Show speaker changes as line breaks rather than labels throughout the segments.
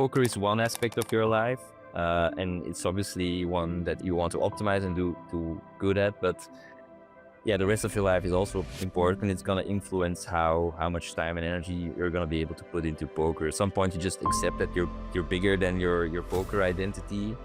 Poker is one aspect of your life, and it's obviously one that you want to optimize and do good at, but yeah, the rest of your life is also important. It's going to influence how much time and energy you're going to be able to put into poker. At some point, you just accept that you're bigger than your poker identity,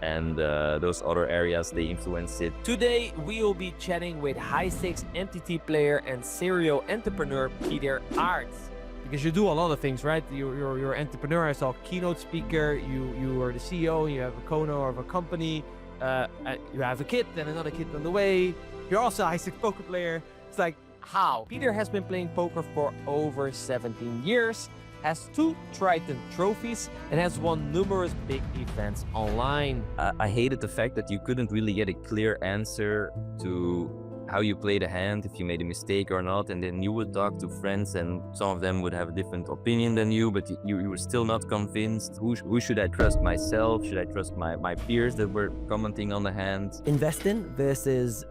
and those other areas, they influence it.
Today, we will be chatting with high-stakes MTT player and serial entrepreneur Pieter Aerts. Because you do a lot of things, right? You're an entrepreneur. I saw keynote speaker. You are the CEO. You have a co-owner of a company. You have a kid and another kid on the way. You're also a high-stakes poker player. It's like, how? Pieter has been playing poker for over 17 years, has 2 Triton trophies, and has won numerous big events online.
I hated the fact that you couldn't really get a clear answer to how you played a hand, if you made a mistake or not, and then you would talk to friends and some of them would have a different opinion than you, but you were still not convinced. Who should I trust, myself? Should I trust my peers that were commenting on the hand?
Invest in versus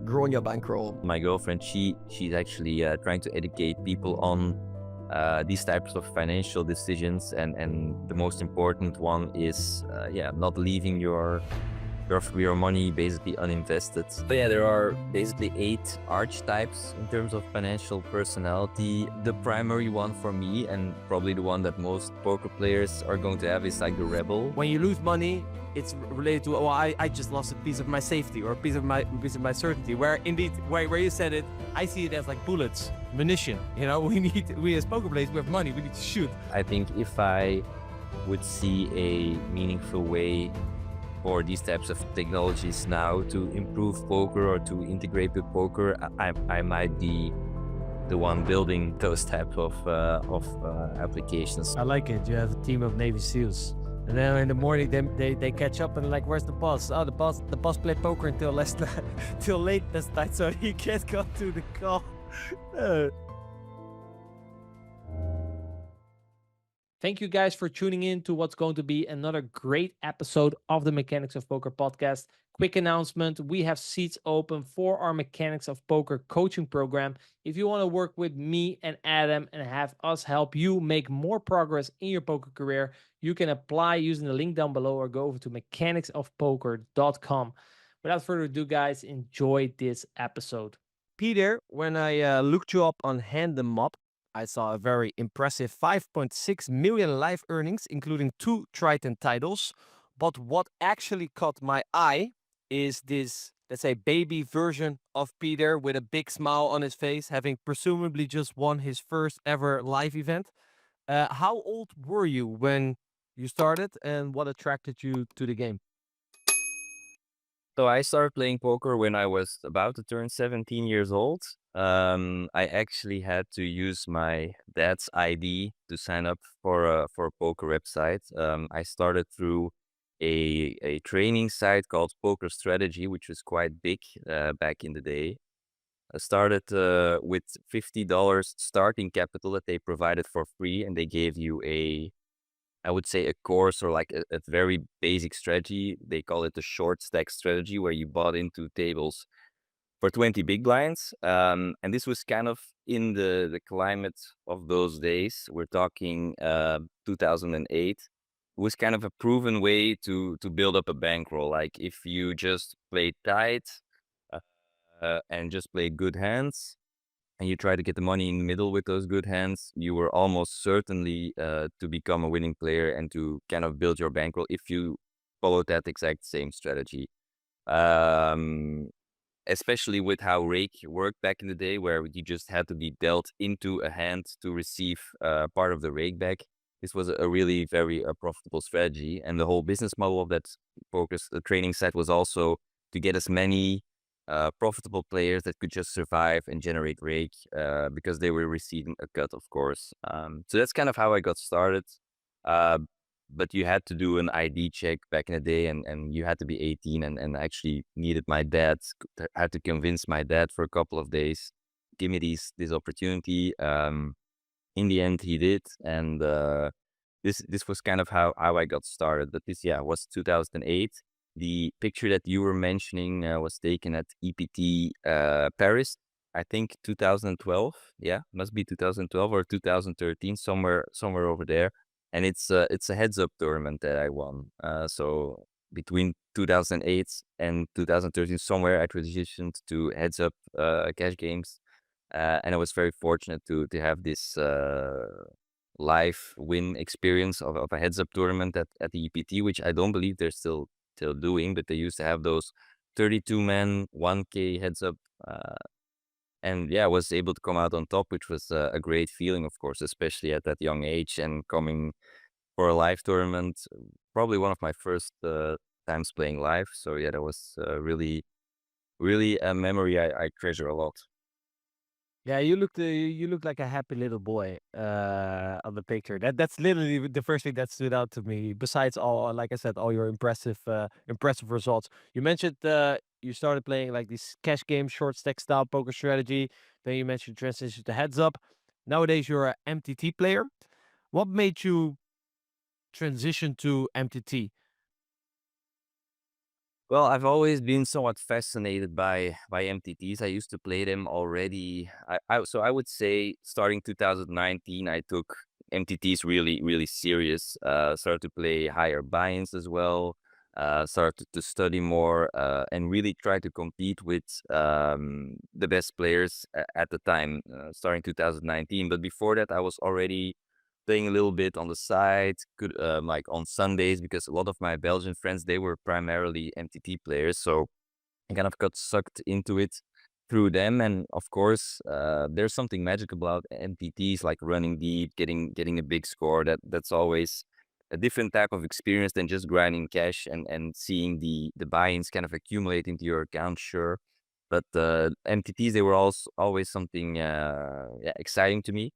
growing your bankroll.
My girlfriend, she's actually trying to educate people on these types of financial decisions, and the most important one is not leaving your money basically uninvested. So yeah, there are basically 8 archetypes in terms of financial personality. The primary one for me, and probably the one that most poker players are going to have, is like the rebel.
When you lose money, it's related to, oh, I just lost a piece of my safety or a piece of my certainty. Where indeed, where you said it, I see it as like bullets, munition. You know, we as poker players, we have money, we need to shoot.
I think if I would see a meaningful way for these types of technologies now to improve poker or to integrate with poker, I might be the one building those type of applications.
I like it. You have a team of Navy SEALs. And then in the morning, they catch up and like, where's the boss? Oh, the boss played poker until till late last night, so he can't go to the call. Thank you guys for tuning in to what's going to be another great episode of the Mechanics of Poker podcast. Quick announcement, we have seats open for our Mechanics of Poker coaching program. If you want to work with me and Adam and have us help you make more progress in your poker career, you can apply using the link down below or go over to mechanicsofpoker.com. Without further ado, guys, enjoy this episode. Pieter, when I looked you up on Hand and MOPP, I saw a very impressive 5.6 million live earnings, including 2 Triton titles. But what actually caught my eye is this, let's say, baby version of Pieter with a big smile on his face, having presumably just won his first ever live event. How old were you when you started, and what attracted you to the game?
So I started playing poker when I was about to turn 17 years old. I actually had to use my dad's ID to sign up for a poker website. I started through a training site called Poker Strategy, which was quite big back in the day. I started with $50 starting capital that they provided for free, and they gave you I would say a course or like a very basic strategy. They call it the short stack strategy, where you bought into tables for 20 big blinds. And this was kind of in the climate of those days. We're talking 2008. It was kind of a proven way to build up a bankroll. Like if you just played tight and just played good hands, and you try to get the money in the middle with those good hands, you were almost certainly to become a winning player and to kind of build your bankroll if you followed that exact same strategy. Especially with how rake worked back in the day, where you just had to be dealt into a hand to receive part of the rake back. This was a really very profitable strategy. And the whole business model of that focus, the training site, was also to get as many profitable players that could just survive and generate rake because they were receiving a cut, of course. So that's kind of how I got started. But you had to do an ID check back in the day, and you had to be 18, and I actually needed my dad. I had to convince my dad for a couple of days, give me this opportunity. In the end, he did, and this was kind of how I got started. But this, was 2008. The picture that you were mentioning was taken at EPT Paris, I think 2012. Yeah, must be 2012 or 2013, somewhere over there. and it's a heads up tournament that I won. So between 2008 and 2013, somewhere I transitioned to heads up cash games, and I was very fortunate to have this live win experience of a heads up tournament at the EPT, which I don't believe they're still doing, but they used to have those 32 man 1K heads up. And yeah, I was able to come out on top, which was a great feeling, of course, especially at that young age and coming for a live tournament. Probably one of my first times playing live. So yeah, that was really a memory I treasure a lot.
Yeah, you look like a happy little boy on the picture. That's literally the first thing that stood out to me. Besides all, like I said, all your impressive results. You mentioned you started playing like these cash games, short stack style poker strategy. Then you mentioned transition to heads up. Nowadays you're a MTT player. What made you transition to MTT?
Well, I've always been somewhat fascinated by MTTs. I used to play them already. So I would say starting 2019, I took MTTs really serious. Started to play higher buy-ins as well. Started to study more and really try to compete with the best players at the time. Starting 2019, but before that, I was already playing a little bit on the side, could like on Sundays, because a lot of my Belgian friends, they were primarily MTT players, so I kind of got sucked into it through them. And of course, there's something magical about MTTs, like running deep, getting a big score. That's always a different type of experience than just grinding cash and seeing the buy-ins kind of accumulate into your account. Sure, but MTTs, they were also always something yeah, exciting to me.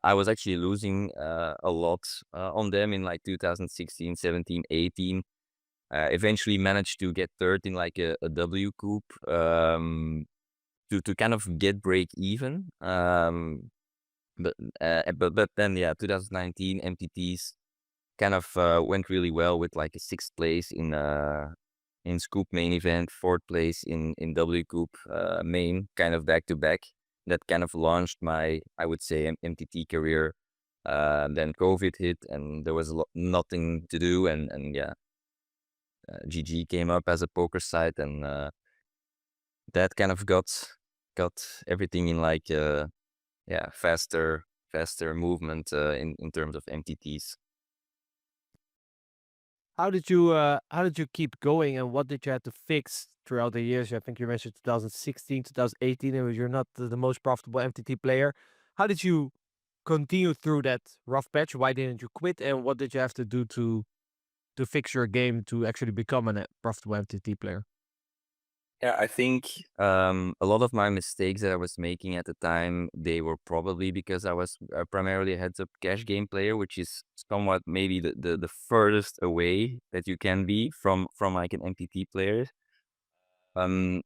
I was actually losing a lot on them in like 2016, 17, 18. Eventually managed to get third in like a W coupe to kind of get break even. But then yeah, 2019 MTTs kind of went really well with like a sixth place in Scoop main event, fourth place in W Coupe main, kind of back to back. That kind of launched my, I would say, MTT career. Then COVID hit, and there was nothing to do, and yeah, GG came up as a poker site, and that kind of got everything in like yeah, faster movement in terms of MTTs.
How did you keep going, and what did you have to fix throughout the years? I think you mentioned 2016, 2018, and you're not the most profitable MTT player. How did you continue through that rough patch? Why didn't you quit, and what did you have to do to fix your game to actually become a profitable MTT player?
Yeah, I think a lot of my mistakes that I was making at the time, they were probably because I was primarily a heads-up cash game player, which is somewhat maybe the furthest away that you can be from like an MTT player.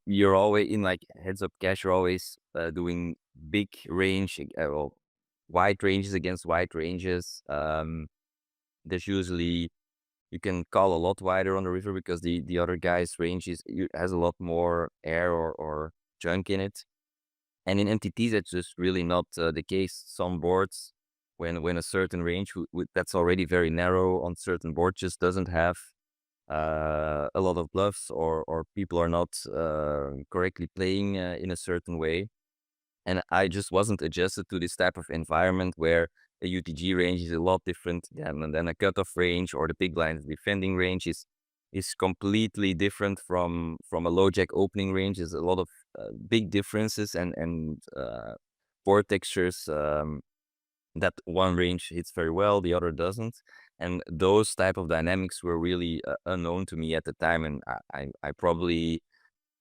You're always in like heads-up cash. You're always doing big range, well, wide ranges against wide ranges. There's usually you can call a lot wider on the river because the other guy's range has a lot more air or junk in it. And in MTTs, that's just really not the case. Some boards, when a certain range that's already very narrow on certain boards just doesn't have a lot of bluffs, or people are not correctly playing in a certain way. And I just wasn't adjusted to this type of environment where a UTG range is a lot different than a cutoff range, or the big blind defending range is completely different from a low jack opening range. There's a lot of big differences and board textures that one range hits very well, the other doesn't. And those type of dynamics were really unknown to me at the time, and I probably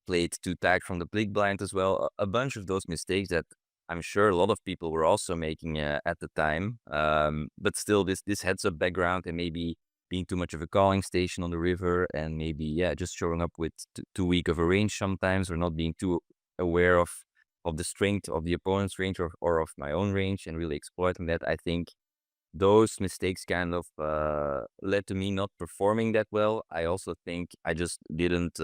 played too tight from the big blind as well. A bunch of those mistakes that I'm sure a lot of people were also making at the time. But still, this heads up background and maybe being too much of a calling station on the river, and maybe yeah, just showing up with too weak of a range sometimes, or not being too aware of the strength of the opponent's range, or of my own range, and really exploiting that. I think those mistakes kind of led to me not performing that well. I also think I just didn't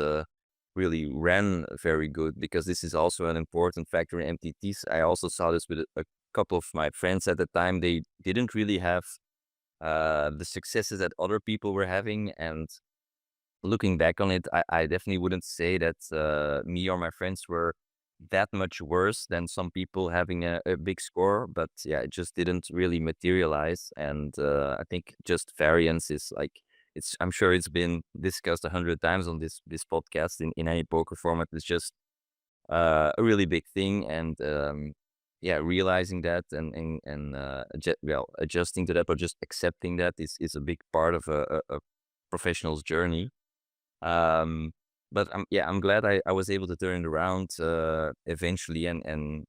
really ran very good, because this is also an important factor in MTTs. I also saw this with a couple of my friends at the time. They didn't really have the successes that other people were having. And looking back on it, I definitely wouldn't say that me or my friends were that much worse than some people having a big score. But yeah, it just didn't really materialize. And I think just variance is like, I'm sure it's been discussed 100 times on this podcast in any poker format. It's just a really big thing. And yeah, realizing that and adjusting to that, or just accepting that is a big part of a professional's journey. But I'm glad I was able to turn it around eventually and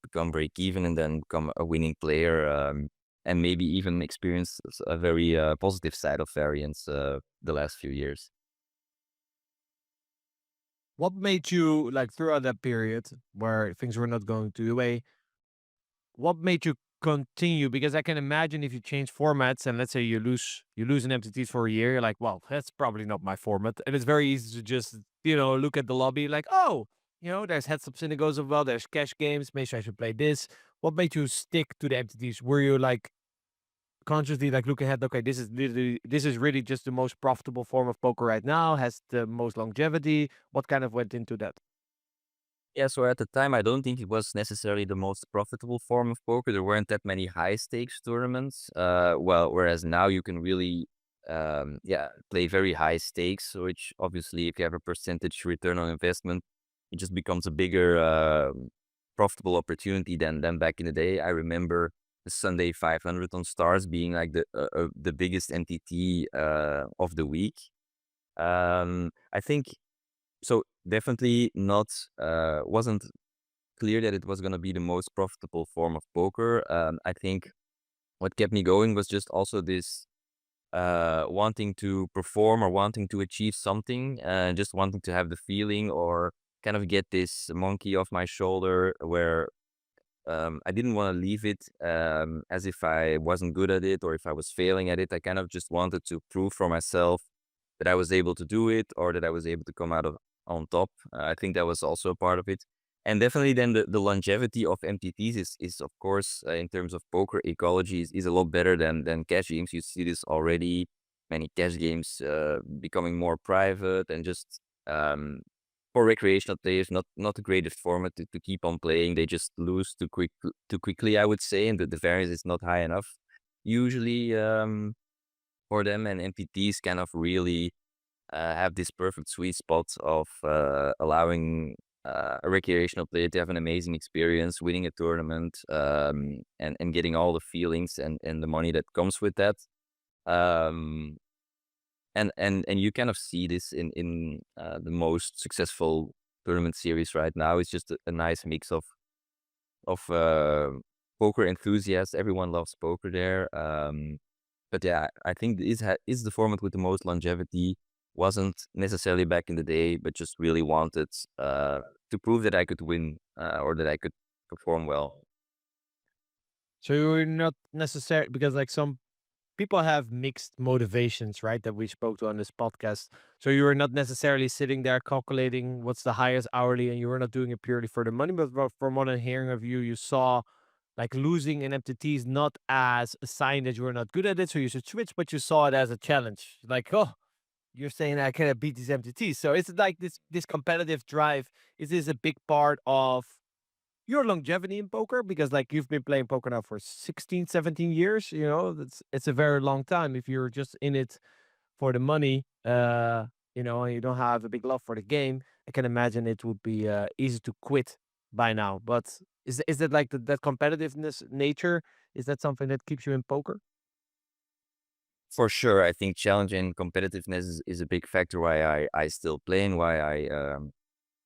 become break even, and then become a winning player, and maybe even experience a very positive side of variance the last few years.
What made you, like, throughout that period where things were not going to your way, what made you continue? Because I can imagine if you change formats and let's say you lose an MTT for a year, you're like, well, that's probably not my format. And it's very easy to just, look at the lobby like, oh, there's heads up syndicos as well, there's cash games, maybe I should play this. What made you stick to the MTTs? Were you like consciously like look ahead, okay, this is really just the most profitable form of poker right now, has the most longevity? What kind of went into that?
Yeah, so at the time, I don't think it was necessarily the most profitable form of poker. There weren't that many high stakes tournaments. Whereas now you can really, play very high stakes, which obviously, if you have a percentage return on investment, it just becomes a bigger profitable opportunity than back in the day. I remember the Sunday 500 on Stars being like the biggest MTT of the week. I think so. Definitely not. Wasn't clear that it was going to be the most profitable form of poker. I think what kept me going was just also this wanting to perform or wanting to achieve something, and just wanting to have the feeling or kind of get this monkey off my shoulder where I didn't want to leave it as if I wasn't good at it or if I was failing at it. I kind of just wanted to prove for myself that I was able to do it, or that I was able to come out of on top. I think that was also a part of it. And definitely then the longevity of MTTs is of course, in terms of poker ecology, is a lot better than cash games. You see this already, many cash games becoming more private and just for recreational players, not the greatest format to keep on playing. They just lose too quickly, I would say, and the variance is not high enough usually for them. And MPTs kind of really have this perfect sweet spot of allowing a recreational player to have an amazing experience, winning a tournament, and getting all the feelings and the money that comes with that. Um, and you kind of see this in the most successful tournament series right now. It's just a nice mix of poker enthusiasts. Everyone loves poker there. But yeah, I think is the format with the most longevity. Wasn't necessarily back in the day, but just really wanted to prove that I could win, or that I could perform well.
So you're not necessarily, because like some people have mixed motivations, right? That we spoke to on this podcast. So you were not necessarily sitting there calculating what's the highest hourly, and you were not doing it purely for the money. But from what I'm hearing of you, you saw like losing an MTTs not as a sign that you were not good at it, so you should switch, but you saw it as a challenge. Like, oh, you're saying I cannot beat these MTTs. So it's like this competitive drive. Is this a big part of your longevity in poker? Because like you've been playing poker now for 16, 17 years, it's a very long time. If you're just in it for the money, and you don't have a big love for the game, I can imagine it would be easy to quit by now. But is it like that competitiveness nature? Is that something that keeps you in poker?
For sure, I think challenge and competitiveness is a big factor why I still play and why I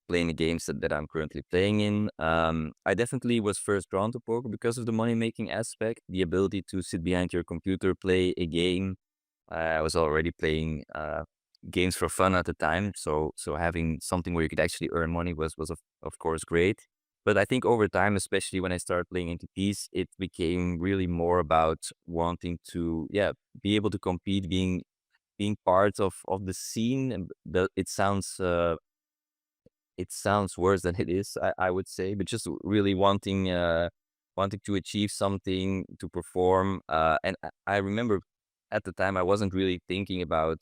playing the games that I'm currently playing in. I definitely was first drawn to poker because of the money making aspect, the ability to sit behind your computer, play a game. I was already playing games for fun at the time, so having something where you could actually earn money was of course great. But I think over time, especially when I started playing NTPs, it became really more about wanting to, be able to compete, being part of the scene. And it sounds worse than it is, I would say, but just really wanting to achieve something, to perform. And I remember at the time I wasn't really thinking about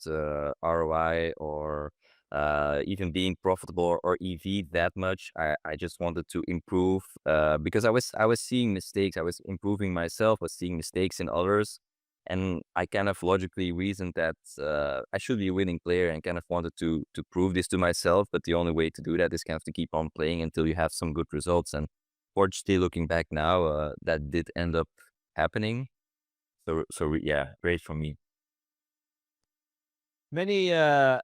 ROI or even being profitable or EV that much. I just wanted to improve because I was seeing mistakes. I was improving myself, was seeing mistakes in others. And I kind of logically reasoned that I should be a winning player and kind of wanted to prove this to myself. But the only way to do that is kind of to keep on playing until you have some good results. And fortunately, looking back now, that did end up happening. Yeah, great for me.
Many, I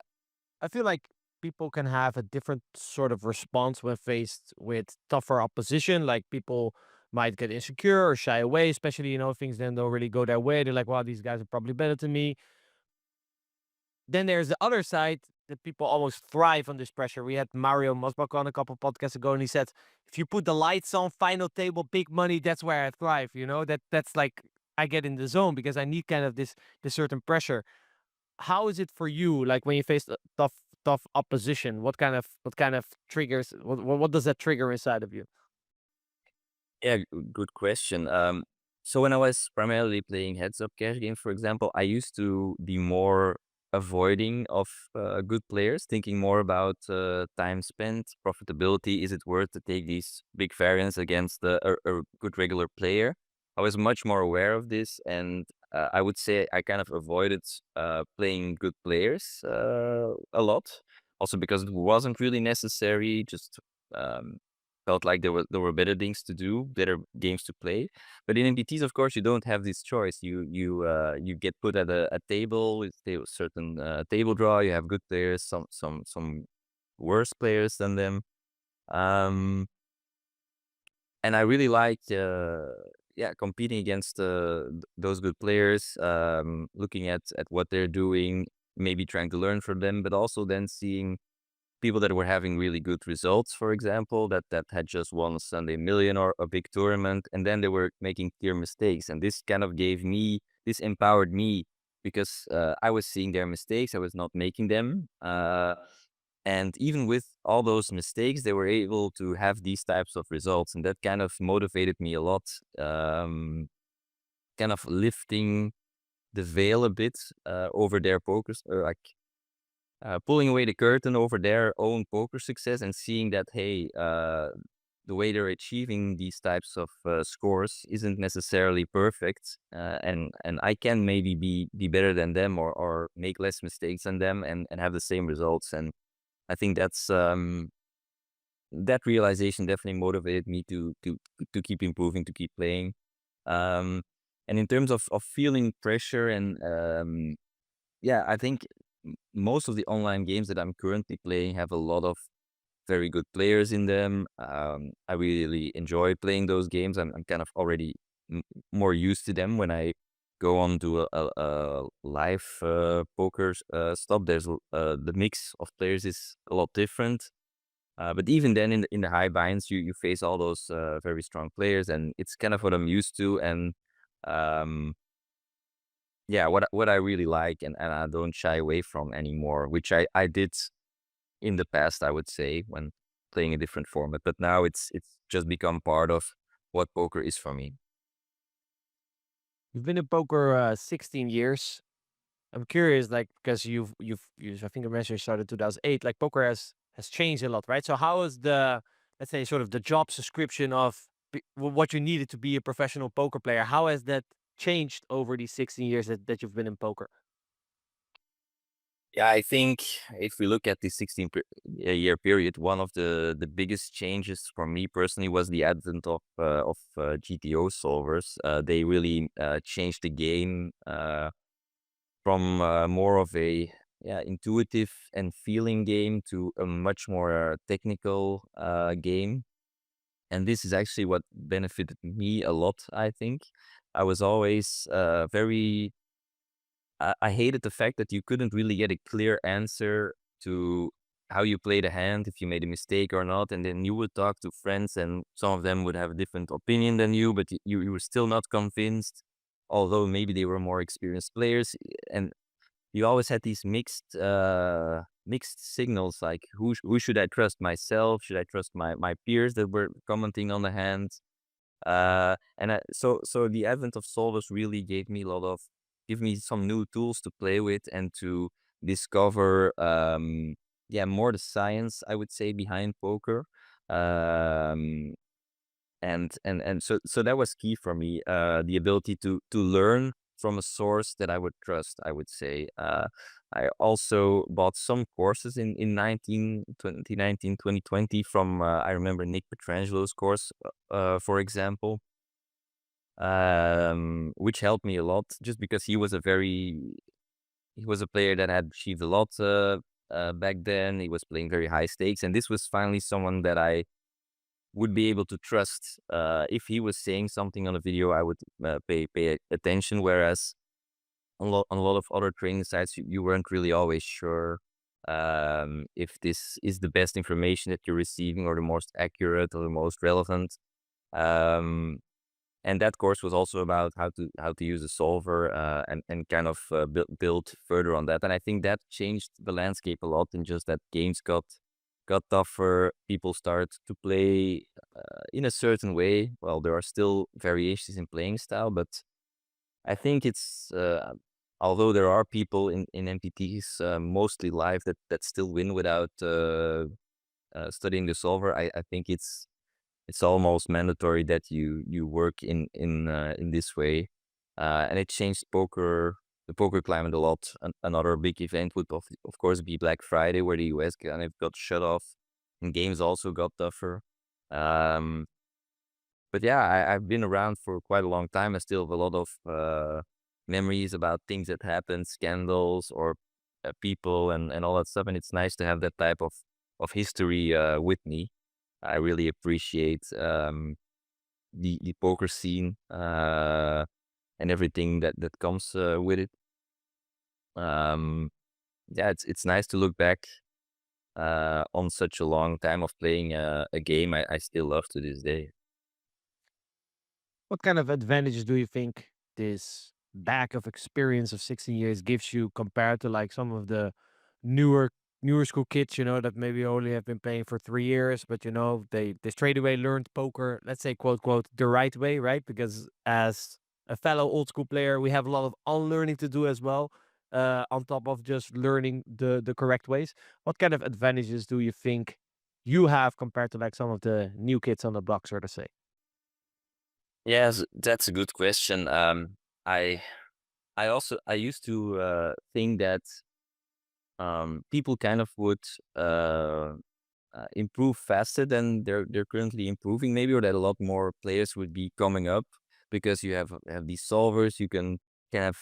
feel like people can have a different sort of response when faced with tougher opposition. Like people might get insecure or shy away, especially, things then don't really go their way. They're like, wow, these guys are probably better than me. Then there's the other side that people almost thrive on this pressure. We had Mario Mosbach on a couple podcasts ago, and he said, if you put the lights on, final table, big money, that's where I thrive. That's like I get in the zone because I need kind of this certain pressure. How is it for you? Like when you face tough opposition, what kind of triggers? What does that trigger inside of you?
Yeah, good question. So when I was primarily playing heads-up cash games, for example, I used to be more avoiding of good players, thinking more about time spent, profitability. Is it worth to take these big variance against a good regular player? I was much more aware of this, and I would say I kind of avoided playing good players a lot. Also because it wasn't really necessary, just um, felt like there were better things to do, better games to play. But in MTTs, of course, you don't have this choice. You get put at a table with a certain table draw. You have good players, some worse players than them. Um, and I really liked competing against those good players, looking at what they're doing, maybe trying to learn from them, but also then seeing people that were having really good results, for example, that had just won a Sunday Million or a big tournament, and then they were making clear mistakes. And this kind of this empowered me because I was seeing their mistakes, I was not making them. And even with all those mistakes, they were able to have these types of results. And that kind of motivated me a lot, kind of lifting the veil a bit over their focus, or like pulling away the curtain over their own poker success and seeing that, hey, the way they're achieving these types of scores isn't necessarily perfect, and I can maybe be better than them or make less mistakes than them and have the same results. And I think that realization definitely motivated me to keep improving, to keep playing. Um, and in terms of feeling pressure and yeah, I think most of the online games that I'm currently playing have a lot of very good players in them. I really enjoy playing those games. I'm kind of already more used to them when I go on to a live poker stop. The mix of players is a lot different. But even then, in the high binds, you face all those very strong players, and it's kind of what I'm used to. And um, yeah, what I really like and I don't shy away from anymore, which I did in the past, I would say, when playing a different format. But now it's just become part of what poker is for me.
You've been in poker 16 years. I'm curious, like, because I think you mentioned you started 2008. Like, poker has changed a lot, right? So, how is let's say, sort of the job description of what you needed to be a professional poker player? How has that changed over these 16 years that you've been in poker?
Yeah, I think if we look at the 16-year period, one of the biggest changes for me personally was the advent of GTO solvers. They really changed the game from more of a intuitive and feeling game to a much more technical game. And this is actually what benefited me a lot, I think. I was always very I hated the fact that you couldn't really get a clear answer to how you played a hand, if you made a mistake or not. And then you would talk to friends, and some of them would have a different opinion than you, but you were still not convinced, although maybe they were more experienced players. And you always had these mixed signals, like who should I trust, myself? Should I trust my peers that were commenting on the hand? So the advent of solvers really gave me a lot of give me some new tools to play with and to discover more the science, I would say, behind poker. Um, and so that was key for me, the ability to learn from a source that I would trust, I would say. I also bought some courses in 2020 from I remember Nick Petrangelo's course, for example, which helped me a lot, just because he was a player that had achieved a lot back then. He was playing very high stakes, and this was finally someone that I would be able to trust. If he was saying something on a video, I would pay attention. Whereas on a lot of other training sites, you weren't really always sure if this is the best information that you're receiving, or the most accurate, or the most relevant. Um, and that course was also about how to use a solver, and kind of build further on that. And I think that changed the landscape a lot, in just that games got tougher. People start to play in a certain way. Well, there are still variations in playing style, but I think it's although there are people in MTTs, mostly live, that still win without studying the solver. I think it's almost mandatory that you work in this way, and it changed the poker climate a lot. Another big event would of course be Black Friday, where the US kind of got shut off, and games also got tougher. Um, but yeah, I've been around for quite a long time. I still have a lot of memories about things that happened, scandals, or people, and all that stuff. And it's nice to have that type of history with me. I really appreciate the poker scene, and everything that comes with it. Yeah, it's nice to look back on such a long time of playing a game I still love to this day.
What kind of advantages do you think this bag of experience of 16 years gives you compared to like some of the newer newer school kids, that maybe only have been playing for 3 years, but they straight away learned poker, let's say quote quote the right way, right? Because as a fellow old school player, we have a lot of unlearning to do as well, on top of just learning the correct ways. What kind of advantages do you think you have compared to like some of the new kids on the block, so to say?
Yes, that's a good question. I I used to think that people kind of would improve faster than they're currently improving, maybe, or that a lot more players would be coming up, because you have these solvers. You can have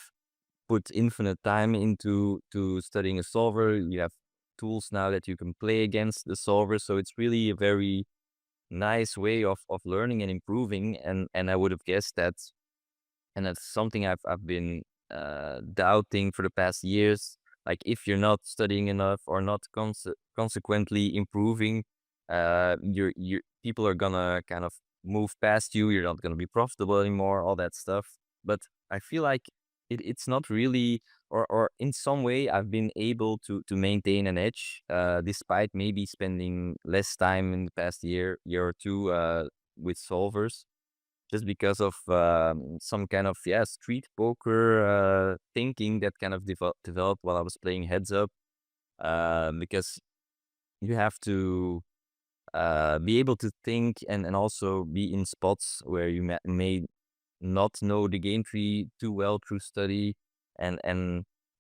put infinite time into studying a solver. You have tools now that you can play against the solver, so it's really a very nice way of learning and improving. And I would have guessed that, and that's something I've been doubting for the past years. Like, if you're not studying enough, or not consequently improving, you people are gonna kind of move past you. You're not gonna be profitable anymore, all that stuff. But I feel like it's not really, or in some way I've been able to maintain an edge, despite maybe spending less time in the past year or two with solvers, just because of some kind of street poker thinking that kind of developed while I was playing heads up, because you have to be able to think, and also be in spots where you may not know the game tree too well through study, and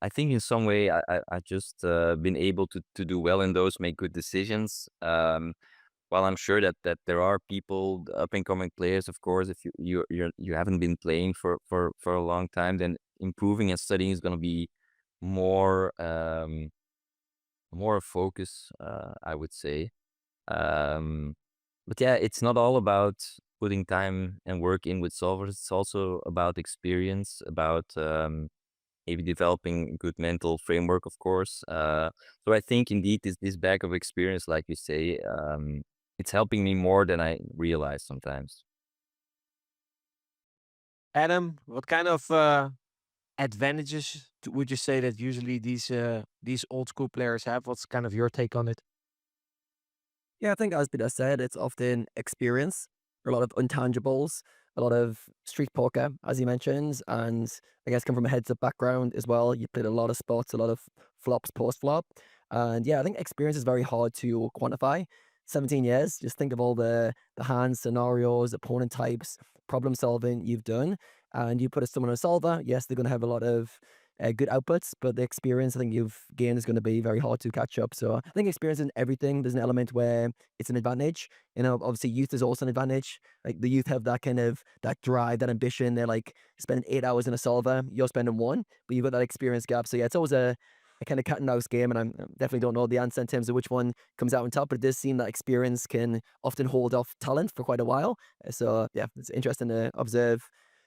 I think in some way I just been able to do well in those, make good decisions. While I'm sure that there are people, up and coming players, of course, if you haven't been playing for a long time, then improving and studying is gonna be more more a focus, I would say. Um, but yeah, it's not all about putting time and work in with solvers. It's also about experience, about maybe developing a good mental framework, of course. So I think indeed this bag of experience, like you say, it's helping me more than I realize sometimes.
Adam, what kind of advantages would you say that usually these old school players have? What's kind of your take on it?
Yeah, I think as Peter said, it's often experience, a lot of intangibles. a lot of street poker, as you mentioned, and I guess come from a heads-up background as well. You played a lot of spots, a lot of flops post-flop. And yeah, I think experience is very hard to quantify. 17 years, just think of all the hands, scenarios, opponent types, problem solving you've done. And you put someone on a solver, yes, they're going to have a lot of good outputs, but the experience I think you've gained is going to be very hard to catch up. So I think experience in everything, there's an element where it's an advantage. You know, obviously youth is also an advantage. Like the youth have that kind of that drive, that ambition. They're like spending 8 hours in a solver, you're spending one, but you've got that experience gap. So yeah, it's always a kind of cat and mouse game, and I definitely don't know the answer in terms of which one comes out on top, but it does seem that experience can often hold off talent for quite a while. So yeah, it's interesting to observe.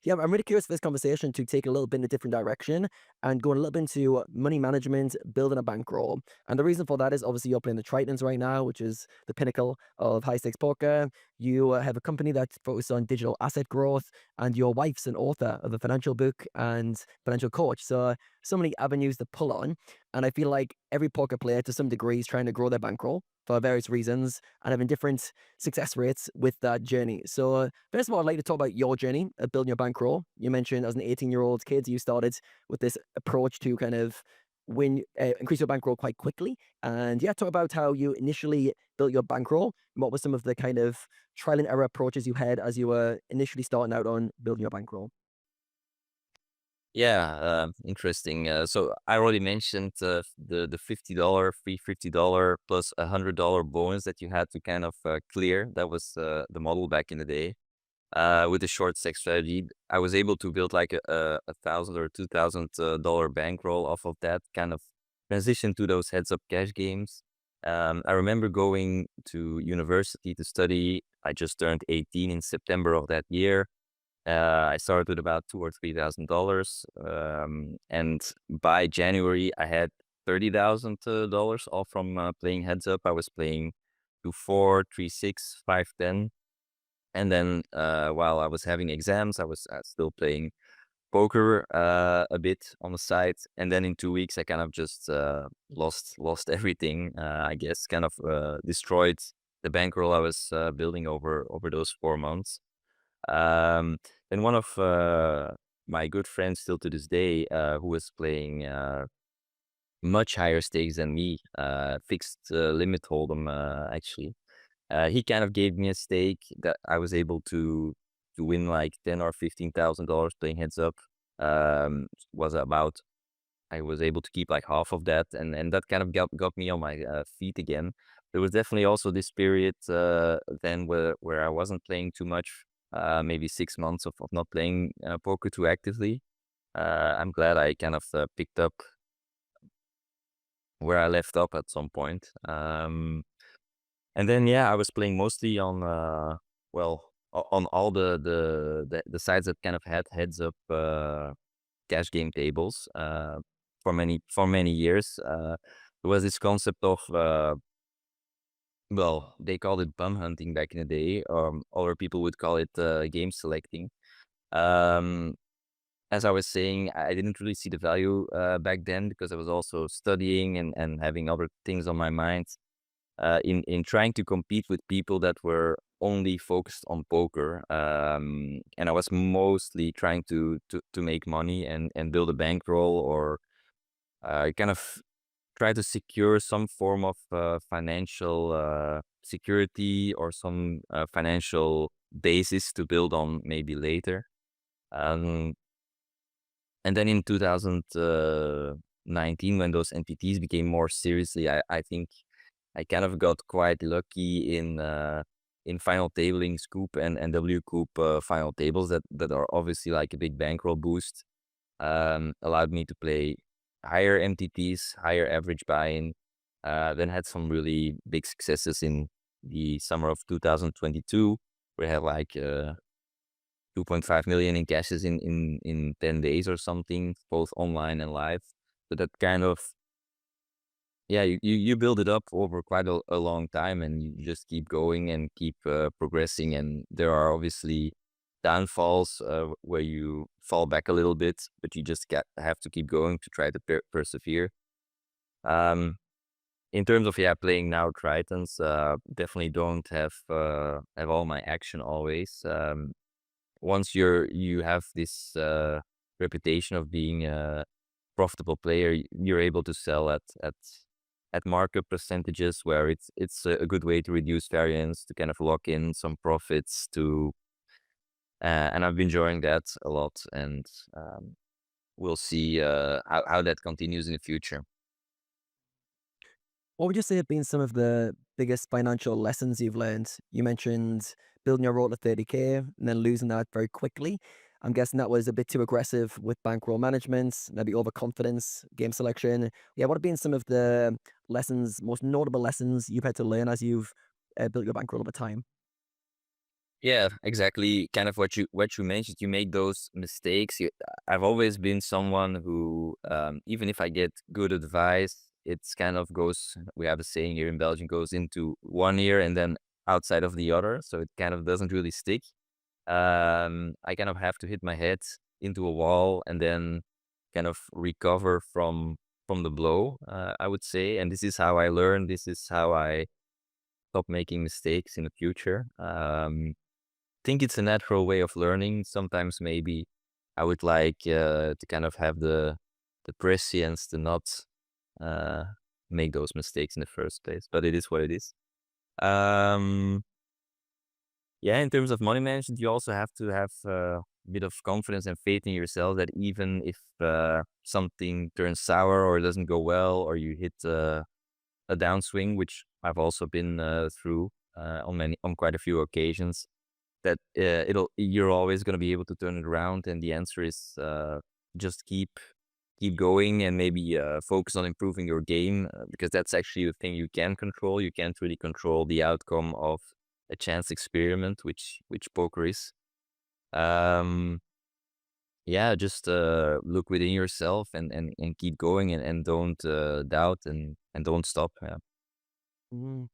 Yeah, I'm really curious for this conversation to take a little bit in a different direction and go a little bit into money management, building a bankroll. And the reason for that is obviously you're playing the Tritons right now, which is the pinnacle of high stakes poker. You have a company that focuses on digital asset growth, and your wife's an author of a financial book and financial coach. So many avenues to pull on. And I feel like every poker player to some degree is trying to grow their bankroll for various reasons and having different success rates with that journey. So first of all, I'd like to talk about your journey of building your bankroll. You mentioned as an 18-year-old kid, you started with this approach to kind of increase your bankroll quite quickly. And yeah, talk about how you initially built your bankroll. And what were some of the kind of trial and error approaches you had as you were initially starting out on building your bankroll?
Yeah, interesting. So I already mentioned the $50 free $50 plus $100 bonus that you had to kind of clear. That was the model back in the day. With the short stack strategy, I was able to build like a $1,000 or $2,000 bankroll off of that, kind of transition to those heads up cash games. I remember going to university to study. I just turned 18 in September of that year. I started with about $2,000 or $3,000, and by January I had $30,000 all from playing heads up. I was playing 2-4, 3-6, 5-10, and then while I was having exams, I was still playing poker a bit on the side. And then in 2 weeks, I kind of just lost everything. I guess kind of destroyed the bankroll I was building over those 4 months. Then one of my good friends still to this day, who was playing much higher stakes than me, fixed limit hold'em actually. He kind of gave me a stake that I was able to win like $10,000 or $15,000 playing heads up. Was about I was able to keep like half of that, and that kind of got me on my feet again. There was definitely also this period then where I wasn't playing too much, maybe 6 months of not playing poker too actively. I'm glad I kind of picked up where I left up at some point. And then yeah, I was playing mostly on on all the sites that kind of had heads up cash game tables for many years. There was this concept of they called it bum hunting back in the day. Other people would call it game selecting. As I was saying, I didn't really see the value back then because I was also studying and having other things on my mind. In trying to compete with people that were only focused on poker, and I was mostly trying to make money and build a bankroll, or kind of try to secure some form of financial security or some financial basis to build on maybe later. Um, and then in 2019, when those MTTs became more seriously, I think I kind of got quite lucky in final tabling Scoop and W Coop final tables that are obviously like a big bankroll boost. Allowed me to play higher MTTs, higher average buy-in. Then had some really big successes in the summer of 2022. We had like 2.5 million in cashes in 10 days or something, both online and live. So that kind of, yeah, you build it up over quite a long time, and you just keep going and keep progressing. And there are obviously downfalls where you fall back a little bit, but you just have to keep going to try to persevere. In terms of playing now Tritons, definitely don't have all my action always. once you have this reputation of being a profitable player, you're able to sell at markup percentages where it's a good way to reduce variance, to kind of lock in some profits to and I've been enjoying that a lot, and we'll see how that continues in the future.
What would you say have been some of the biggest financial lessons you've learned? You mentioned building your roll to 30K and then losing that very quickly. I'm guessing that was a bit too aggressive with bankroll management, maybe overconfidence, game selection. Yeah, what have been some of the lessons, most notable lessons you've had to learn as you've built your bankroll over time?
Yeah, exactly. Kind of what you mentioned. You make those mistakes. I've always been someone who, even if I get good advice, it's kind of goes. We have a saying here in Belgium: goes into one ear and then outside of the other. So it kind of doesn't really stick. I kind of have to hit my head into a wall and then kind of recover from the blow. I would say, and this is how I learn. This is how I stop making mistakes in the future. Think it's a natural way of learning. Sometimes maybe I would like to kind of have the prescience to not uh, make those mistakes in the first place, but it is what it is. Yeah, in terms of money management, you also have to have a bit of confidence and faith in yourself that even if something turns sour or doesn't go well, or you hit a downswing, which I've also been through on quite a few occasions, that you're always going to be able to turn it around, and the answer is just keep going and maybe focus on improving your game, because that's actually the thing you can control. You can't really control the outcome of a chance experiment, which poker is. Yeah, just look within yourself and keep going, and don't doubt, and don't stop. Yeah.
Mm.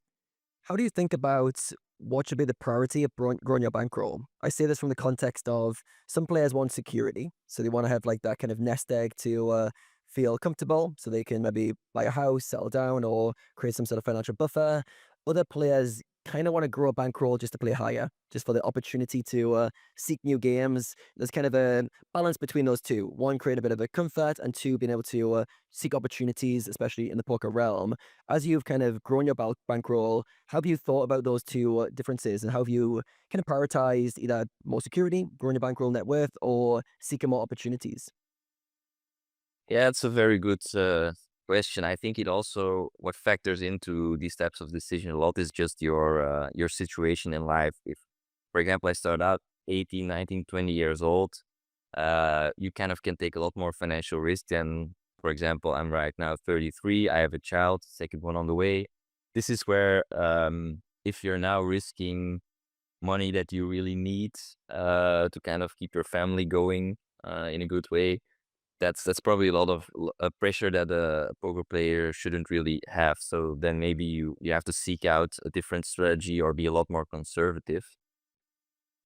How do you think about what should be the priority of growing your bankroll? I say this from the context of some players want security, so they want to have like that kind of nest egg to feel comfortable, so they can maybe buy a house, settle down, or create some sort of financial buffer. Other players kind of want to grow a bankroll just to play higher, just for the opportunity to seek new games. There's kind of a balance between those two. One, create a bit of a comfort, and two, being able to seek opportunities, especially in the poker realm. As you've kind of grown your bankroll, how have you thought about those two differences, and how have you kind of prioritized either more security, growing your bankroll net worth, or seeking more opportunities?
Yeah, it's a very good question. I think it also, what factors into these types of decisions a lot is just your situation in life. If, for example, I started out 18, 19, 20 years old, you kind of can take a lot more financial risk than, for example, I'm right now 33. I have a child, second one on the way. This is where if you're now risking money that you really need to kind of keep your family going in a good way, that's probably a lot of pressure that a poker player shouldn't really have. So then maybe you have to seek out a different strategy or be a lot more conservative.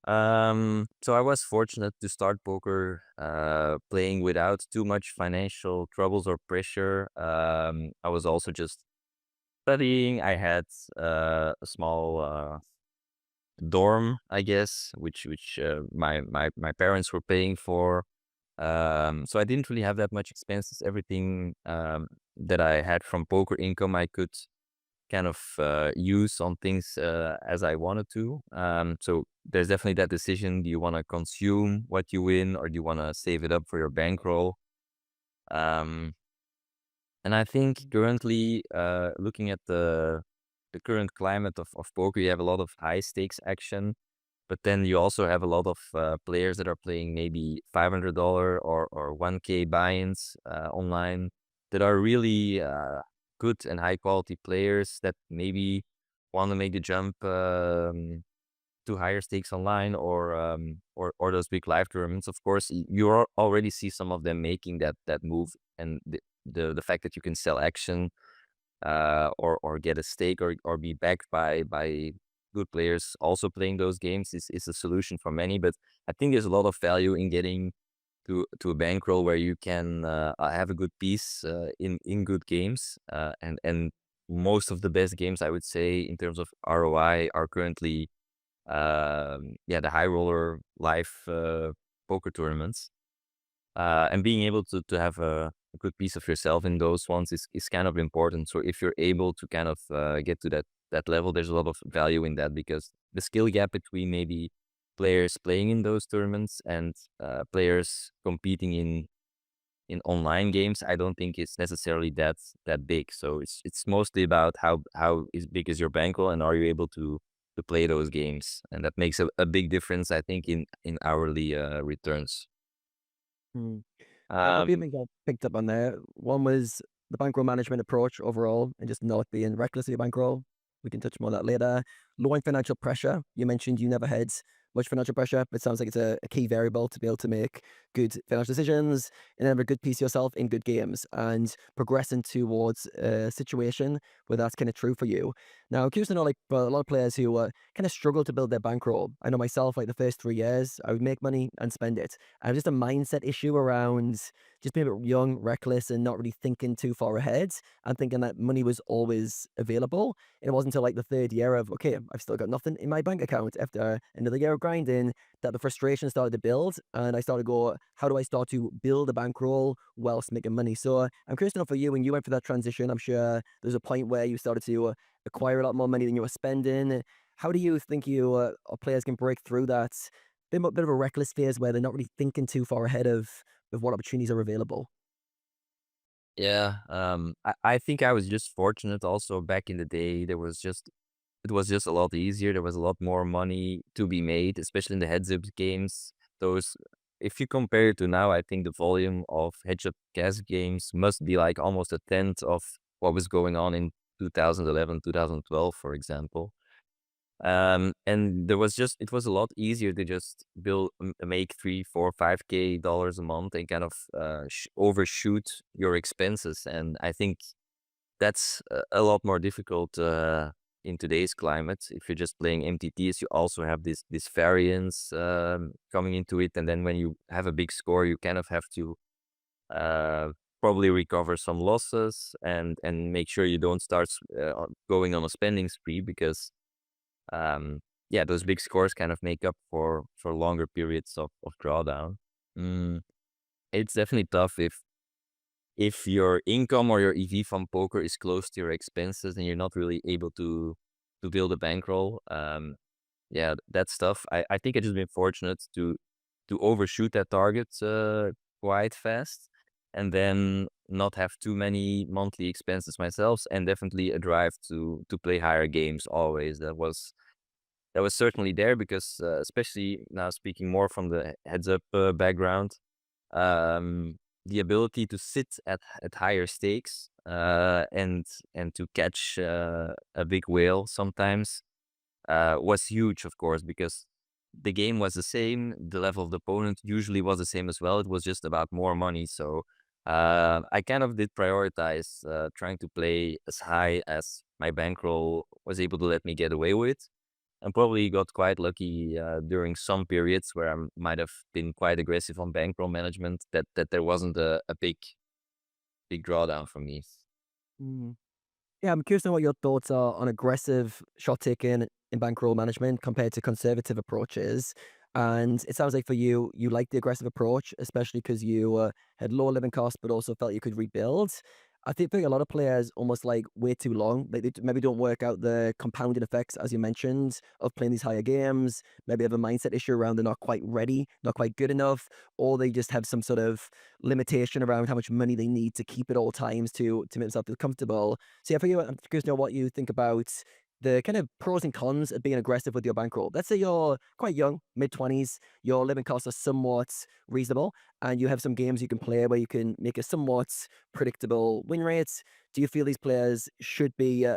So I was fortunate to start poker playing without too much financial troubles or pressure. I was also just studying. I had a small dorm, I guess, which my parents were paying for. So I didn't really have that much expenses. Everything that I had from poker income, I could kind of use on things as I wanted to. So there's definitely that decision. Do you want to consume what you win, or do you want to save it up for your bankroll? Um, and I think currently, looking at the current climate of poker, you have a lot of high stakes action, but then you also have a lot of players that are playing maybe $500 or 1K buy-ins online, that are really good and high quality players that maybe want to make the jump to higher stakes online, or those big live tournaments. Of course, you already see some of them making that move, and the fact that you can sell action or get a stake, or be backed by good players also playing those games is a solution for many. But I think there's a lot of value in getting to a bankroll where you can have a good piece in good games, and most of the best games, I would say, in terms of ROI, are currently the high roller live poker tournaments. And being able to have a good piece of yourself in those ones is kind of important. So if you're able to kind of get to that level, there's a lot of value in that, because the skill gap between maybe players playing in those tournaments and players competing in online games, I don't think it's necessarily that big. So it's mostly about how is big is your bankroll, and are you able to play those games, and that makes a big difference, I think, in hourly returns.
Hmm. A few
Um,
things I picked up on there. One was the bankroll management approach overall, and just not being reckless with your bankroll. We can touch more on that later. Lowering financial pressure. You mentioned you never had much financial pressure, but it sounds like it's a key variable to be able to make good financial decisions and have a good piece of yourself in good games and progressing towards a situation where that's kind of true for you. Now, I'm curious to know, like, for a lot of players who kind of struggle to build their bankroll. I know myself, like the first 3 years, I would make money and spend it. I have just a mindset issue around just being a bit young, reckless, and not really thinking too far ahead and thinking that money was always available. And it wasn't until like the third year of, okay, I've still got nothing in my bank account after another year of grinding, that the frustration started to build. And I started to go, how do I start to build a bankroll whilst making money? So I'm curious to know for you, when you went through that transition, I'm sure there's a point where you started to acquire a lot more money than you were spending. How do you think you or players can break through that bit of a reckless phase where they're not really thinking too far ahead of what opportunities are available?
yeah, I think I was just fortunate also back in the day. It was just a lot easier. There was a lot more money to be made, especially in the heads up games. Those, if you compare it to now, I think the volume of heads up cash games must be like almost a tenth of what was going on in 2011, 2012, for example. And it was a lot easier to just make 3, 4, 5K dollars a month and kind of overshoot your expenses. And I think that's a lot more difficult in today's climate. If you're just playing MTTs, you also have this variance coming into it, and then when you have a big score, you kind of have to uh, probably recover some losses and make sure you don't start going on a spending spree, because those big scores kind of make up for longer periods of drawdown. Mm, it's definitely tough if your income or your EV from poker is close to your expenses and you're not really able to build a bankroll. That's tough. I think I just been fortunate to overshoot that target quite fast, and then not have too many monthly expenses myself, and definitely a drive to play higher games always. That was certainly there, because especially now, speaking more from the heads up background, the ability to sit at higher stakes and to catch a big whale sometimes was huge, of course, because the game was the same. The level of the opponent usually was the same as well. It was just about more money. So I kind of did prioritize trying to play as high as my bankroll was able to let me get away with, and probably got quite lucky during some periods where I might have been quite aggressive on bankroll management, that there wasn't a big drawdown for me.
Mm. Yeah, I'm curious to know what your thoughts are on aggressive shot taking in bankroll management compared to conservative approaches. And it sounds like for you, you like the aggressive approach, especially because you had low living costs, but also felt you could rebuild. I think a lot of players almost like wait too long. Like maybe don't work out the compounding effects, as you mentioned, of playing these higher games. Maybe have a mindset issue around they're not quite ready, not quite good enough, or they just have some sort of limitation around how much money they need to keep at all times to make themselves feel comfortable. So yeah, for you, I'm curious to know what you think about the kind of pros and cons of being aggressive with your bankroll. Let's say you're quite young, mid-20s, your living costs are somewhat reasonable, and you have some games you can play where you can make a somewhat predictable win rates. Do you feel these players should be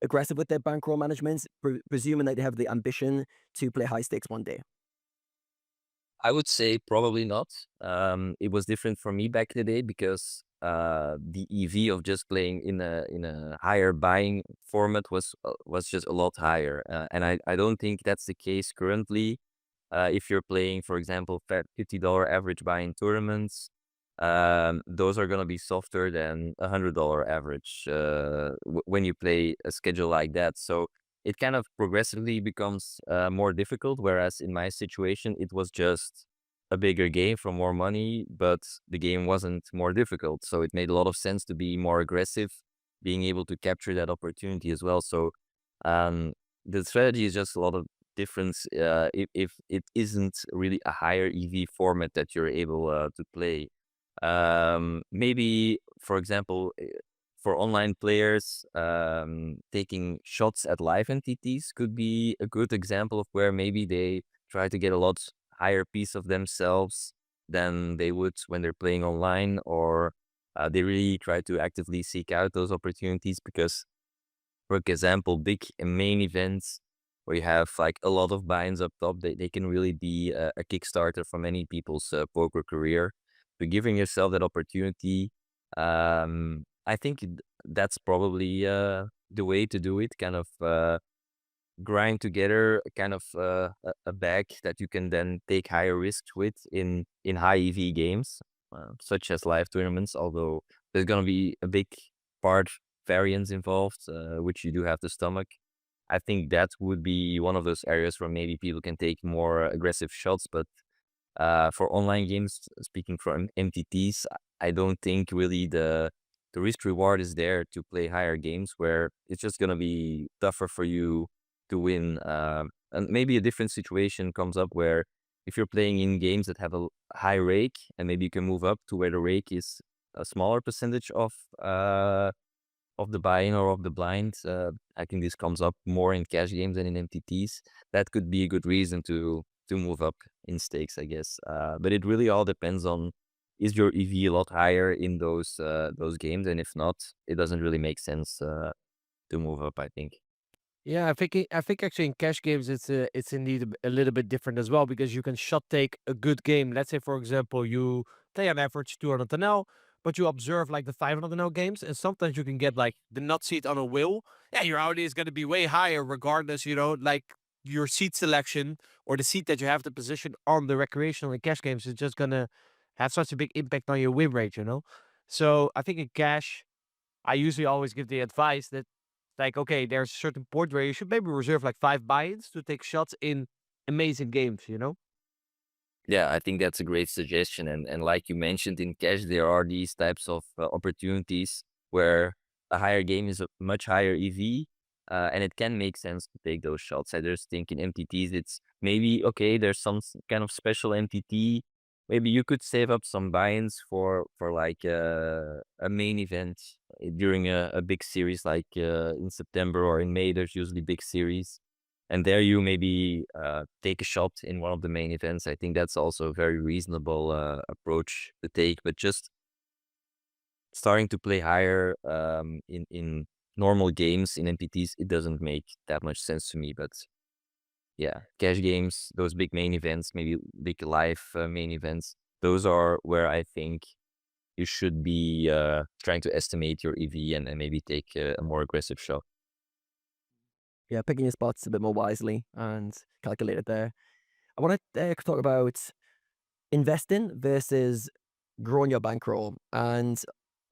aggressive with their bankroll management, presuming that they have the ambition to play high stakes one day?
I would say probably not. It was different for me back in the day, because the EV of just playing in a higher buying format was just a lot higher, and I don't think that's the case currently. If you're playing, for example, $50 average buying tournaments, those are gonna be softer than $100 average when you play a schedule like that. So it kind of progressively becomes more difficult. Whereas in my situation, it was just a bigger game for more money, but the game wasn't more difficult. So it made a lot of sense to be more aggressive, being able to capture that opportunity as well. So the strategy is just a lot of difference if it isn't really a higher EV format that you're able to play. Maybe, for example, for online players, taking shots at live MTTs could be a good example of where maybe they try to get a lot higher piece of themselves than they would when they're playing online, or they really try to actively seek out those opportunities because, for example, big main events where you have like a lot of buy-ins up top, they can really be a Kickstarter for many people's poker career. So giving yourself that opportunity, I think that's probably the way to do it. Kind of grind together kind of a bag that you can then take higher risks with in high EV games, such as live tournaments. Although there's gonna be a big part variance involved, which you do have to stomach. I think that would be one of those areas where maybe people can take more aggressive shots. But for online games, speaking from MTTs, I don't think really the risk reward is there to play higher games where it's just gonna be tougher for you to win. And maybe a different situation comes up where if you're playing in games that have a high rake, and maybe you can move up to where the rake is a smaller percentage of the buy-in or of the blind. I think this comes up more in cash games than in MTTs. That could be a good reason to move up in stakes, I guess. But it really all depends on, is your EV a lot higher in those games, and if not, it doesn't really make sense to move up, I think.
Yeah, I think actually in cash games it's indeed a little bit different as well, because you can shot take a good game. Let's say, for example, you play on average 200 NL, but you observe like the 500 NL games, and sometimes you can get like the nut seat on a wheel. Yeah, your ROD is going to be way higher regardless, like your seat selection or the seat that you have the position on the recreational and cash games is just going to have such a big impact on your win rate. So I think in cash, I usually always give the advice that, like, okay, there's a certain point where you should maybe reserve like 5 buy-ins to take shots in amazing games.
Yeah, I think that's a great suggestion. And like you mentioned, in cash, there are these types of opportunities where a higher game is a much higher EV, and it can make sense to take those shots. I just think in MTTs, it's maybe, okay, there's some kind of special MTT. Maybe you could save up some buy-ins for like a main event during a big series, like in September or in May, there's usually big series. And there you maybe take a shot in one of the main events. I think that's also a very reasonable approach to take. But just starting to play higher in normal games in MPTs, it doesn't make that much sense to me. But yeah, cash games, those big main events, maybe big live main events, those are where I think you should be trying to estimate your EV and maybe take a more aggressive shot.
Yeah, picking your spots a bit more wisely and calculated there. I want to talk about investing versus growing your bankroll. And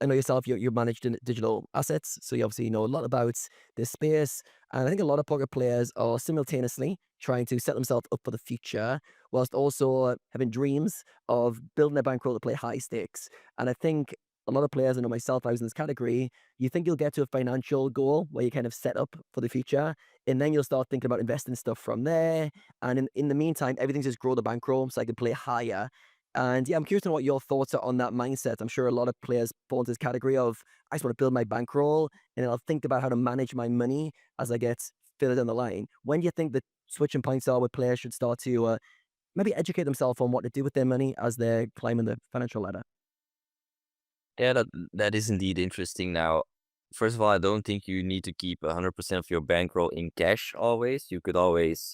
I know yourself, you manage digital assets, so you obviously know a lot about this space. And I think a lot of poker players are simultaneously trying to set themselves up for the future, whilst also having dreams of building a bankroll to play high stakes. And I think a lot of players, I know myself, I was in this category, you think you'll get to a financial goal where you kind of set up for the future, and then you'll start thinking about investing stuff from there. And in the meantime, everything's just grow the bankroll so I can play higher. And yeah, I'm curious to know what your thoughts are on that mindset. I'm sure a lot of players fall into this category of, I just want to build my bankroll and I'll think about how to manage my money as I get further down the line. When do you think the switching points are where players should start to maybe educate themselves on what to do with their money as they're climbing the financial ladder?
Yeah, that is indeed interesting. Now, first of all, I don't think you need to keep 100% of your bankroll in cash always. You could always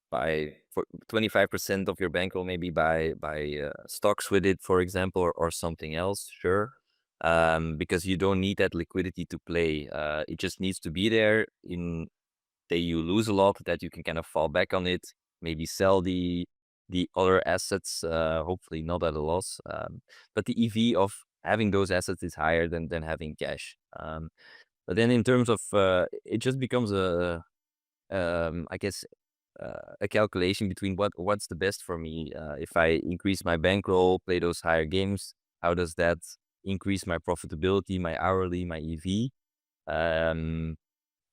buy for 25% of your bankroll, maybe buy stocks with it, for example, or something else. Sure, because you don't need that liquidity to play. It just needs to be there in that you lose a lot, that you can kind of fall back on it, maybe sell the other assets, hopefully not at a loss. But the EV of having those assets is higher than having cash. But then in terms of, it just becomes I guess a calculation between what's the best for me. If I increase my bankroll, play those higher games, how does that increase my profitability, my hourly, my EV,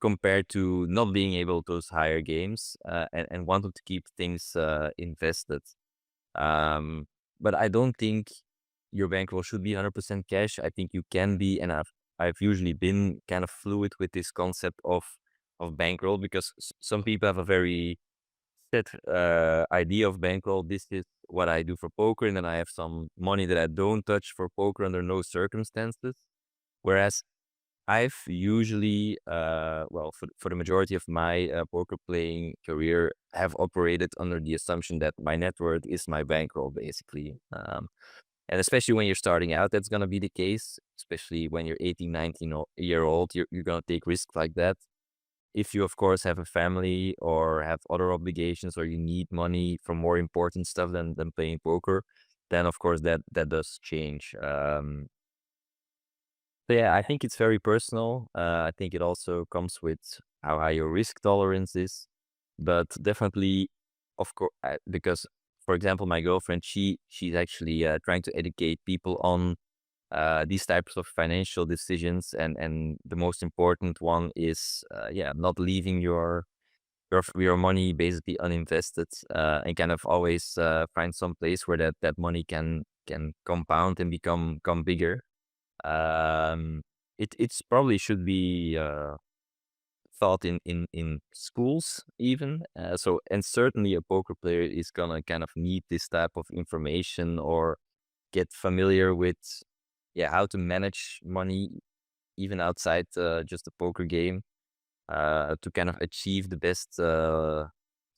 compared to not being able to those higher games and wanting to keep things invested. But I don't think your bankroll should be 100% cash. I think you can be, and I've usually been kind of fluid with this concept of bankroll, because some people have a very set idea of bankroll. This is what I do for poker, and then I have some money that I don't touch for poker under no circumstances. Whereas I've usually, well, for the majority of my poker playing career, have operated under the assumption that my net worth is my bankroll, basically. And especially when you're starting out, that's going to be the case, especially when you're 18, 19-year old, you're going to take risks like that. If you, of course, have a family or have other obligations, or you need money for more important stuff than playing poker, then, of course, that does change. So yeah, I think it's very personal. I think it also comes with how high your risk tolerance is, but definitely, of course, because, for example, my girlfriend, she's actually trying to educate people on these types of financial decisions, and the most important one is not leaving your money basically uninvested, and kind of always find some place where that money can compound and become bigger. It's probably should be taught in schools even. So, and certainly a poker player is gonna kind of need this type of information, or get familiar with how to manage money even outside just a poker game, to kind of achieve the best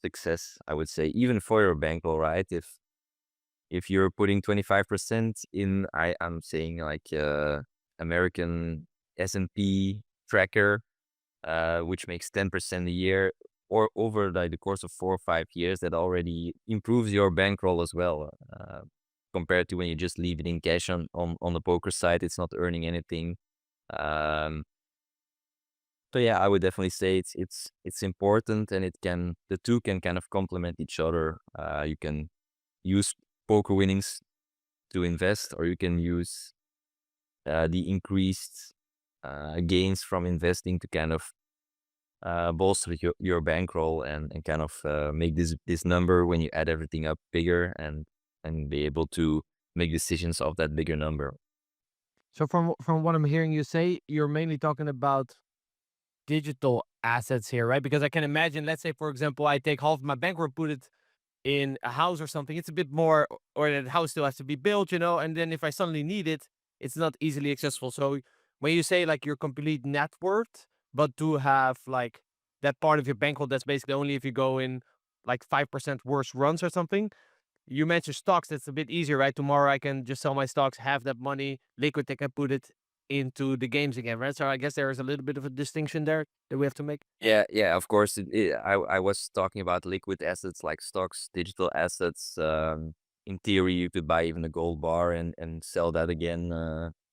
success, I would say, even for your bankroll, right? If you're putting 25% in, I'm saying like American S&P tracker, which makes 10% a year, or over like the course of 4 or 5 years, that already improves your bankroll as well. Compared to when you just leave it in cash on the poker side, it's not earning anything. So yeah, I would definitely say it's important, and the two can kind of complement each other. You can use poker winnings to invest, or you can use the increased gains from investing to kind of bolster your bankroll, and kind of make this number, when you add everything up, bigger, and be able to make decisions of that bigger number.
So from what I'm hearing you say, you're mainly talking about digital assets here, right? Because I can imagine, let's say, for example, I take half of my bankroll, put it in a house or something. It's a bit more, or that house still has to be built, and then if I suddenly need it, it's not easily accessible. So when you say like your complete net worth, but to have like that part of your bankroll, that's basically only if you go in like 5% worse runs or something. You mentioned stocks. That's a bit easier, right? Tomorrow I can just sell my stocks, have that money liquid, I can put it into the games again, right? So I guess there is a little bit of a distinction there that we have to make.
Yeah, of course. I was talking about liquid assets like stocks, digital assets. In theory, you could buy even a gold bar and sell that again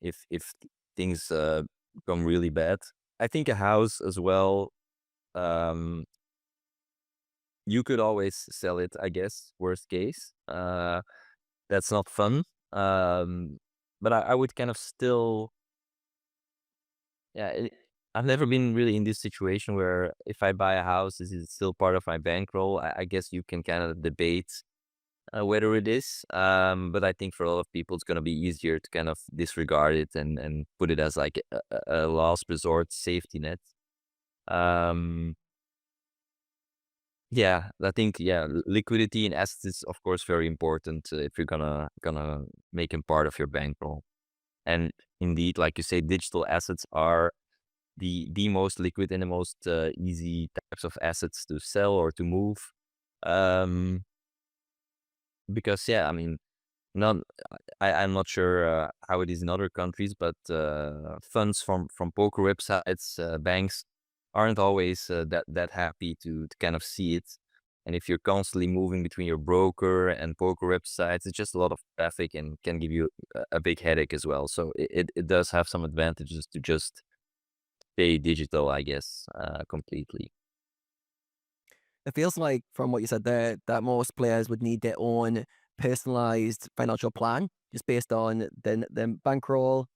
if things become really bad. I think a house as well. Um, you could always sell it, I guess. Worst case, that's not fun. But I would kind of still, yeah. I've never been really in this situation where if I buy a house, is it still part of my bankroll? I guess you can kind of debate whether it is. But I think for a lot of people, it's going to be easier to kind of disregard it and put it as like a last resort safety net. Um, yeah, I think, liquidity in assets is, of course, very important if you're gonna make them part of your bankroll. And indeed, like you say, digital assets are the most liquid and the most easy types of assets to sell or to move. Because I mean, not I'm not sure how it is in other countries, but funds from poker websites, banks aren't always that happy to kind of see it. And if you're constantly moving between your broker and poker websites, it's just a lot of traffic and can give you a big headache as well. So it does have some advantages to just stay digital, I guess, completely.
It feels like, from what you said there, that most players would need their own personalized financial plan just based on their bankroll,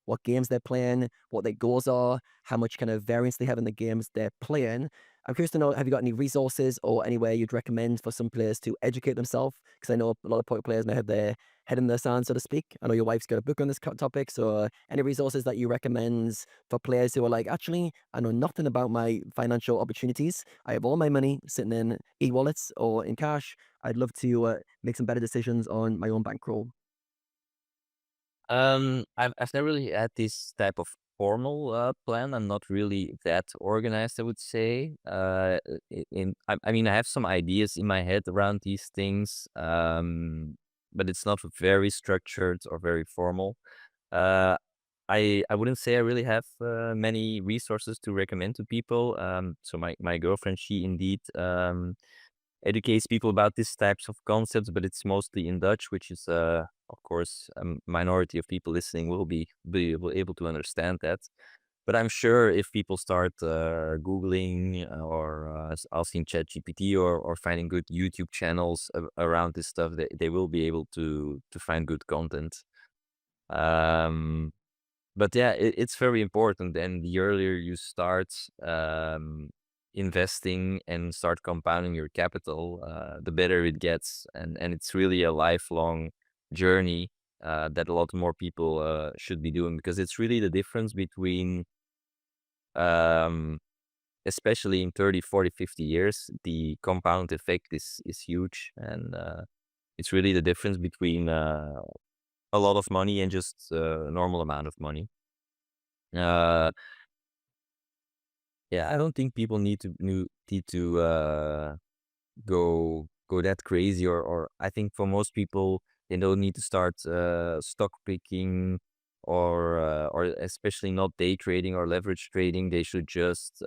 what games they're playing, what their goals are, how much kind of variance they have in the games they're playing. I'm curious to know, have you got any resources or anywhere you'd recommend for some players to educate themselves? Because I know a lot of poker players may have their head in the sand, so to speak. I know your wife's got a book on this topic, so any resources that you recommend for players who are like, actually, I know nothing about my financial opportunities. I have all my money sitting in e-wallets or in cash. I'd love to make some better decisions on my own bankroll.
I've never really had this type of formal plan. I'm not really that organized, I would say. I mean, I have some ideas in my head around these things, but it's not very structured or very formal. Uh, I wouldn't say I really have many resources to recommend to people. So my girlfriend, she indeed educates people about these types of concepts, but it's mostly in Dutch, which is of course a minority of people listening will be able to understand that. But I'm sure if people start Googling or asking ChatGPT or finding good YouTube channels around this stuff, they will be able to find good content. But yeah, it's very important. And the earlier you start investing and start compounding your capital, the better it gets. And it's really a lifelong journey that a lot more people should be doing, because it's really the difference between, um, especially in 30, 40, 50 years, the compound effect is huge. And it's really the difference between a lot of money and just a normal amount of money. Uh, yeah, I don't think people need to go that crazy, or I think for most people they don't need to start stock picking or especially not day trading or leverage trading. They should just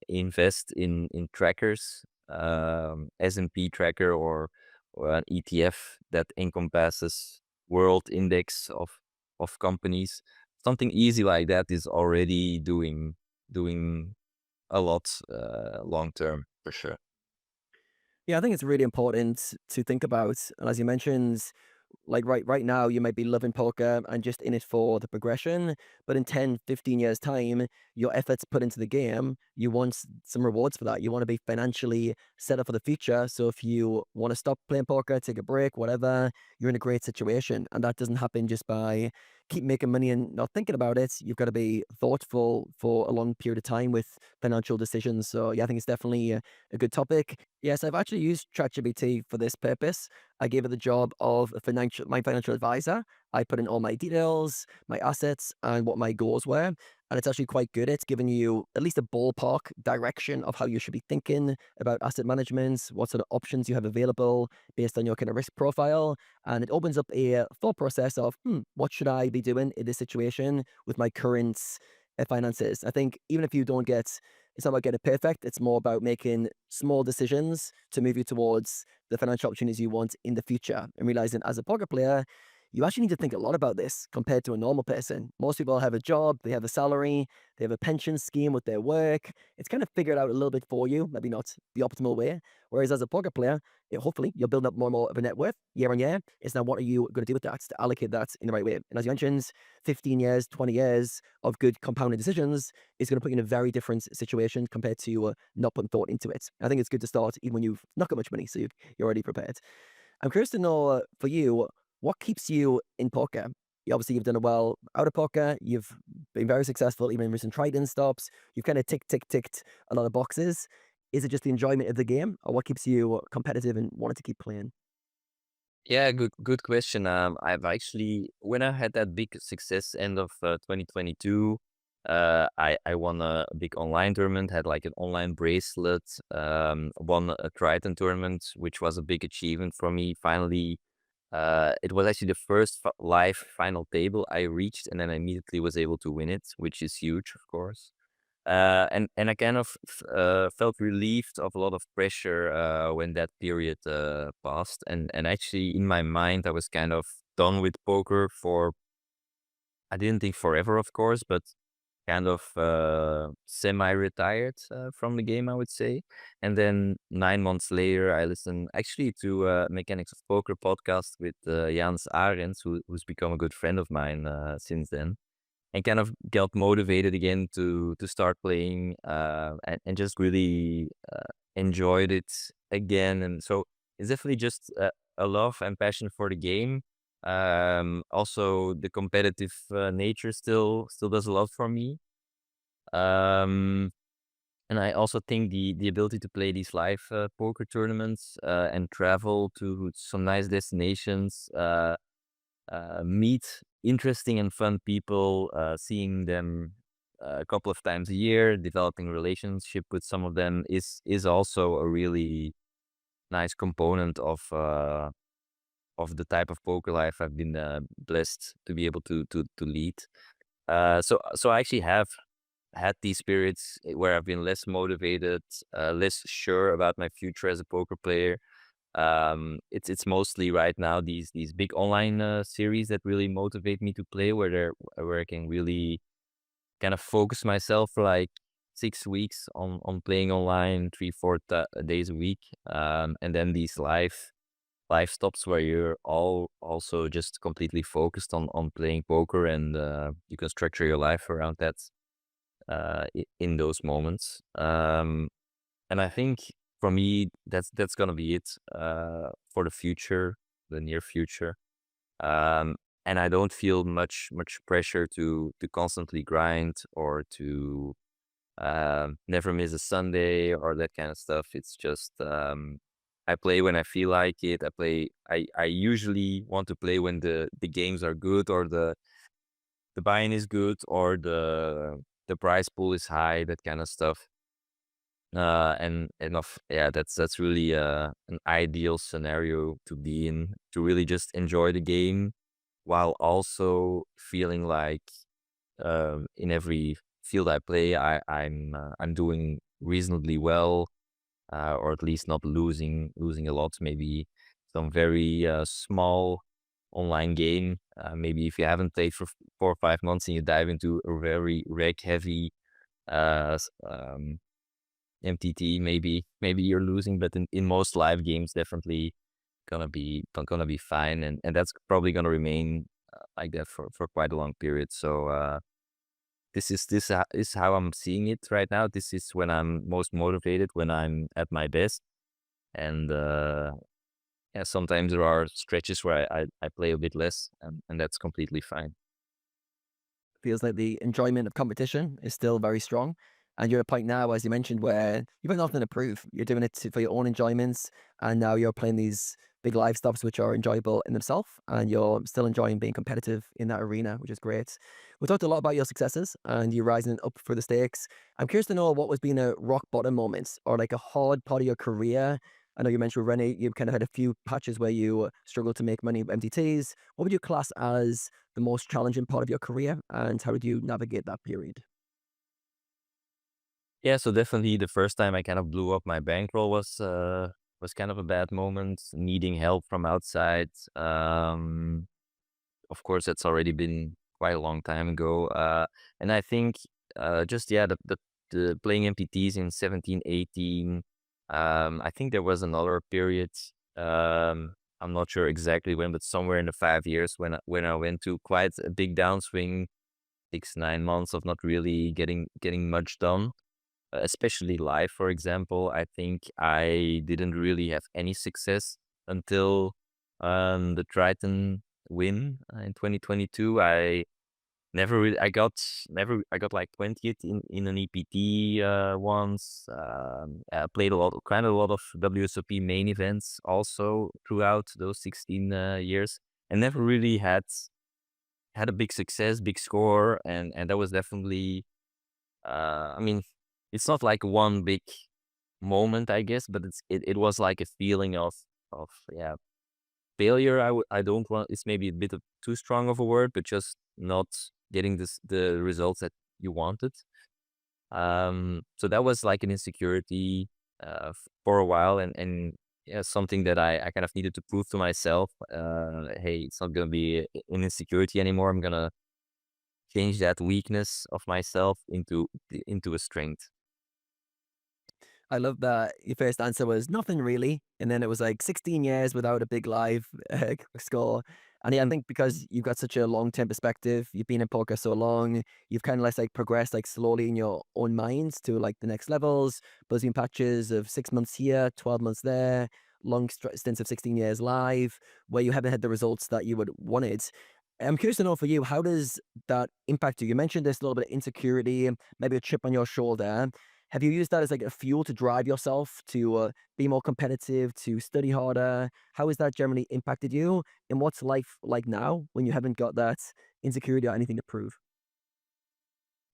invest in trackers, S&P tracker or an ETF that encompasses world index of companies. Something easy like that is already doing a lot long term for sure.
Yeah, I think it's really important to think about. And as you mentioned, like right now, you might be loving poker and just in it for the progression. But in 10, 15 years' time, your efforts put into the game, you want some rewards for that. You want to be financially set up for the future. So if you want to stop playing poker, take a break, whatever, you're in a great situation. And that doesn't happen just by keep making money and not thinking about it. You've got to be thoughtful for a long period of time with financial decisions. So yeah, I think it's definitely a good topic. Yes, I've actually used ChatGPT for this purpose. I gave it the job of my financial advisor. I put in all my details, my assets, and what my goals were. And it's actually quite good. It's giving you at least a ballpark direction of how you should be thinking about asset management, what sort of options you have available based on your kind of risk profile. And it opens up a thought process of, what should I be doing in this situation with my current finances? I think even if you don't get, it's not about getting it perfect. It's more about making small decisions to move you towards the financial opportunities you want in the future, and realizing as a poker player, you actually need to think a lot about this compared to a normal person. Most people have a job, they have a salary, they have a pension scheme with their work. It's kind of figured out a little bit for you, maybe not the optimal way. Whereas as a poker player, hopefully you're building up more and more of a net worth year on year. It's now, what are you going to do with that to allocate that in the right way? And as you mentioned, 15 years, 20 years of good compounding decisions is going to put you in a very different situation compared to not putting thought into it. I think it's good to start even when you've not got much money, so you're already prepared. I'm curious to know for you, what keeps you in poker? Obviously, you've done it well out of poker. You've been very successful even in recent Triton stops. You've kind of ticked a lot of boxes. Is it just the enjoyment of the game, or what keeps you competitive and wanting to keep playing?
Yeah, good question. I've actually, when I had that big success end of 2022, I won a big online tournament, had like an online bracelet, won a Triton tournament, which was a big achievement for me. Finally, it was actually the first live final table I reached, and then I immediately was able to win it, which is huge, of course. And I kind of felt relieved of a lot of pressure when that period passed. And actually, in my mind, I was kind of done with poker for, I didn't think forever, of course, but kind of semi-retired from the game, I would say. And then 9 months later, I listened actually to Mechanics of Poker podcast with Jans Aerts, who's become a good friend of mine since then, and kind of got motivated again to start playing and just really enjoyed it again. And so it's definitely just a love and passion for the game. Also, the competitive nature still does a lot for me. Um, and I also think the ability to play these live poker tournaments and travel to some nice destinations, meet interesting and fun people, seeing them a couple of times a year, developing relationship with some of them is also a really nice component of the type of poker life I've been blessed to be able to lead. So I actually have had these periods where I've been less motivated, less sure about my future as a poker player. It's mostly right now these big online series that really motivate me to play, where I can really kind of focus myself for like 6 weeks on playing online 3-4 days a week, and then these live stops where you're all also just completely focused on playing poker, and you can structure your life around that in those moments. And I think for me, that's gonna be it for the future, the near future. And I don't feel much pressure to constantly grind or to never miss a Sunday or that kind of stuff. It's just I play when I feel like it. I usually want to play when the games are good, or the buy-in is good, or the prize pool is high, that kind of stuff. And of yeah, that's really an ideal scenario to be in, to really just enjoy the game while also feeling like in every field I play, I'm doing reasonably well, or at least not losing a lot. Maybe some very small online game. Maybe if you haven't played for 4 or 5 months and you dive into a very reg heavy MTT, maybe you're losing, but in most live games, definitely gonna be fine, and that's probably gonna remain like that for quite a long period. So this is how I'm seeing it right now. This is when I'm most motivated, when I'm at my best, and yeah, sometimes there are stretches where I play a bit less, and that's completely fine.
Feels like the enjoyment of competition is still very strong. And you're at a point now, as you mentioned, where you've got nothing to prove. You're doing it for your own enjoyments, and now you're playing these big live stops which are enjoyable in themselves, and you're still enjoying being competitive in that arena, which is great. We talked a lot about your successes and you rising up for the stakes. I'm curious to know what was being a rock bottom moment or like a hard part of your career. I know you mentioned Rene, you've kind of had a few patches where you struggled to make money with MTTs. What would you class as the most challenging part of your career, and how did you navigate that period?
Yeah, so definitely the first time I kind of blew up my bankroll was kind of a bad moment, needing help from outside. Of course, that's already been quite a long time ago. And I think just yeah, the playing MTTs in 17, 18. I think there was another period. I'm not sure exactly when, but somewhere in the 5 years when I went to quite a big downswing, 6-9 months of not really getting much done, especially live, for example. I think I didn't really have any success until the Triton win in 2022. I got like 20th in an EPT once. I played quite a lot of WSOP main events also throughout those 16 years, and never really had a big success, big score, and that was definitely I mean, it's not like one big moment, I guess, but it was like a feeling of yeah, failure. I don't want, it's maybe a bit of too strong of a word, but just not getting the results that you wanted. So that was like an insecurity for a while, and yeah, something that I kind of needed to prove to myself. Hey, it's not gonna be an insecurity anymore. I'm gonna change that weakness of myself into a strength.
I love that your first answer was nothing really, and then it was like 16 years without a big live score. And yeah, I think because you've got such a long-term perspective, you've been in poker so long, you've kind of less like progressed like slowly in your own minds to like the next levels, buzzing patches of 6 months here, 12 months there, long stints of 16 years live, where you haven't had the results that you would wanted. I'm curious to know for you, how does that impact you? You mentioned this little bit of insecurity, maybe a chip on your shoulder. Have you used that as like a fuel to drive yourself to be more competitive, to study harder? How has that generally impacted you? And what's life like now when you haven't got that insecurity or anything to prove?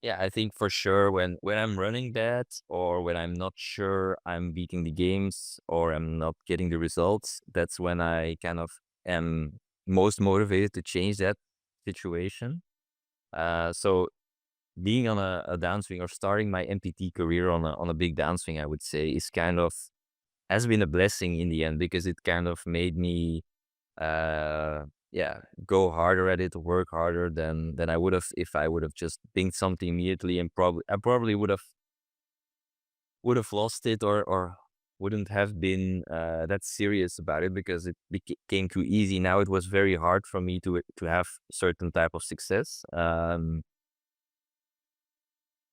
Yeah, I think for sure when I'm running bad or when I'm not sure I'm beating the games or I'm not getting the results, that's when I kind of am most motivated to change that situation. So being on a downswing or starting my MTT career on a big downswing, I would say, is kind of has been a blessing in the end because it kind of made me uh yeah, go harder at it, work harder than I would have if I would have just pinged something immediately, and probably would have lost it, or wouldn't have been that serious about it because it became too easy. Now it was very hard for me to have certain type of success.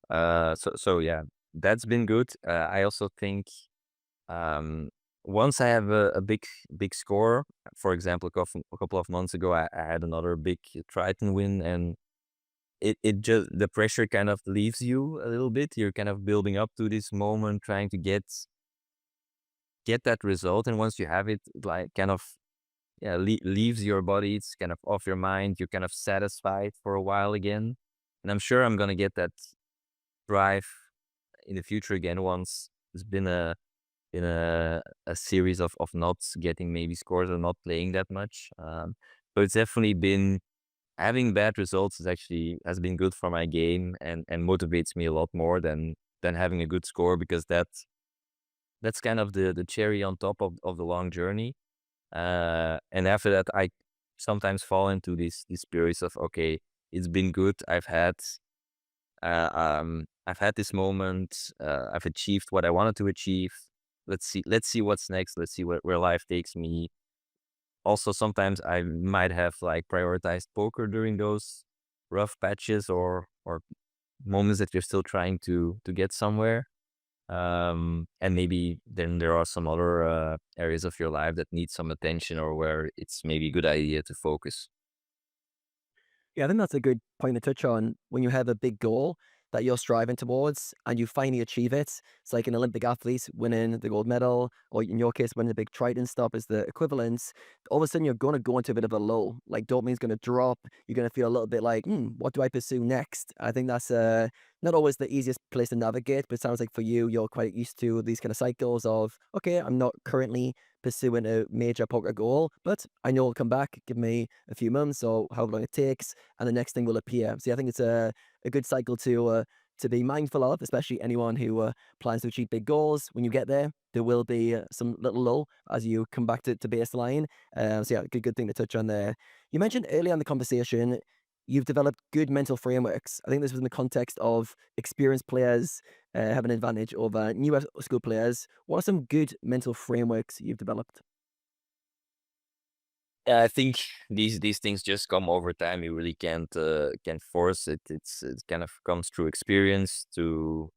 So yeah, that's been good. I also think um, once I have a big score, for example, a couple of months ago, I had another big Triton win, and it just the pressure kind of leaves you a little bit. You're kind of building up to this moment, trying to get that result, and once you have it, like kind of yeah, leaves your body. It's kind of off your mind. You're kind of satisfied for a while again, and I'm sure I'm gonna get that drive in the future again once it's been a series of not getting maybe scores or not playing that much. So it's definitely been having bad results has been good for my game and motivates me a lot more than having a good score because that's kind of the cherry on top of the long journey. And after that, I sometimes fall into these periods of okay, it's been good. I've had this moment. I've achieved what I wanted to achieve. Let's see what's next. Let's see where life takes me. Also, sometimes I might have like prioritized poker during those rough patches or moments that you're still trying to get somewhere. And maybe then there are some other areas of your life that need some attention or where it's maybe a good idea to focus.
Yeah, I think that's a good point to touch on. When you have a big goal that you're striving towards and you finally achieve it, it's like an Olympic athlete winning the gold medal, or in your case, winning a big Triton stop is the equivalent. All of a sudden, you're going to go into a bit of a lull. Like dopamine's going to drop. You're going to feel a little bit like, what do I pursue next? I think that's not always the easiest place to navigate, but it sounds like for you, you're quite used to these kind of cycles of, okay, I'm not currently pursuing a major poker goal, but I know it'll come back. Give me a few months or however long it takes, and the next thing will appear. So I think it's a good cycle to be mindful of, especially anyone who plans to achieve big goals. When you get there, there will be some little lull as you come back to baseline. So yeah, good thing to touch on there. You mentioned earlier in the conversation you've developed good mental frameworks. I think this was in the context of experienced players have an advantage over newer school players. What are some good mental frameworks you've developed?
Yeah, I think these things just come over time. You really can't force it. It kind of comes through experience, to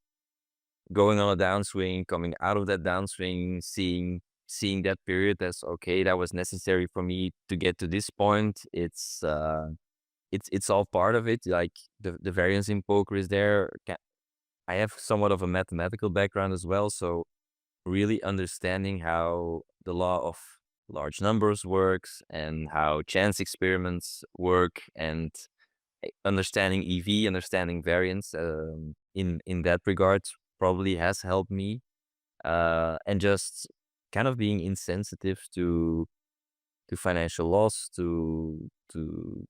going on a downswing, coming out of that downswing, seeing that period as okay, that was necessary for me to get to this point. It's all part of it. Like the variance in poker is there. I have somewhat of a mathematical background as well, so really understanding how the law of large numbers works and how chance experiments work, and understanding EV, understanding variance in that regard probably has helped me. And just kind of being insensitive to financial loss, to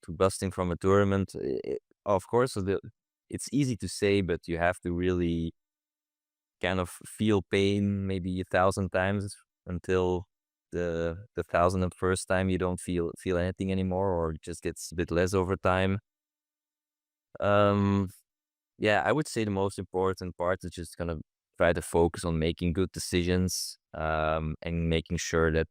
busting from a tournament. Of course, it's easy to say, but you have to really kind of feel pain maybe 1,000 times until the 1,001st time you don't feel anything anymore, or it just gets a bit less over time. Yeah, I would say the most important part is just gonna try to focus on making good decisions, and making sure that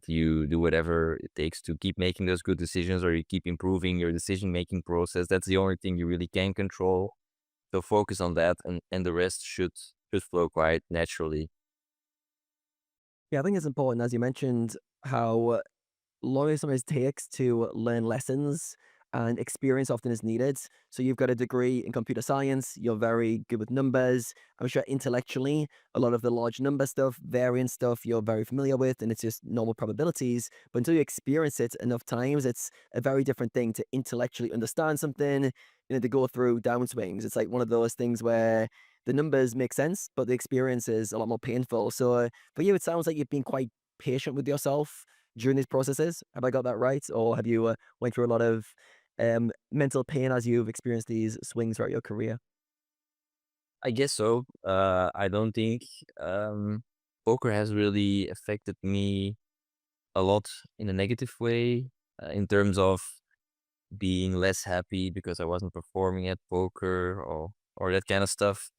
you do whatever it takes to keep making those good decisions, or you keep improving your decision-making process. That's the only thing you really can control. So focus on that, and the rest should flow quite naturally.
Yeah, I think it's important, as you mentioned, how long it sometimes takes to learn lessons and experience often is needed. So you've got a degree in computer science, you're very good with numbers. I'm sure intellectually, a lot of the large number stuff, variance stuff, you're very familiar with, and it's just normal probabilities. But until you experience it enough times, it's a very different thing to intellectually understand something, to go through downswings. It's like one of those things where the numbers make sense, but the experience is a lot more painful. So for you, it sounds like you've been quite patient with yourself during these processes. Have I got that right? Or have you went through a lot of mental pain as you've experienced these swings throughout your career?
I guess so. I don't think poker has really affected me a lot in a negative way, in terms of being less happy because I wasn't performing at poker, or that kind of stuff.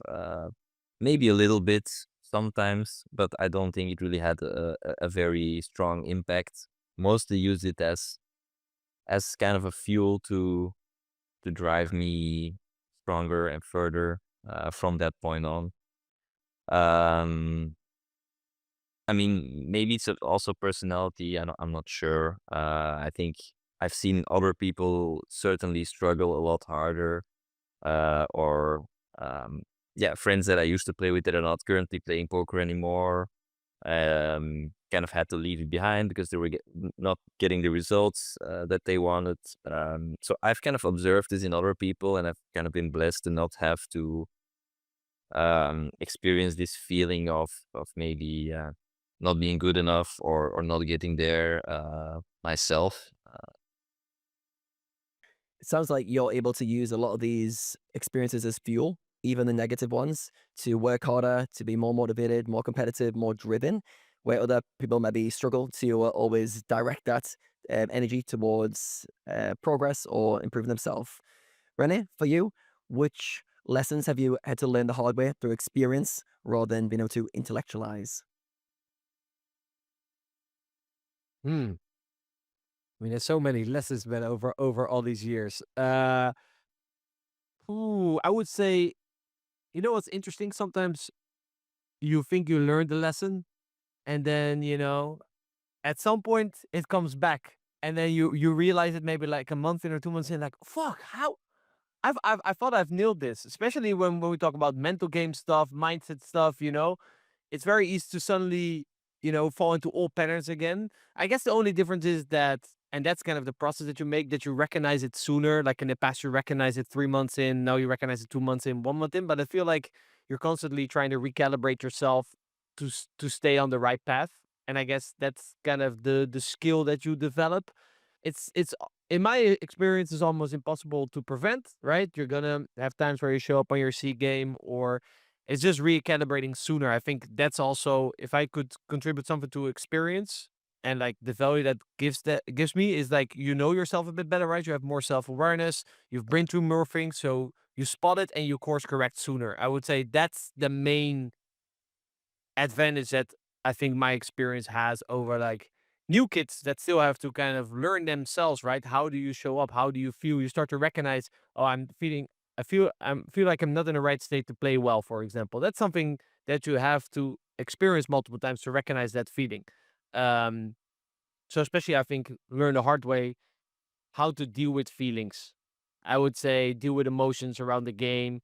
Maybe a little bit sometimes, but I don't think it really had a very strong impact. Mostly use it as kind of a fuel to drive me stronger and further, from that point on. Um, I mean, maybe it's also personality. I'm not sure. I think I've seen other people certainly struggle a lot harder, or yeah, friends that I used to play with that are not currently playing poker anymore. Kind of had to leave it behind because they were not getting the results that they wanted. So I've kind of observed this in other people, and I've kind of been blessed to not have to experience this feeling of maybe not being good enough, or not getting there myself.
It sounds like you're able to use a lot of these experiences as fuel, even the negative ones, to work harder, to be more motivated, more competitive, more driven, where other people maybe struggle to always direct that energy towards progress or improving themselves. Rene, for you, which lessons have you had to learn the hard way through experience rather than being able to intellectualize?
Hmm. I mean, there's so many lessons, man, over all these years. I would say, what's interesting? Sometimes you think you learned the lesson, and then at some point it comes back, and then you realize it maybe like a month in or 2 months in, like, fuck, how I thought I've nailed this, especially when we talk about mental game stuff, mindset stuff. It's very easy to suddenly, fall into old patterns again. I guess the only difference is that, and that's kind of the process that you make, that you recognize it sooner. Like in the past, you recognize it 3 months in. Now you recognize it 2 months in, 1 month in. But I feel like you're constantly trying to recalibrate yourself to stay on the right path. And I guess that's kind of the skill that you develop. It's in my experience, it's almost impossible to prevent, right? You're gonna have times where you show up on your C game, or it's just recalibrating sooner. I think that's also, if I could contribute something to experience, and like the value that gives me, is like, yourself a bit better, right? You have more self-awareness, you've been through more things, so you spot it and you course correct sooner. I would say that's the main advantage that I think my experience has over like new kids that still have to kind of learn themselves, right? How do you show up? How do you feel? You start to recognize, oh, I feel like I'm not in the right state to play well, for example. That's something that you have to experience multiple times to recognize that feeling. Um, so especially I think learn the hard way how to deal with feelings. I would say deal with emotions around the game.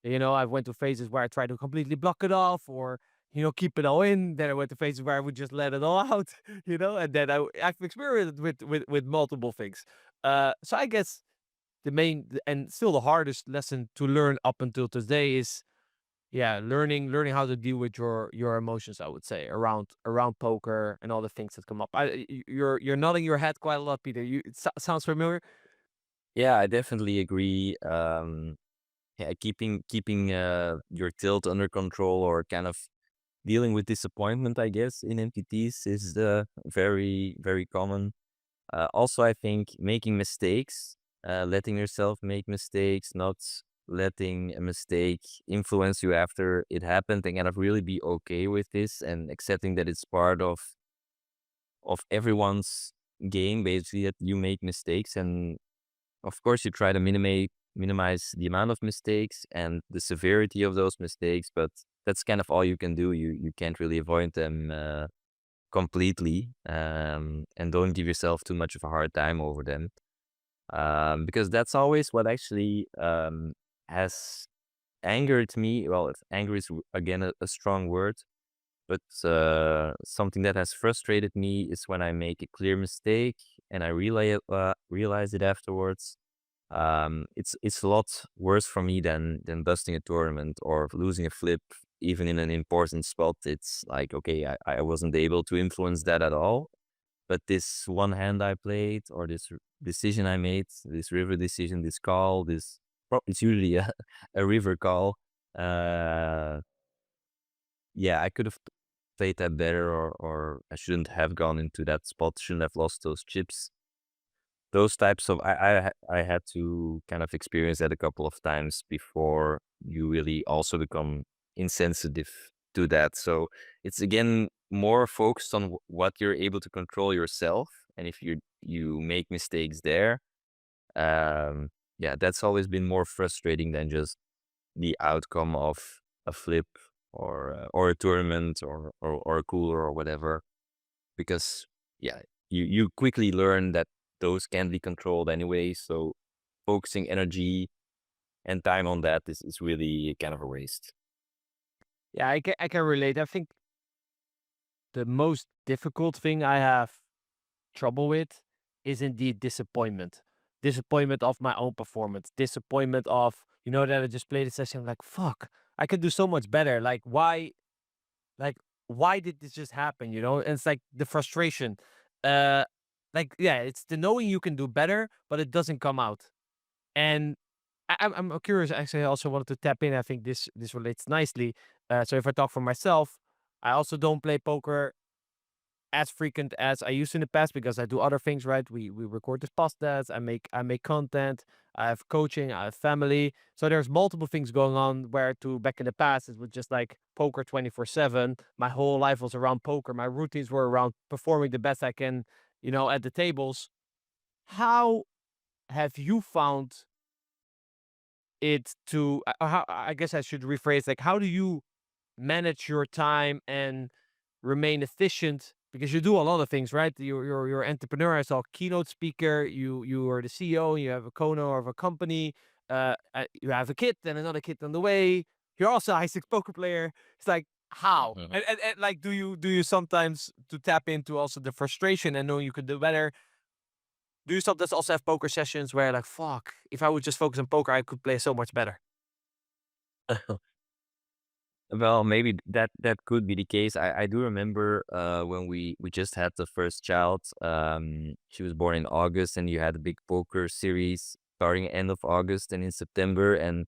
I've went to phases where I try to completely block it off, or keep it all in. Then I went to phases where I would just let it all out. And then I've experienced with multiple things. So I guess the main and still the hardest lesson to learn up until today is, yeah, learning how to deal with your emotions. I would say around poker and all the things that come up. You're nodding your head quite a lot, Peter. It sounds familiar.
Yeah, I definitely agree. Yeah, keeping your tilt under control, or kind of dealing with disappointment, I guess, in MTTs is very, very common. Also, I think making mistakes letting yourself make mistakes, not letting a mistake influence you after it happened, and kind of really be okay with this and accepting that it's part of everyone's game, basically, that you make mistakes. And of course you try to minimize the amount of mistakes and the severity of those mistakes, but that's kind of all you can do. You can't really avoid them completely, and don't give yourself too much of a hard time over them, because that's always what actually has angered me. Well, if anger is again a strong word, but something that has frustrated me is when I make a clear mistake and I realize it afterwards. It's a lot worse for me than busting a tournament or losing a flip, even in an important spot. It's like, okay, I wasn't able to influence that at all, but this one hand I played, or this decision I made, this river decision, this call, it's usually a river call. Uh, yeah, I could have played that better, or I shouldn't have gone into that spot, shouldn't have lost those chips. Those types of I had to kind of experience that a couple of times before you really also become insensitive to that. So it's again more focused on what you're able to control yourself, and if you make mistakes there, yeah, that's always been more frustrating than just the outcome of a flip, or a tournament, or a cooler or whatever, because yeah, you quickly learn that those can be controlled anyway. So focusing energy and time on that is really kind of a waste.
Yeah, I can relate. I think the most difficult thing I have trouble with is indeed disappointment. Disappointment of my own performance. Disappointment of, that I just played a session. I'm like, fuck, I could do so much better. Like, why did this just happen? And it's like the frustration. Uh, yeah, it's the knowing you can do better, but it doesn't come out. And I'm curious. Actually, I also wanted to tap in. I think this relates nicely. So if I talk for myself, I also don't play poker as frequent as I used in the past because I do other things, right? We record this podcast, I make content, I have coaching, I have family. So there's multiple things going on, where to back in the past it was just like poker 24/7. My whole life was around poker. My routines were around performing the best I can, at the tables. How have you found it to how, I guess I should rephrase, like, how do you manage your time and remain efficient, because you do a lot of things, right? You're an entrepreneur. I saw keynote speaker. You are the CEO. You have a co-owner of a company. You have a kid and another kid on the way. You're also a high stakes poker player. It's like, how?
Mhm.
And like, do you sometimes, to tap into also the frustration and knowing you could do better? Do you sometimes also have poker sessions where, like, fuck, if I would just focus on poker, I could play so much better?
Well, maybe that could be the case. I do remember when we just had the first child. She was born in August, and you had a big poker series starting end of August and in September. And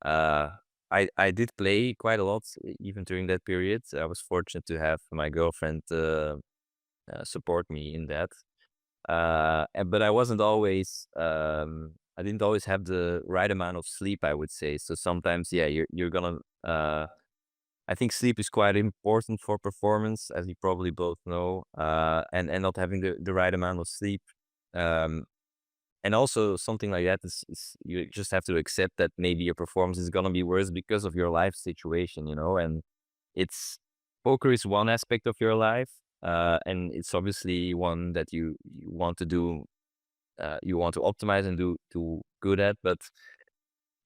uh, I did play quite a lot even during that period. I was fortunate to have my girlfriend support me in that. But I wasn't always. I didn't always have the right amount of sleep, I would say. So sometimes, yeah, you're gonna. I think sleep is quite important for performance, as you probably both know, and not having the right amount of sleep. Um, and also something like that is you just have to accept that maybe your performance is gonna be worse because of your life situation, and it's poker is one aspect of your life, and it's obviously one that you want to do, you want to optimize and do good at, but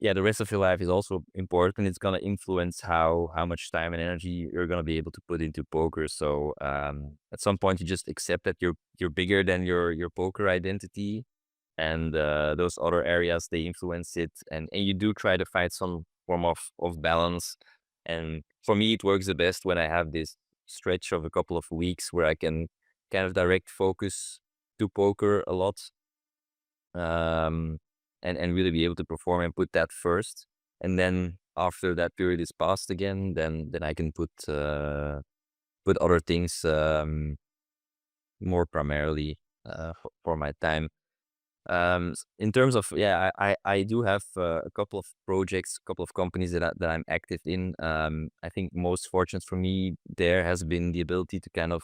yeah, the rest of your life is also important. It's gonna influence how much time and energy you're gonna be able to put into poker. So at some point, you just accept that you're bigger than your poker identity, and those other areas, they influence it, and you do try to find some form of balance. And for me, it works the best when I have this stretch of a couple of weeks where I can kind of direct focus to poker a lot, um, and really be able to perform and put that first. And then after that period is passed again, then I can put other things more primarily for my time. In terms of, yeah, I do have a couple of projects, a couple of companies that I'm active in. I think most fortunate for me there has been the ability to kind of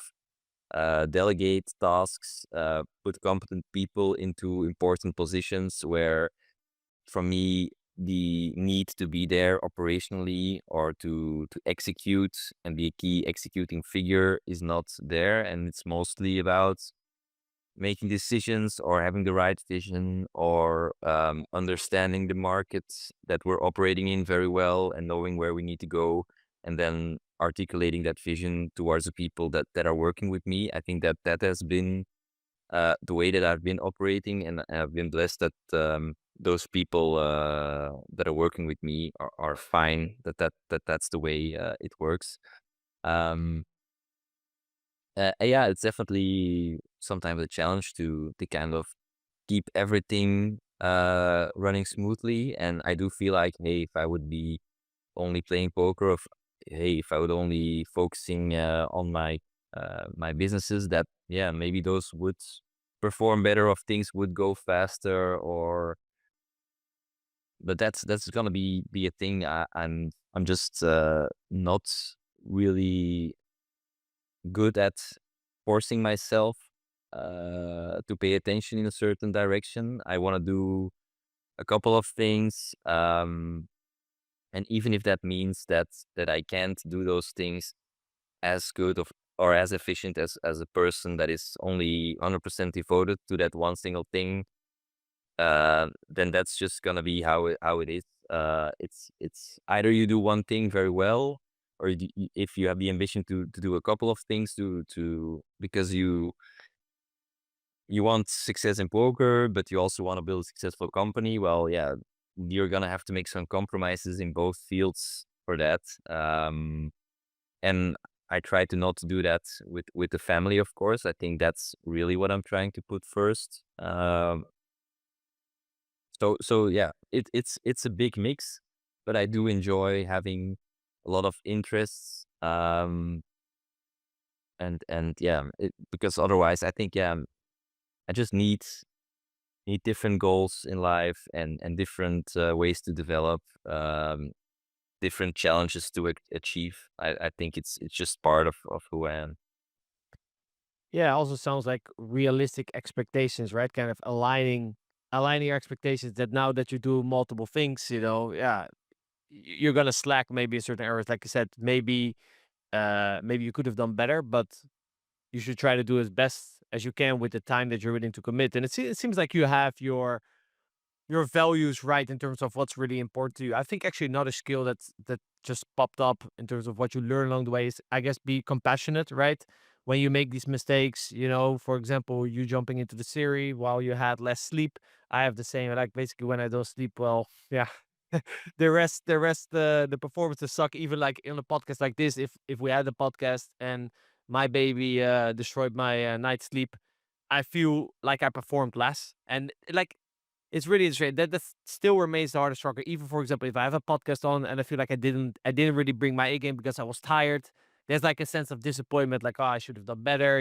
delegate tasks, put competent people into important positions where, for me, the need to be there operationally or to execute and be a key executing figure is not there, and it's mostly about making decisions or having the right vision or understanding the markets that we're operating in very well and knowing where we need to go, and then articulating that vision towards the people that are working with me. I think that has been the way that I've been operating, and I've been blessed that those people that are working with me are fine. That's the way it works. Um, yeah, it's definitely sometimes a challenge to kind of keep everything running smoothly. And I do feel like, hey, if I would be only playing poker, if I would only focusing on my businesses, that, yeah, maybe those would perform better, or things would go faster, or but that's gonna be a thing. I'm just not really good at forcing myself to pay attention in a certain direction. I want to do a couple of things, and even if that means that I can't do those things as good or as efficient as a person that is only 100% devoted to that one single thing, then that's just gonna be how it is. It's either you do one thing very well, or if you have the ambition to do a couple of things to because you want success in poker, but you also want to build a successful company. Well, yeah, you're gonna have to make some compromises in both fields for that. And I try to not do that with the family, of course. I think that's really what I'm trying to put first. So yeah, it's a big mix, but I do enjoy having a lot of interests. And yeah, because otherwise, I think, yeah, I just need different goals in life, and different ways to develop, different challenges to achieve. I think it's just part of who I am.
Yeah, also sounds like realistic expectations, right? Kind of aligning your expectations that now that you do multiple things, yeah, you're gonna slack maybe in certain areas. Like I said, maybe you could have done better, but you should try to do as best as you can with the time that you're willing to commit. And it seems like you have your values right in terms of what's really important to you. I think actually another skill that just popped up in terms of what you learn along the way is, I guess, be compassionate, right? When you make these mistakes, for example, you jumping into the series while you had less sleep. I have the same. Like basically when I don't sleep well, yeah, the performances suck. Even like in a podcast like this, if we had a podcast and my baby destroyed my night's sleep, I feel like I performed less. And like it's really interesting. That still remains the hardest struggle. Even for example, if I have a podcast on and I feel like I didn't really bring my A game because I was tired, there's like a sense of disappointment, like, oh, I should have done better,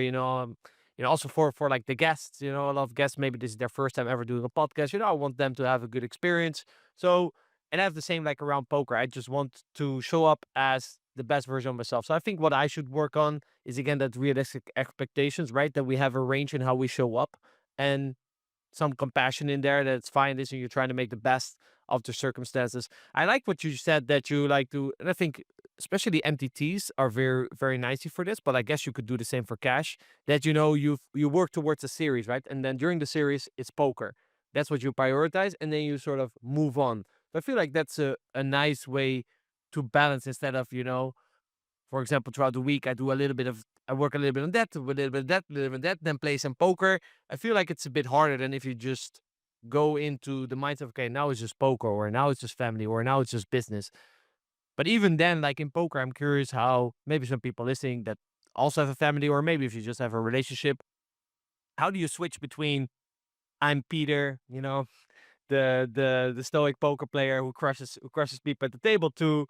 also for like the guests, a lot of guests, maybe this is their first time ever doing a podcast, I want them to have a good experience. So, and I have the same like around poker. I just want to show up as the best version of myself. So I think what I should work on is again that realistic expectations, right? That we have a range in how we show up, and some compassion in there, that it's fine. Listen, you're trying to make the best of the circumstances. I like what you said that you like to, and I think especially MTTs are very, very nicey for this, but I guess you could do the same for cash, that, you work towards a series, right? And then during the series, it's poker. That's what you prioritize. And then you sort of move on. So I feel like that's a nice way to balance instead of, for example, throughout the week, I work a little bit on that, a little bit of that, a little bit of that, then play some poker. I feel like it's a bit harder than if you just go into the mindset of, okay, now it's just poker, or now it's just family, or now it's just business. But even then, like in poker, I'm curious how maybe some people listening that also have a family, or maybe if you just have a relationship, how do you switch between I'm Peter, the stoic poker player who crushes people at the table, to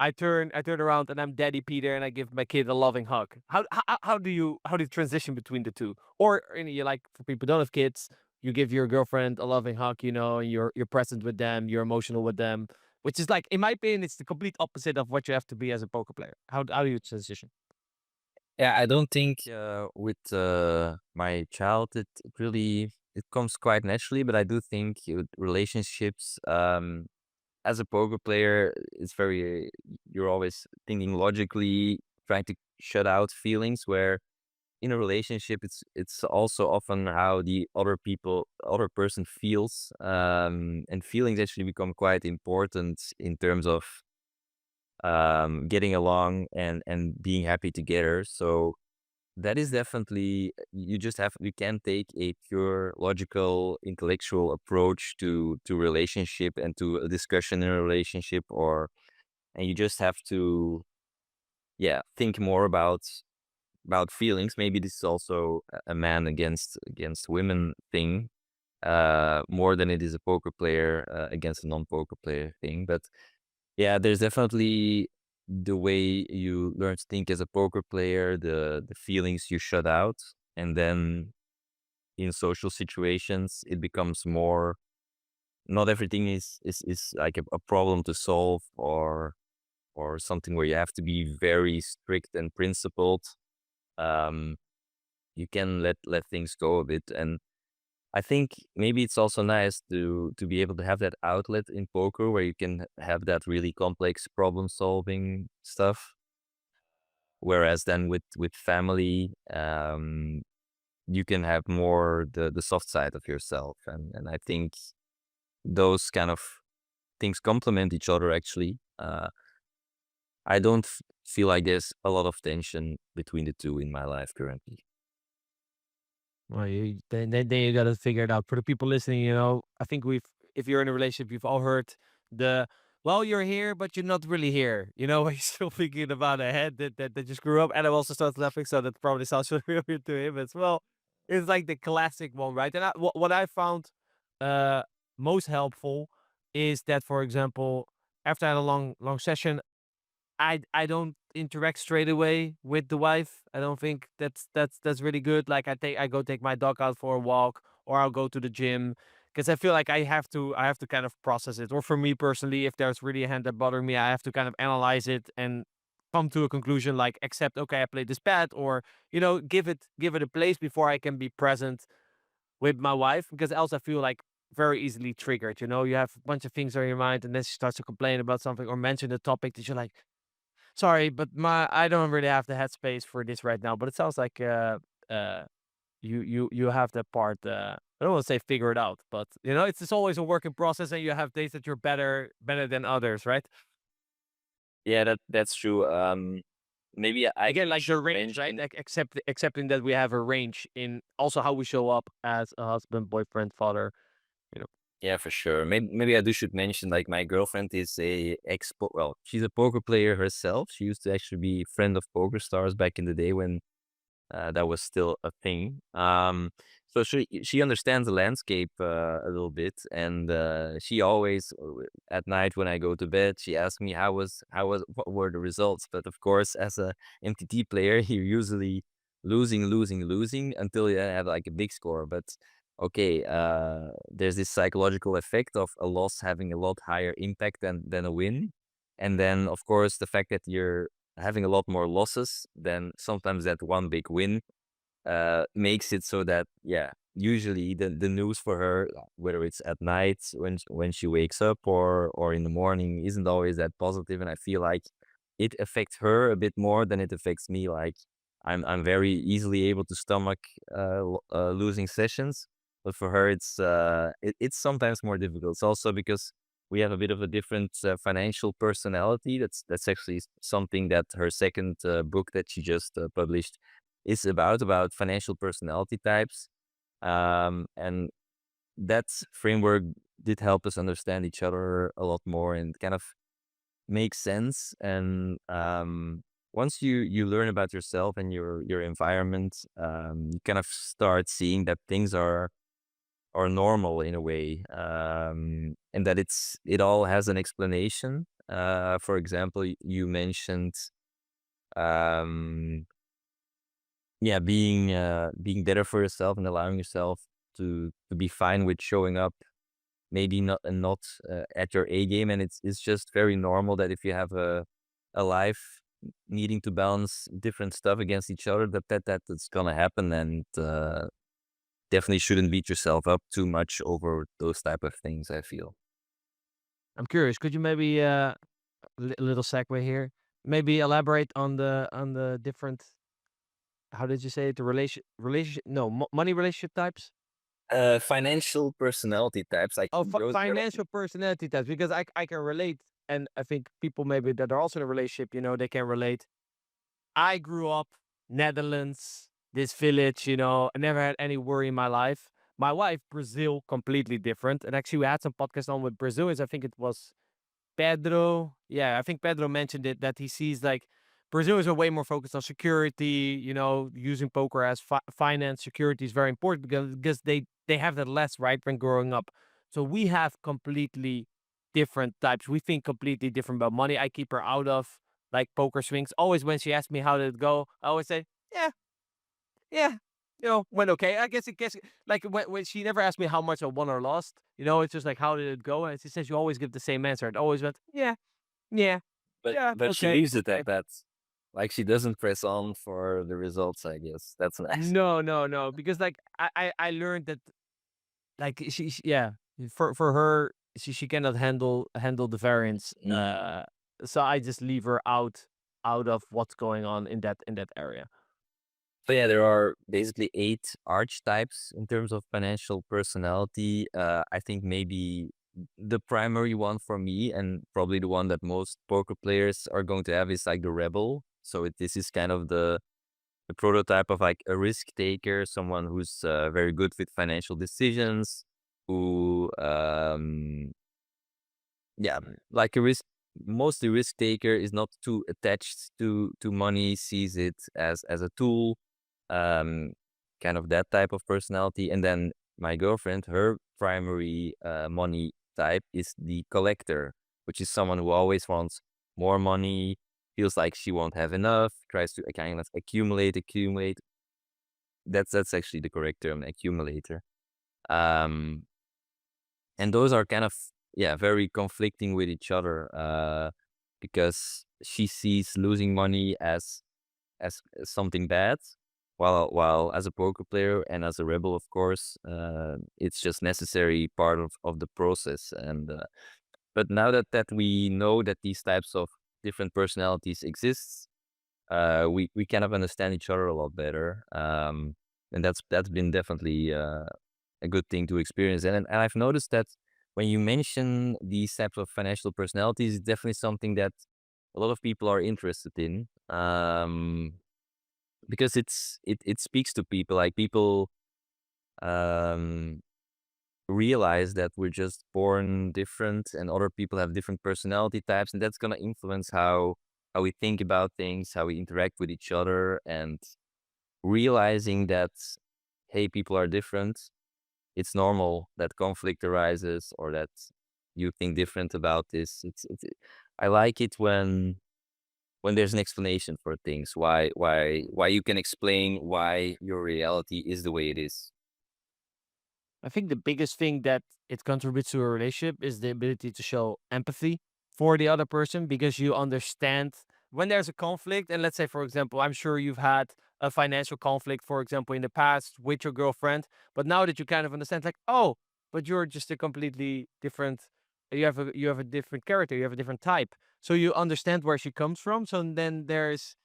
I turn around and I'm Daddy Peter and I give my kid a loving hug. How do you transition between the two? Or you like, for people who don't have kids, you give your girlfriend a loving hug, you know, and you're present with them, you're emotional with them, which is like, in my opinion, it's the complete opposite of what you have to be as a poker player. How do you transition?
Yeah, I don't think with my child it really it comes quite naturally, but I do think with relationships, as a poker player, it's very you're always thinking logically, trying to shut out feelings. Where in a relationship, it's also often how the other person feels, and feelings actually become quite important in terms of getting along and being happy together. So that is definitely you can't take a pure logical intellectual approach to relationship and to a discussion in a relationship, or and you just have to think more about feelings. Maybe this is also a man against women thing, more than it is a poker player against a non-poker player thing. But yeah, there's definitely the way you learn to think as a poker player, the feelings you shut out, and then in social situations it becomes more. Not everything is like a problem to solve, or something where you have to be very strict and principled. Um, you can let things go a bit, and I think maybe it's also nice to be able to have that outlet in poker where you can have that really complex problem solving stuff. Whereas then with family, you can have more the soft side of yourself, and I think those kind of things complement each other actually. I don't feel like there's a lot of tension between the two in my life currently.
Well, then you got to figure it out. For the people listening, you know, I think if you're in a relationship, you've all heard well, you're here, but you're not really here. You know, when you're still thinking about a head that just grew up. And I also started laughing, so that probably sounds familiar to him as well. It's like the classic one, right? And what I found uh, most helpful is that, for example, after I had a long session, I don't interact straight away with the wife. I don't think that's really good. Like I go take my dog out for a walk, or I'll go to the gym, because I feel like I have to kind of process it. Or for me personally, if there's really a hand that bothering me, I have to kind of analyze it and come to a conclusion, like accept, okay, I played this bad, or give it a place before I can be present with my wife, because else I feel like very easily triggered. You know, you have a bunch of things on your mind, and then she starts to complain about something or mention the topic that you're like, sorry, but I don't really have the headspace for this right now. But it sounds like uh you have that part. I don't want to say figure it out, but you know, it's always a work in process, and you have days that you're better than others, right?
Yeah, that's true. Maybe I
Again, like the
should
range, right?
mention.
Like accepting that we have a range in also how we show up as a husband, boyfriend, father. You know.
Yeah, for sure. Maybe I do should mention, like, my girlfriend is she's a poker player herself. She used to actually be friend of Poker Stars back in the day when that was still a thing. So she understands the landscape a little bit, and she always at night when I go to bed, she asks me what were the results. But of course, as a MTT player, you're usually losing until you have like a big score. But okay, there's this psychological effect of a loss having a lot higher impact than a win, and then of course the fact that you're having a lot more losses than sometimes that one big win makes it so that, yeah, usually the news for her, whether it's at night when she wakes up or in the morning, isn't always that positive. And I feel like it affects her a bit more than it affects me. Like I'm very easily able to stomach losing sessions, but for her it's sometimes more difficult. It's also because we have a bit of a different financial personality. That's actually something that her second book that she just published is about financial personality types. And that framework did help us understand each other a lot more and kind of make sense. And once you learn about yourself and your environment, you kind of start seeing that things are normal in a way, and that it all has an explanation. For example, you mentioned yeah, being better for yourself and allowing yourself to be fine with showing up, maybe not at your A game, and it's just very normal that if you have a life needing to balance different stuff against each other, that's gonna happen, and definitely shouldn't beat yourself up too much over those type of things, I feel.
I'm curious. Could you maybe a little segue here? Maybe elaborate on the different. How did you say it? The relationship? No, money relationship types.
Financial personality types, like
Oh,
those-
financial personality types. Because I can relate, and I think people maybe that are also in a relationship, they can relate. I grew up Netherlands, this village. I never had any worry in my life. My wife, Brazil, completely different. And actually, we had some podcast on with Brazilians. I think it was Pedro. Yeah, I think Pedro mentioned it, that he sees like Brazilians are way more focused on security, using poker as finance. Security is very important because they have that less, right, when growing up. So we have completely different types. We think completely different about money. I keep her out of like poker swings. Always when she asks me how did it go, I always say, yeah, yeah, went okay. I guess like when she never asked me how much I won or lost, it's just like how did it go? And she says you always give the same answer. It always went, yeah, yeah, yeah,
but she
okay.
leaves it
Okay.
at that. Like she doesn't press on for the results, I guess. That's nice.
No, because like I learned that like yeah, for her she cannot handle the variance. So I just leave her out of what's going on in that area.
So yeah, there are basically 8 archetypes in terms of financial personality. I think maybe the primary one for me, and probably the one that most poker players are going to have, is like the rebel. So this is kind of the prototype of like a risk taker, someone who's very good with financial decisions, who yeah, like mostly risk taker, is not too attached to money, sees it as a tool, kind of that type of personality. And then my girlfriend, her primary money type is the collector, which is someone who always wants more money, feels like she won't have enough, tries to kind of accumulate. That's actually the correct term, accumulator. Um, and those are kind of, yeah, very conflicting with each other, because she sees losing money as something bad, while as a poker player and as a rebel, of course, it's just necessary part of the process. And but now that we know that these types of different personalities exist, we kind of understand each other a lot better, and that's been definitely a good thing to experience. And I've noticed that when you mention these types of financial personalities, it's definitely something that a lot of people are interested in, because it speaks to people. Like people um, realize that we're just born different, and other people have different personality types, and that's gonna influence how we think about things, how we interact with each other, and realizing that, hey, people are different. It's normal that conflict arises, or that you think different about this. I like it when there's an explanation for things, why you can explain why your reality is the way it is.
I think the biggest thing that it contributes to a relationship is the ability to show empathy for the other person, because you understand when there's a conflict. And let's say, for example, I'm sure you've had a financial conflict, for example, in the past with your girlfriend, but now that you kind of understand, like, oh, but you're just a completely different, you have a different character, you have a different type. So you understand where she comes from. So then there's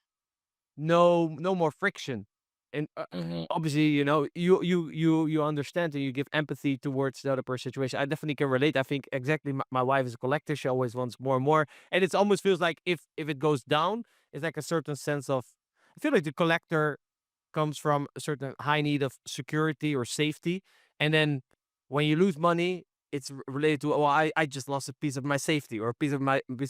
no more friction. And
Mhm.
obviously, you understand and you give empathy towards the other person's situation. I definitely can relate. I think exactly, my wife is a collector. She always wants more and more, and it almost feels like if it goes down, it's like a certain sense of, I feel like the collector comes from a certain high need of security or safety. And then when you lose money, it's related to, oh, I just lost a piece of my safety, or a piece of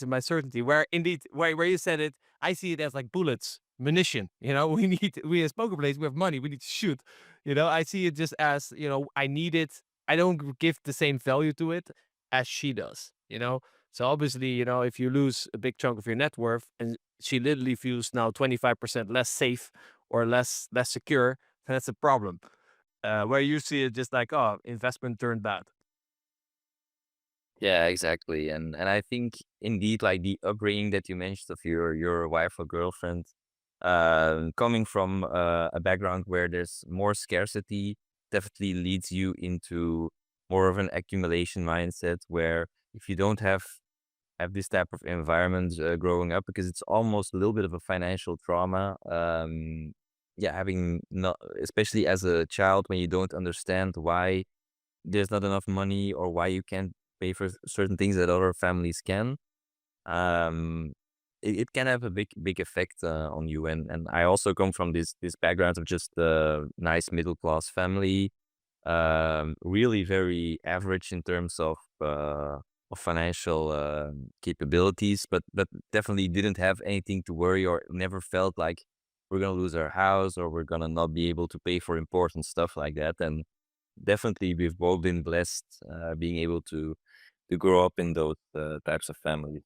my certainty. Where indeed, where you said it, I see it as like bullets, munition. We as poker players, we have money, we need to shoot. I see it just as, I need it. I don't give the same value to it as she does. So obviously, if you lose a big chunk of your net worth, and she literally feels now 25% less safe or less secure, then that's a problem. Where you see it just like, oh, investment turned bad.
Yeah, exactly. And I think indeed, like the upbringing that you mentioned of your wife or girlfriend, coming from a background where there's more scarcity, definitely leads you into more of an accumulation mindset where if you don't have this type of environment growing up, because it's almost a little bit of a financial trauma. Yeah, having not, especially as a child, when you don't understand why there's not enough money or why you can't pay for certain things that other families can. Um, it can have a big effect on you. And I also come from this background of just a nice middle class family, really very average in terms of financial capabilities, but definitely didn't have anything to worry or never felt like we're gonna lose our house or we're gonna not be able to pay for important stuff like that. And definitely we've both been blessed being able to grow up in those types of families.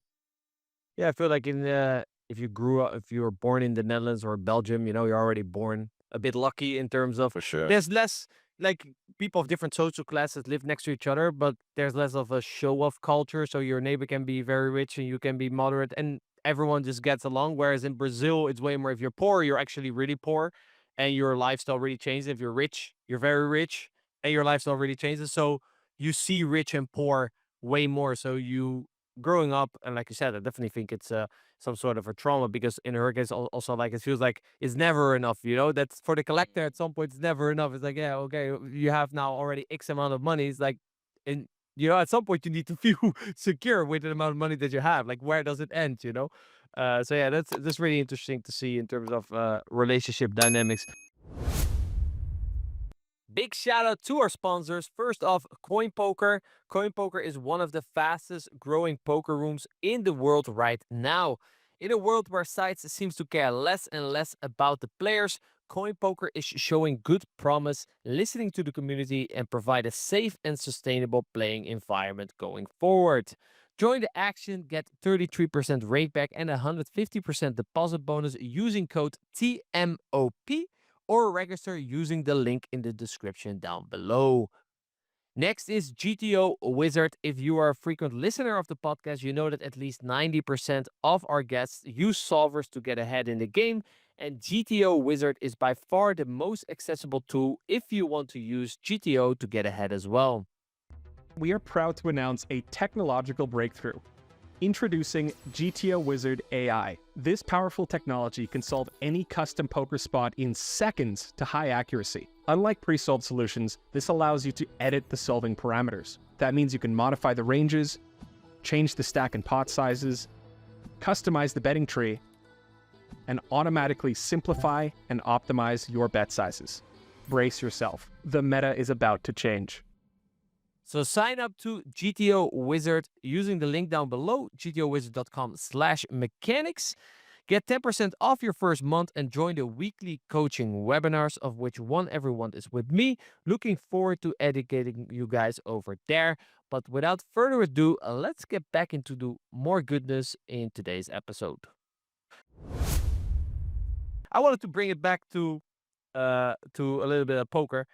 Yeah, I feel like if you grew up, if you were born in the Netherlands or Belgium, you're already born a bit lucky in terms of
For sure.
there's less like people of different social classes live next to each other, but there's less of a show off culture. So your neighbor can be very rich and you can be moderate, and everyone just gets along. Whereas in Brazil, it's way more if you're poor, you're actually really poor, and your lifestyle really changes. If you're rich, you're very rich, and your lifestyle really changes. So you see rich and poor way more. So you growing up, and like you said, I definitely think it's some sort of a trauma because in her case, also like it feels like it's never enough. That's for the collector. At some point, it's never enough. It's like, yeah, okay, you have now already X amount of money. It's like, and at some point you need to feel secure with the amount of money that you have. Like, where does it end? So yeah, that's really interesting to see in terms of relationship dynamics. Big shout out to our sponsors. First off, CoinPoker. CoinPoker is one of the fastest growing poker rooms in the world right now. In a world where sites seems to care less and less about the players, CoinPoker is showing good promise, listening to the community, and provide a safe and sustainable playing environment going forward. Join the action, get 33% rate back and 150% deposit bonus using code TMOP or register using the link in the description down below. Next is GTO Wizard. If you are a frequent listener of the podcast, you know that at least 90% of our guests use solvers to get ahead in the game, and GTO Wizard is by far the most accessible tool if you want to use GTO to get ahead as well.
We are proud to announce a technological breakthrough. Introducing GTO Wizard AI. This powerful technology can solve any custom poker spot in seconds to high accuracy. Unlike pre-solved solutions, this allows you to edit the solving parameters. That means you can modify the ranges, change the stack and pot sizes, customize the betting tree, and automatically simplify and optimize your bet sizes. Brace yourself. The meta is about to change.
So sign up to GTO Wizard using the link down below, gtowizard.com/mechanics. Get 10% off your first month and join the weekly coaching webinars, of which one every month is with me. Looking forward to educating you guys over there. But without further ado, let's get back into the more goodness in today's episode. I wanted to bring it back to a little bit of poker.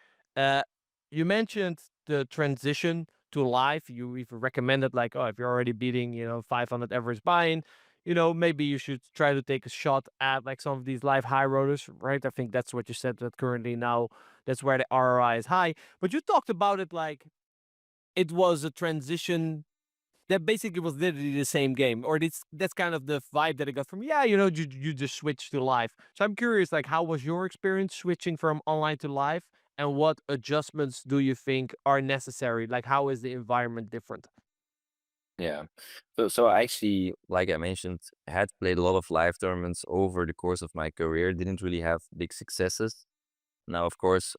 You mentioned the transition to live. You even recommended like, oh, if you're already beating 500 average buy-in, maybe you should try to take a shot at like some of these live high rollers, right? I think that's what you said, that currently now that's where the ROI is high. But you talked about it like it was a transition that basically was literally the same game, or that's kind of the vibe that I got from, you just switched to live. So I'm curious, like, how was your experience switching from online to live, and what adjustments do you think are necessary? Like, how is the environment different?
Yeah. So I actually, like I mentioned, had played a lot of live tournaments over the course of my career. Didn't really have big successes. Now, of course,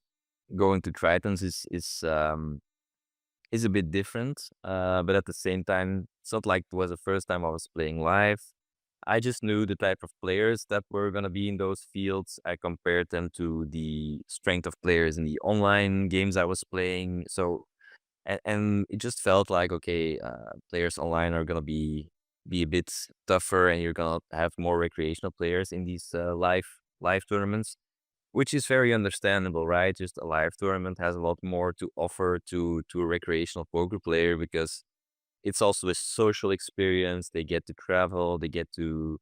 going to Tritons is a bit different. But at the same time, it's not like it was the first time I was playing live. I just knew the type of players that were gonna be in those fields. I compared them to the strength of players in the online games I was playing. So and it just felt like, okay, players online are gonna be a bit tougher, and you're gonna have more recreational players in these live tournaments. which is very understandable, right? Just a live tournament has a lot more to offer to a recreational poker player, because it's also a social experience. They get to travel, they get to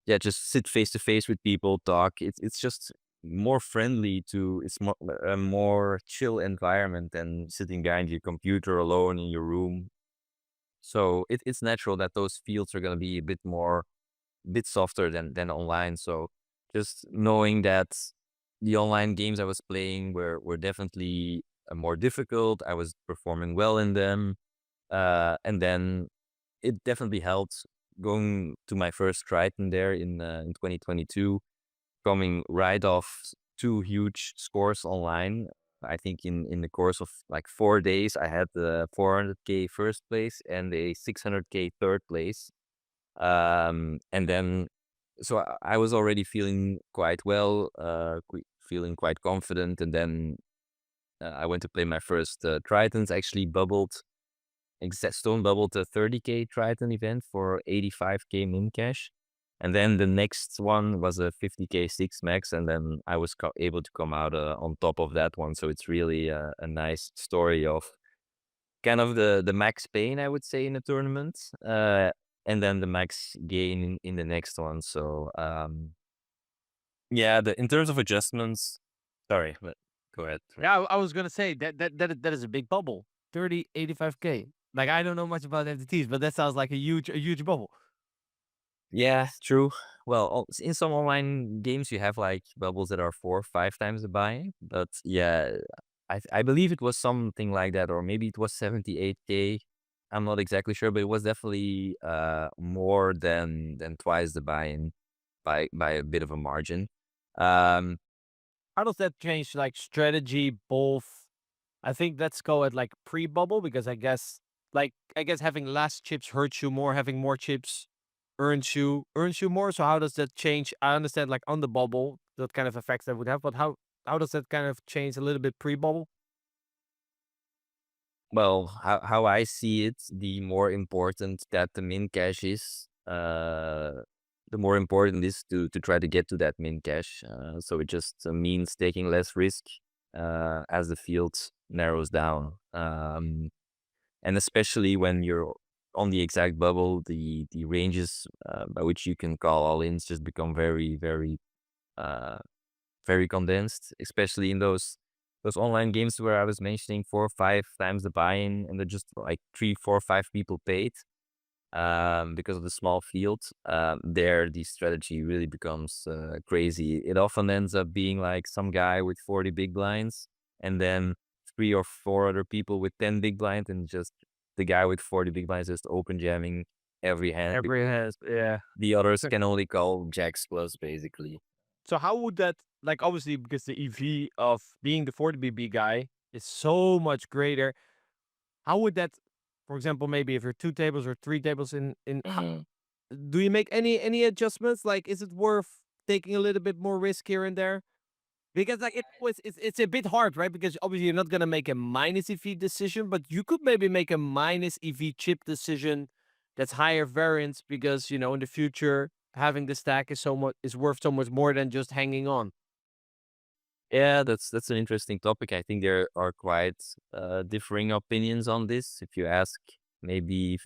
just sit face to face with people, talk. It's just more friendly to it's more a more chill environment than sitting behind your computer alone in your room. So it's natural that those fields are gonna be a bit softer than online. So just knowing that the online games I was playing were definitely more difficult. I was performing well in them. And then it definitely helped going to my first Triton there in 2022, coming right off two huge scores online. I think in the course of like 4 days, I had the 400K first place and a 600K third place. And then, so I was already feeling quite well, feeling quite confident. And then I went to play my first Tritons, actually Stone bubbled a 30K Triton event for 85K min cash. And then the next one was a 50K 6 max. And then I was able to come out on top of that one. So it's really a nice story of kind of the max pain, I would say, in the tournament. And then the max gain in the next one. So yeah, in terms of adjustments, sorry, but go ahead.
Yeah, I was gonna say that is a big bubble. 30, 85K. Like, I don't know much about MTTs, but that sounds like a huge bubble.
Yeah, true. Well, in some online games, you have like bubbles that are 4 or 5 times the buy. But yeah, I believe it was something like that, or maybe it was 78K. I'm not exactly sure, but it was definitely more than twice the buy-in by a bit of a margin. Um,
How does that change like strategy both? I think let's go at like pre-bubble, because I guess having less chips hurts you more, having more chips earns you more. So how does that change? I understand like on the bubble, that kind of effects that would have, but how does that kind of change a little bit pre-bubble?
Well, how I see it, the more important that the min cash is, the more important is to try to get to that min cash. So it just means taking less risk as the field narrows down. And especially when you're on the exact bubble, the ranges by which you can call all ins just become uh, very condensed, especially in those online games where I was mentioning 4 or 5 times the buy-in, and they're just like 3, 4, 5 people paid because of the small field. There, the strategy really becomes crazy. It often ends up being like some guy with 40 big blinds, and then 3 or 4 other people with 10 big blinds, and just the guy with 40 big blinds just open jamming every hand.
Every has, yeah.
The others can only call jacks plus, basically.
So how would that, like, obviously because the EV of being the 40BB guy is so much greater, how would that, for example, maybe if you're 2 tables or 3 tables do you make any adjustments? Like, is it worth taking a little bit more risk here and there? Because like it's a bit hard, right? Because obviously you're not gonna make a minus EV decision, but you could maybe make a minus EV chip decision that's higher variance, because in the future having the stack is worth so much more than just hanging on.
Yeah, that's an interesting topic. I think there are quite differing opinions on this. If you ask maybe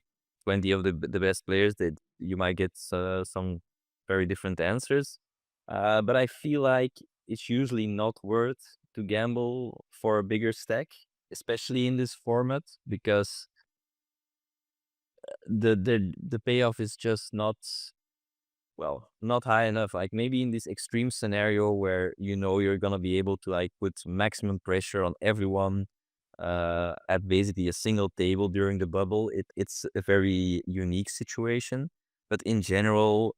20 of the best players, that you might get some very different answers. But I feel like it's usually not worth to gamble for a bigger stack, especially in this format, because the payoff is just not high enough. Like maybe in this extreme scenario where you're gonna be able to like put maximum pressure on everyone at basically a single table during the bubble, it's a very unique situation. But in general,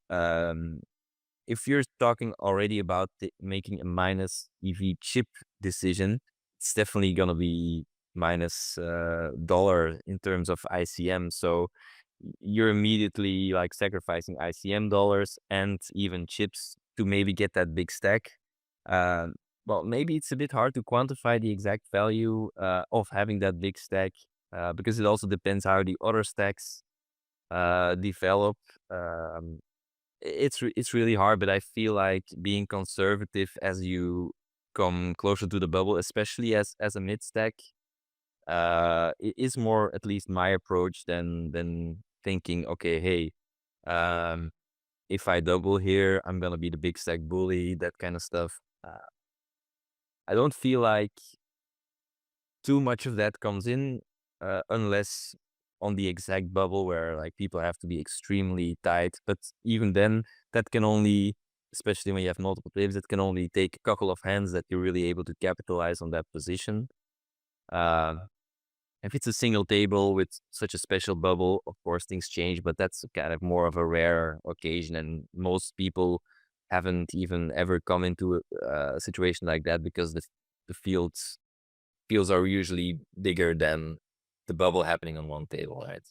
if you're talking already about making a minus EV chip decision, it's definitely gonna be minus dollar in terms of ICM. So you're immediately like sacrificing ICM dollars and even chips to maybe get that big stack. Uh, well, maybe it's a bit hard to quantify the exact value of having that big stack because it also depends how the other stacks develop. it's really hard, but I feel like being conservative as you come closer to the bubble, especially as a mid stack, it is more, at least my approach, than thinking, okay, hey, if I double here, I'm gonna be the big stack bully, that kind of stuff. I don't feel like too much of that comes in, unless on the exact bubble where like people have to be extremely tight. But even then, that can only, especially when you have multiple players, it can only take a couple of hands that you're really able to capitalize on that position. If it's a single table with such a special bubble, of course things change, but that's kind of more of a rare occasion, and most people haven't even ever come into a situation like that, because the fields are usually bigger than the bubble happening on one table, right?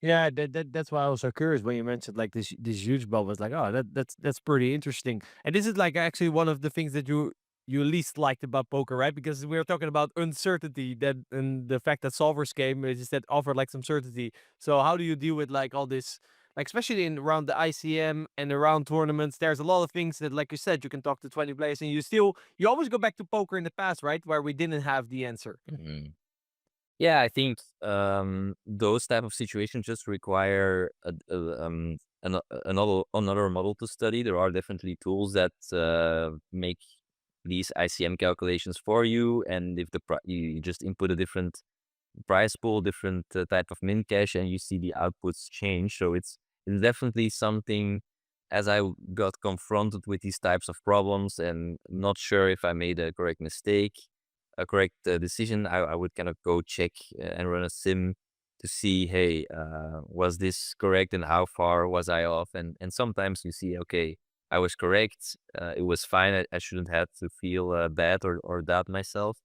Yeah, that's why I was so curious when you mentioned like this huge bubble. It's like, oh, that's pretty interesting. And this is like actually one of the things that you least liked about poker, right? Because we were talking about uncertainty, that and the fact that solvers game is that offer like some certainty. So how do you deal with like all this, like especially in around the ICM and around tournaments? There's a lot of things that, like you said, you can talk to 20 players, and you always go back to poker in the past, right, where we didn't have the answer.
Yeah, I think those type of situations just require another model to study. There are definitely tools that make these ICM calculations for you, and if you just input a different price pool, different type of min cash, and you see the outputs change. So it's definitely something. As I got confronted with these types of problems and not sure if I made a correct mistake, a correct decision, I would kind of go check and run a sim to see, hey, was this correct and how far was I off? And sometimes you see, okay, I was correct. It was fine. I shouldn't have to feel bad or doubt myself,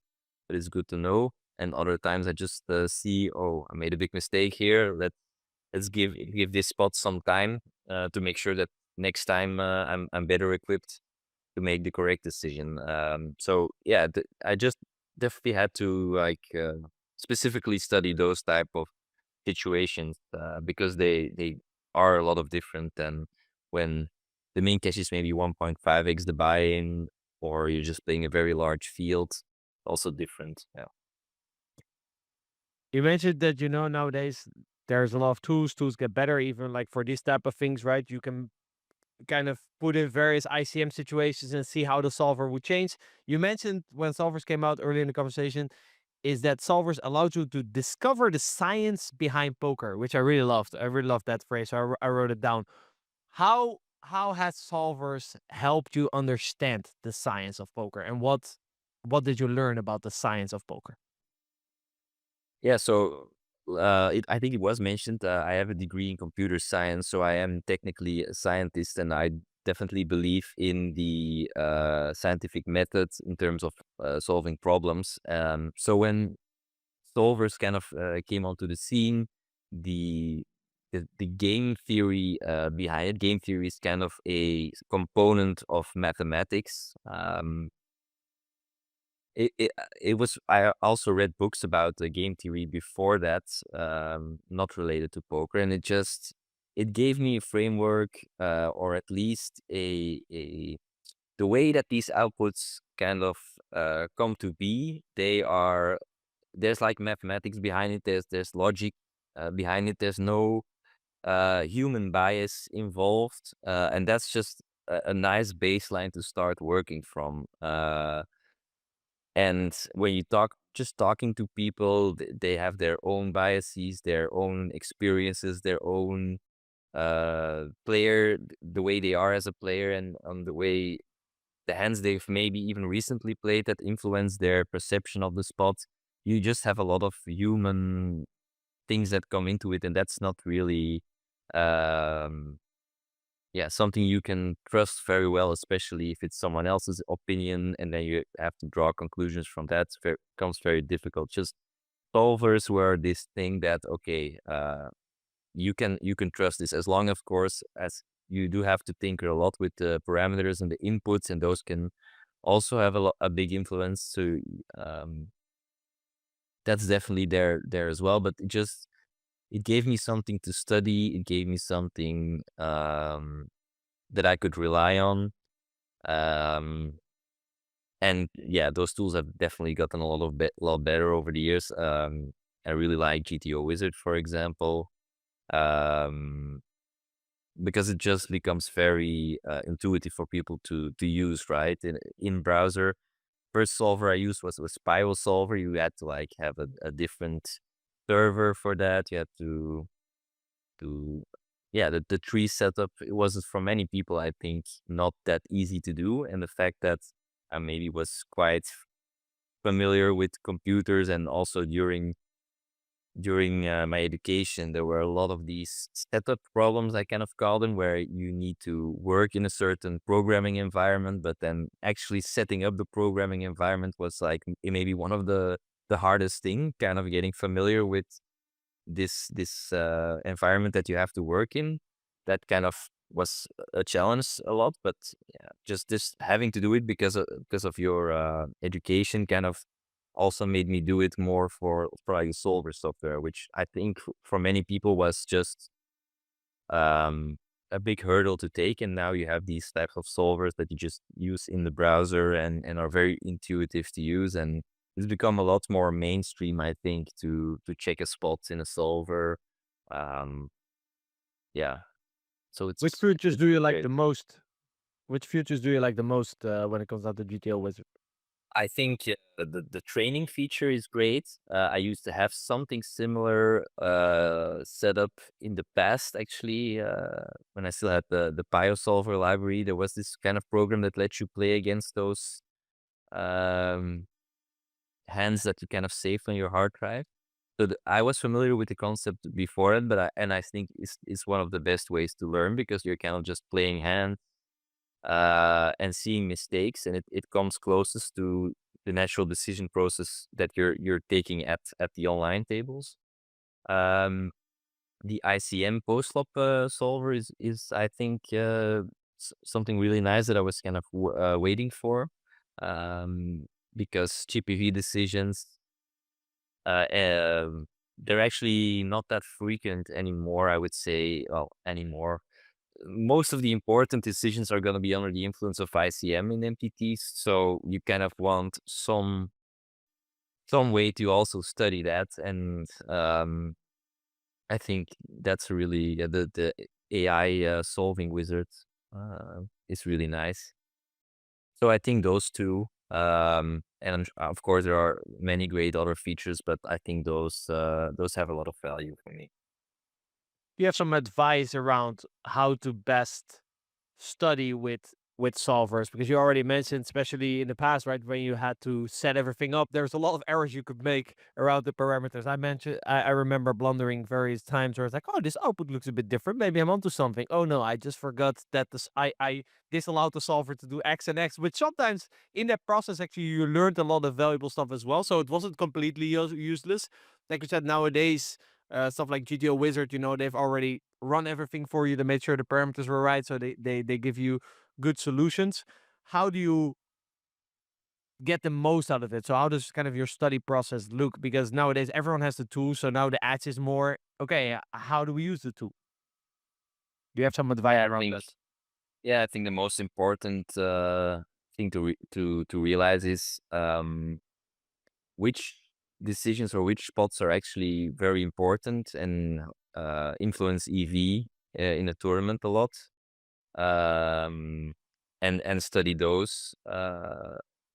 but it's good to know. And other times I just see, oh, I made a big mistake here. Let's give this spot some time to make sure that next time I'm better equipped to make the correct decision. So yeah, I just definitely had to like specifically study those type of situations because they are a lot of different than when the main cache is maybe 1.5x the buy-in, or you're just playing a very large field. Also different. Yeah.
You mentioned that, nowadays there's a lot of tools. Tools get better, even like for these type of things, right? You can kind of put in various ICM situations and see how the solver would change. You mentioned when solvers came out earlier in the conversation, is that solvers allowed you to discover the science behind poker, which I really loved. I really loved that phrase. So I wrote it down. How has solvers helped you understand the science of poker, and what did you learn about the science of poker?
Yeah, so I think it was mentioned. I have a degree in computer science, so I am technically a scientist, and I definitely believe in the scientific methods in terms of solving problems. So when solvers kind of came onto the scene, the the game theory behind it. Game theory is kind of a component of mathematics. It was. I also read books about the game theory before that, not related to poker, and it gave me a framework, or at least a the way that these outputs kind of come to be. There's like mathematics behind it. There's logic behind it. There's no human bias involved, and that's just a nice baseline to start working from. And when you just talking to people, they have their own biases, their own experiences, their own the way they are as a player, and on the way the hands they've maybe even recently played that influence their perception of the spot. You just have a lot of human things that come into it, and that's not really um, yeah, something you can trust very well, especially if it's someone else's opinion, and then you have to draw conclusions from that. Becomes very difficult. Just solvers were this thing that, okay, you can trust this, as long, of course, as you do have to tinker a lot with the parameters and the inputs, and those can also have a big influence. So that's definitely there as well. But it gave me something to study. It gave me something that I could rely on. And yeah, those tools have definitely gotten a lot better over the years. I really like GTO Wizard, for example, because it just becomes very intuitive for people to use, right? In browser, first solver I used was Spiral Solver. You had to like have a different server for that. You had to yeah, the tree setup, it wasn't for many people, I think, not that easy to do. And the fact that I maybe was quite familiar with computers, and also during my education, there were a lot of these setup problems, I kind of call them, where you need to work in a certain programming environment, but then actually setting up the programming environment was like maybe one of the hardest thing, kind of getting familiar with this environment that you have to work in. That kind of was a challenge a lot, but yeah, just this having to do it because of your education kind of also made me do it more for like solver software, which I think for many people was just a big hurdle to take. And now you have these types of solvers that you just use in the browser and are very intuitive to use, and it's become a lot more mainstream, I think, to check a spot in a solver. Um, yeah, so
Which
it's
features do you like
great.
the most? Which features do you like the most when it comes down to GTO Wizard?
I think the training feature is great. I used to have something similar set up in the past, actually, when I still had the BioSolver library. There was this kind of program that lets you play against those um, hands that you kind of saved on your hard drive. So I was familiar with the concept before it, but I think it's one of the best ways to learn, because you're kind of just playing hands and seeing mistakes, and it comes closest to the natural decision process that you're taking at the online tables. Um, the ICM post flop solver is I think something really nice that I was kind of waiting for, um, because GPV decisions uh, um, they're actually not that frequent anymore. I would say, well, anymore, most of the important decisions are going to be under the influence of ICM in MTTs. So you kind of want some way to also study that, and I think that's really the AI solving wizard is really nice. So I think those two, and of course there are many great other features, but I think those have a lot of value for me.
Do you have some advice around how to best study with solvers? Because you already mentioned, especially in the past, right, when you had to set everything up, there's a lot of errors you could make around the parameters. I remember blundering various times where it's like, oh, this output looks a bit different. Maybe I'm onto something. Oh no, I just forgot that I disallowed the solver to do X and X, which sometimes in that process actually you learned a lot of valuable stuff as well. So it wasn't completely useless. Like you said, nowadays stuff like GTO Wizard, they've already run everything for you to make sure the parameters were right. So they give you good solutions. How do you get the most out of it? So how does kind of your study process look? Because nowadays everyone has the tool. So now the ads is more, okay, how do we use the tool? Do you have some advice
I
around
think
that?
Yeah, I think the most important thing to realize is which decisions or which spots are actually very important and influence EV in a tournament a lot, um, and study those.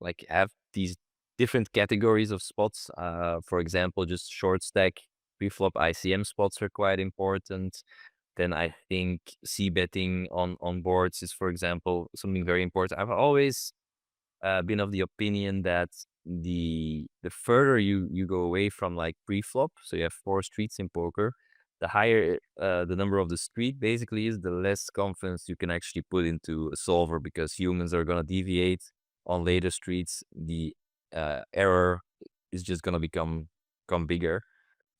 Like have these different categories of spots. For example, just short stack pre-flop ICM spots are quite important. Then I think c betting on boards is, for example, something very important. I've always been of the opinion that the further you go away from like pre-flop, so you have 4 streets in poker, the higher the number of the street basically is, the less confidence you can actually put into a solver, because humans are gonna deviate on later streets. The error is just gonna become bigger.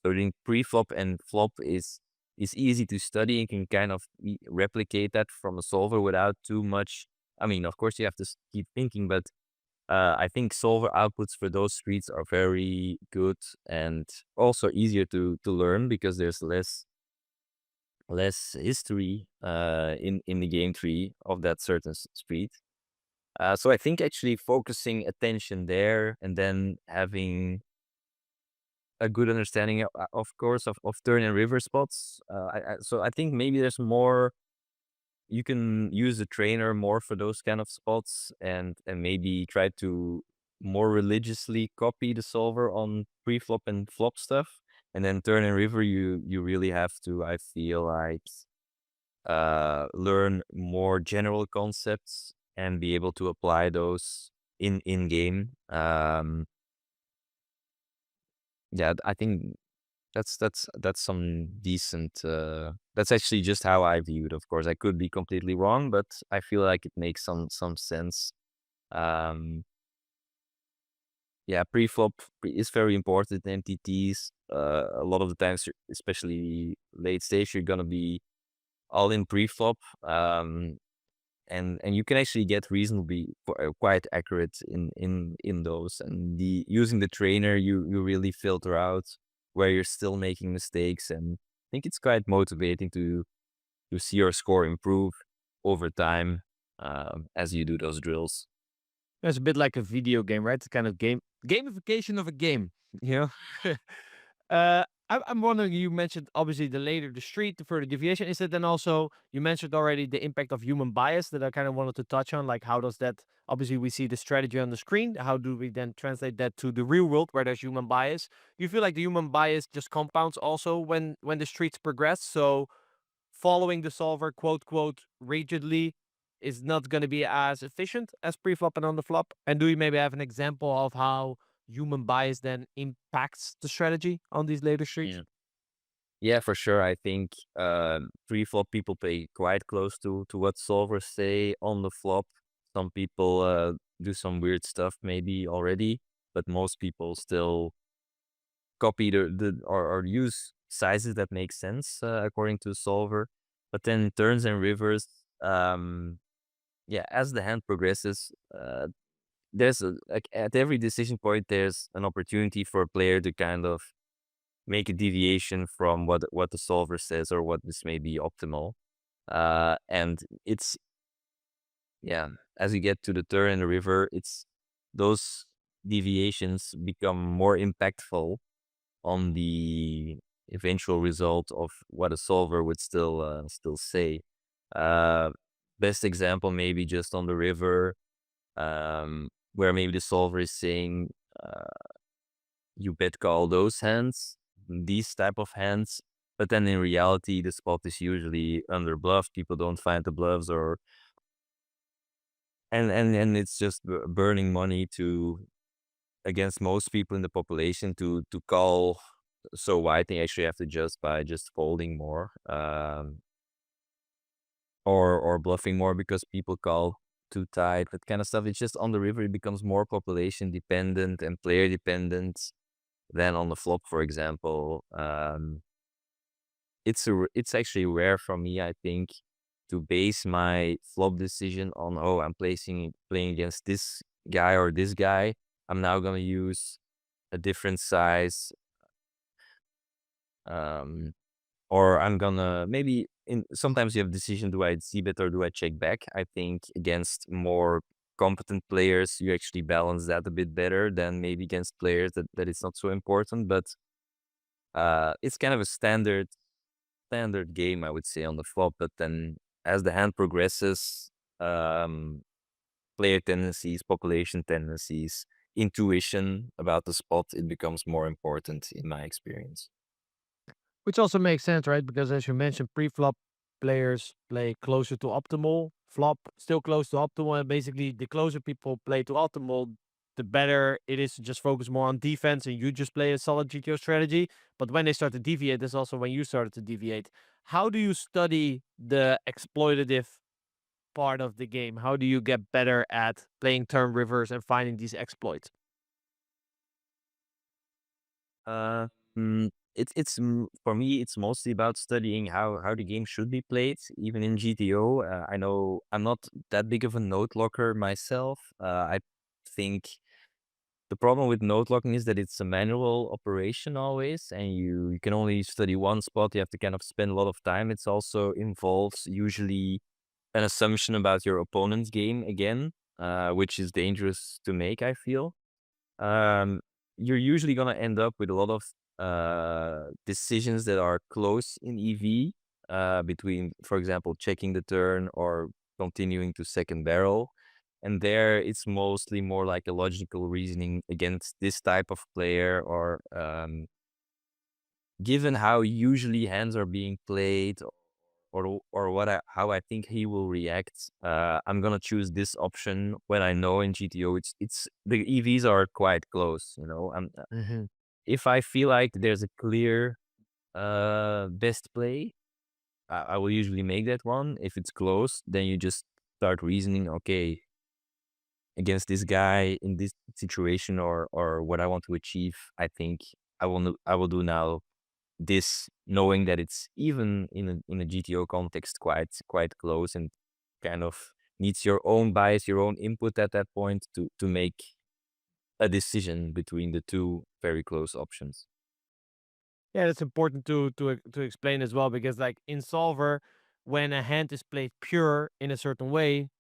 So I think pre-flop and flop is easy to study, and can kind of replicate that from a solver without too much. I mean, of course, you have to keep thinking, but I think solver outputs for those streets are very good, and also easier to learn, because there's less less history in the game tree of that certain street. So I think actually focusing attention there and then having a good understanding, of course, of turn and river spots. So I think maybe there's more. You can use a trainer more for those kind of spots, and maybe try to more religiously copy the solver on pre-flop and flop stuff. And then turn and river, you really have to, I feel like, learn more general concepts and be able to apply those in game. Yeah, I think that's some decent. That's actually just how I view it. Of course, I could be completely wrong, but I feel like it makes some sense. Um, yeah, pre-flop is very important in MTTs. A lot of the times, especially late stage, you're gonna be all in pre-flop. And you can actually get reasonably quite accurate in those. And the using the trainer, you really filter out where you're still making mistakes, and I think it's quite motivating to see your score improve over time as you do those drills.
It's a bit like a video game, right? It's kind of gamification of a game, you know? I'm wondering, you mentioned obviously the later the street, the further deviation. Is it then also, you mentioned already the impact of human bias that I kind of wanted to touch on? Like, how does that, obviously, we see the strategy on the screen. How do we then translate that to the real world where there's human bias? Do you feel like the human bias just compounds also when the streets progress? So, following the solver, quote, rigidly is not going to be as efficient as pre-flop and on the flop? And do you maybe have an example of how human bias then impacts the strategy on these later streets?
Yeah. Yeah, for sure. I think pre-flop people pay quite close to what solvers say. On the flop, some people do some weird stuff maybe already, but most people still copy or use sizes that make sense according to the solver. But then turns and rivers, yeah, as the hand progresses, there's like at every decision point, there's an opportunity for a player to kind of make a deviation from what the solver says or what this may be optimal. And it's, yeah, as you get to the turn and the river, it's those deviations become more impactful on the eventual result of what a solver would still say. Uh, Best example maybe just on the river, where maybe the solver is saying, you bet call those hands, these type of hands, but then in reality the spot is usually under bluff. People don't find the bluffs, or and it's just burning money to, against most people in the population, to call so wide. They actually have to just by just folding more, or bluffing more because people call too tight, that kind of stuff. It's just on the river, it becomes more population dependent and player dependent than on the flop, for example. It's actually rare for me, I think, to base my flop decision on, oh, I'm playing against this guy or this guy. I'm now gonna use a different size, or I'm gonna maybe sometimes you have decision, do I c-bet or do I check back? I think against more competent players, you actually balance that a bit better than maybe against players that it's not so important. But it's kind of a standard game, I would say, on the flop. But then as the hand progresses, um, player tendencies, population tendencies, intuition about the spot, it becomes more important in my experience.
Which also makes sense, right? Because as you mentioned, pre-flop players play closer to optimal, flop still close to optimal, and basically the closer people play to optimal, the better it is to just focus more on defense and you just play a solid GTO strategy. But when they start to deviate, that's also when you started to deviate. How do you study the exploitative part of the game? How do you get better at playing turn rivers and finding these exploits?
Uh, for me, it's mostly about studying how the game should be played, even in GTO. I know I'm not that big of a note locker myself. I think The problem with node locking is that it's a manual operation always, and you can only study one spot. You have to kind of spend a lot of time. It's also involves usually an assumption about your opponent's game again, which is dangerous to make, I feel. You're usually gonna end up with a lot of decisions that are close in EV, between, for example, checking the turn or continuing to second barrel. And there it's mostly more like a logical reasoning against this type of player, or given how usually hands are being played, or how I think he will react, I'm gonna choose this option when I know in GTO it's the EVs are quite close, you know. If I feel like there's a clear best play, I will usually make that one. If it's close, then you just start reasoning, okay, against this guy in this situation, or what I want to achieve, I think I will do now this, knowing that it's even in a GTO context quite close, and kind of needs your own bias, your own input at that point to make a decision between the two very close options.
Yeah, that's important to explain as well, because like in solver, when a hand is played pure in a certain way,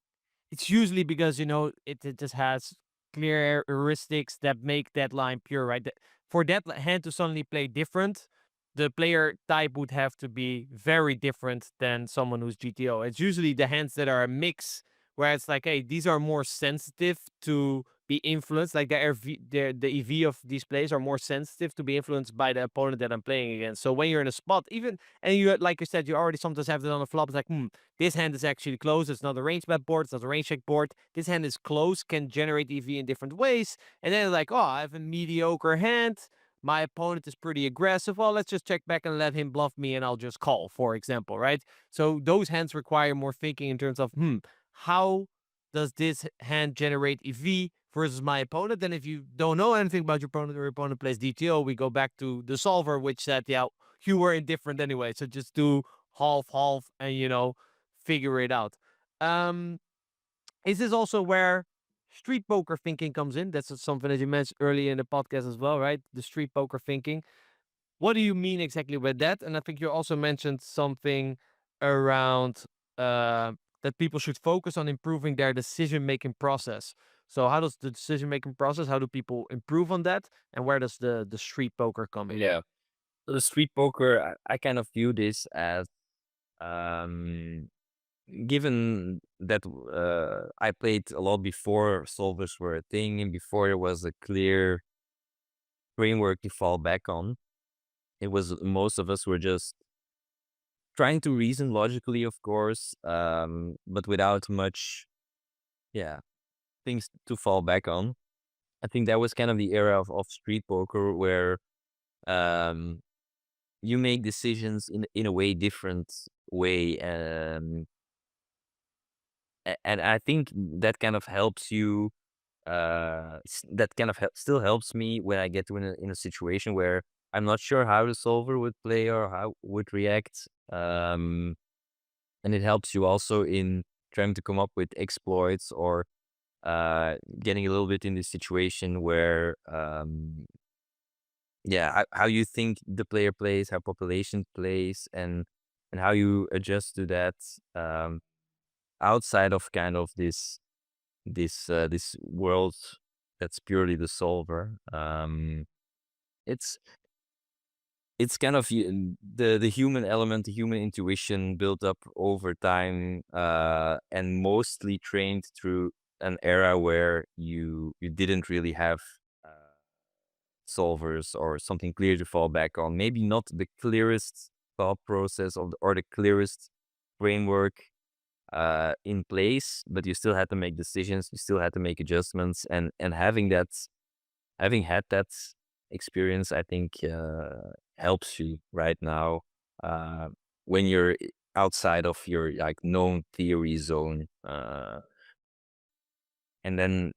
it's usually because it just has clear heuristics that make that line pure, right? For that hand to suddenly play different, the player type would have to be very different than someone who's GTO. It's usually the hands that are a mix, where it's like, hey, these are more sensitive to be influenced. Like the EV of these plays are more sensitive to be influenced by the opponent that I'm playing against. So when you're in a spot, even, and you, like you said, you already sometimes have it on the flop. It's like, this hand is actually close. It's not a range bet board. It's not a range check board. This hand is close, can generate EV in different ways. And then like, oh, I have a mediocre hand. My opponent is pretty aggressive. Well, let's just check back and let him bluff me, and I'll just call, for example, right? So those hands require more thinking in terms of, how does this hand generate EV versus my opponent? And if you don't know anything about your opponent, or your opponent plays DTO, we go back to the solver, which said, yeah, you were indifferent anyway. So just do half, and figure it out. Is this also where street poker thinking comes in? That's something that you mentioned earlier in the podcast as well, right? The street poker thinking. What do you mean exactly with that? And I think you also mentioned something around that people should focus on improving their decision-making process. So how does the decision-making process, how do people improve on that? And where does the street poker come in?
Yeah. So the street poker, I kind of view this as, given that I played a lot before solvers were a thing, and before there was a clear framework to fall back on, it was, most of us were just trying to reason logically, of course, but without much, things to fall back on. I think that was kind of the era of street poker, where um, you make decisions in a way different way, and I think that kind of helps you. That kind of still helps me when I get to in a situation where I'm not sure how the solver would play or how would react. And it helps you also in trying to come up with exploits, or getting a little bit in this situation where how you think the player plays, how population plays, and how you adjust to that, outside of kind of this world that's purely the solver. It's kind of the human element, the human intuition built up over time, and mostly trained through an era where you didn't really have solvers or something clear to fall back on. Maybe not the clearest thought process or the clearest framework in place, but you still had to make decisions, you still had to make adjustments, and having had that experience, I think helps you right now, when you're outside of your like known theory zone, and then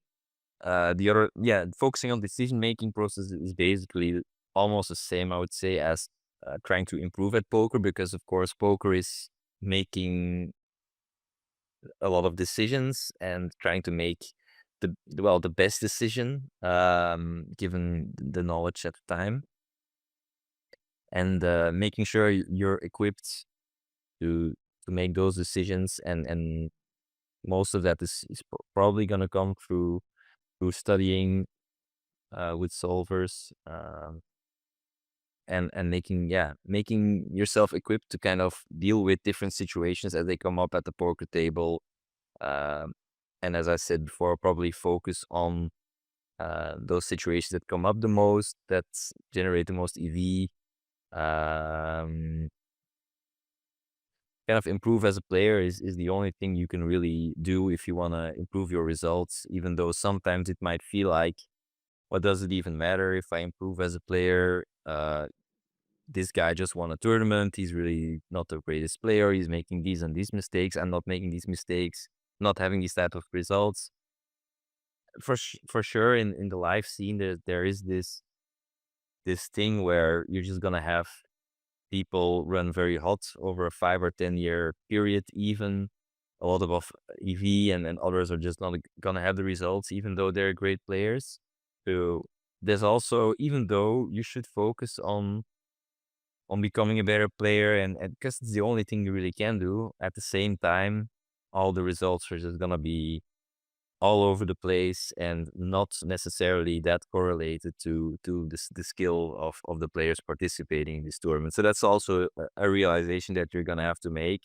the other, focusing on decision making process is basically almost the same, I would say, as trying to improve at poker, because of course poker is making a lot of decisions and trying to make the best decision, given the knowledge at the time, and making sure you're equipped to make those decisions, and most of that is probably gonna come through studying with solvers, and making yourself equipped to kind of deal with different situations as they come up at the poker table. And as I said before, probably focus on those situations that come up the most, that generate the most EV. Kind of improve as a player is the only thing you can really do if you want to improve your results, even though sometimes it might feel like, what does it even matter if I improve as a player? This guy just won a tournament. He's really not the greatest player. He's making these and these mistakes. I'm not making these mistakes, not having these type of results. For sure, in the live scene, there is this thing where you're just gonna have people run very hot over a 5 or 10 year period, even a lot of EV, and others are just not gonna have the results, even though they're great players. So there's also, even though you should focus on becoming a better player, and because it's the only thing you really can do, at the same time, all the results are just gonna be all over the place and not necessarily that correlated to the skill of the players participating in this tournament. So that's also a realization that you're gonna have to make,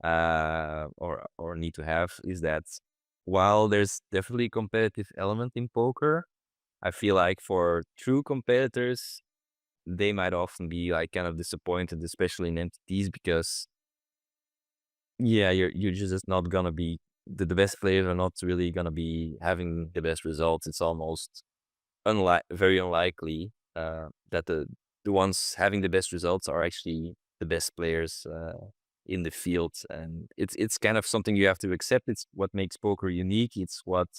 or need to have, is that while there's definitely a competitive element in poker, I feel like for true competitors, they might often be like kind of disappointed, especially in MTTs, because you're just not gonna be the best players are not really gonna be having the best results. It's almost very unlikely that the ones having the best results are actually the best players in the field, and it's kind of something you have to accept. It's what makes poker unique. It's what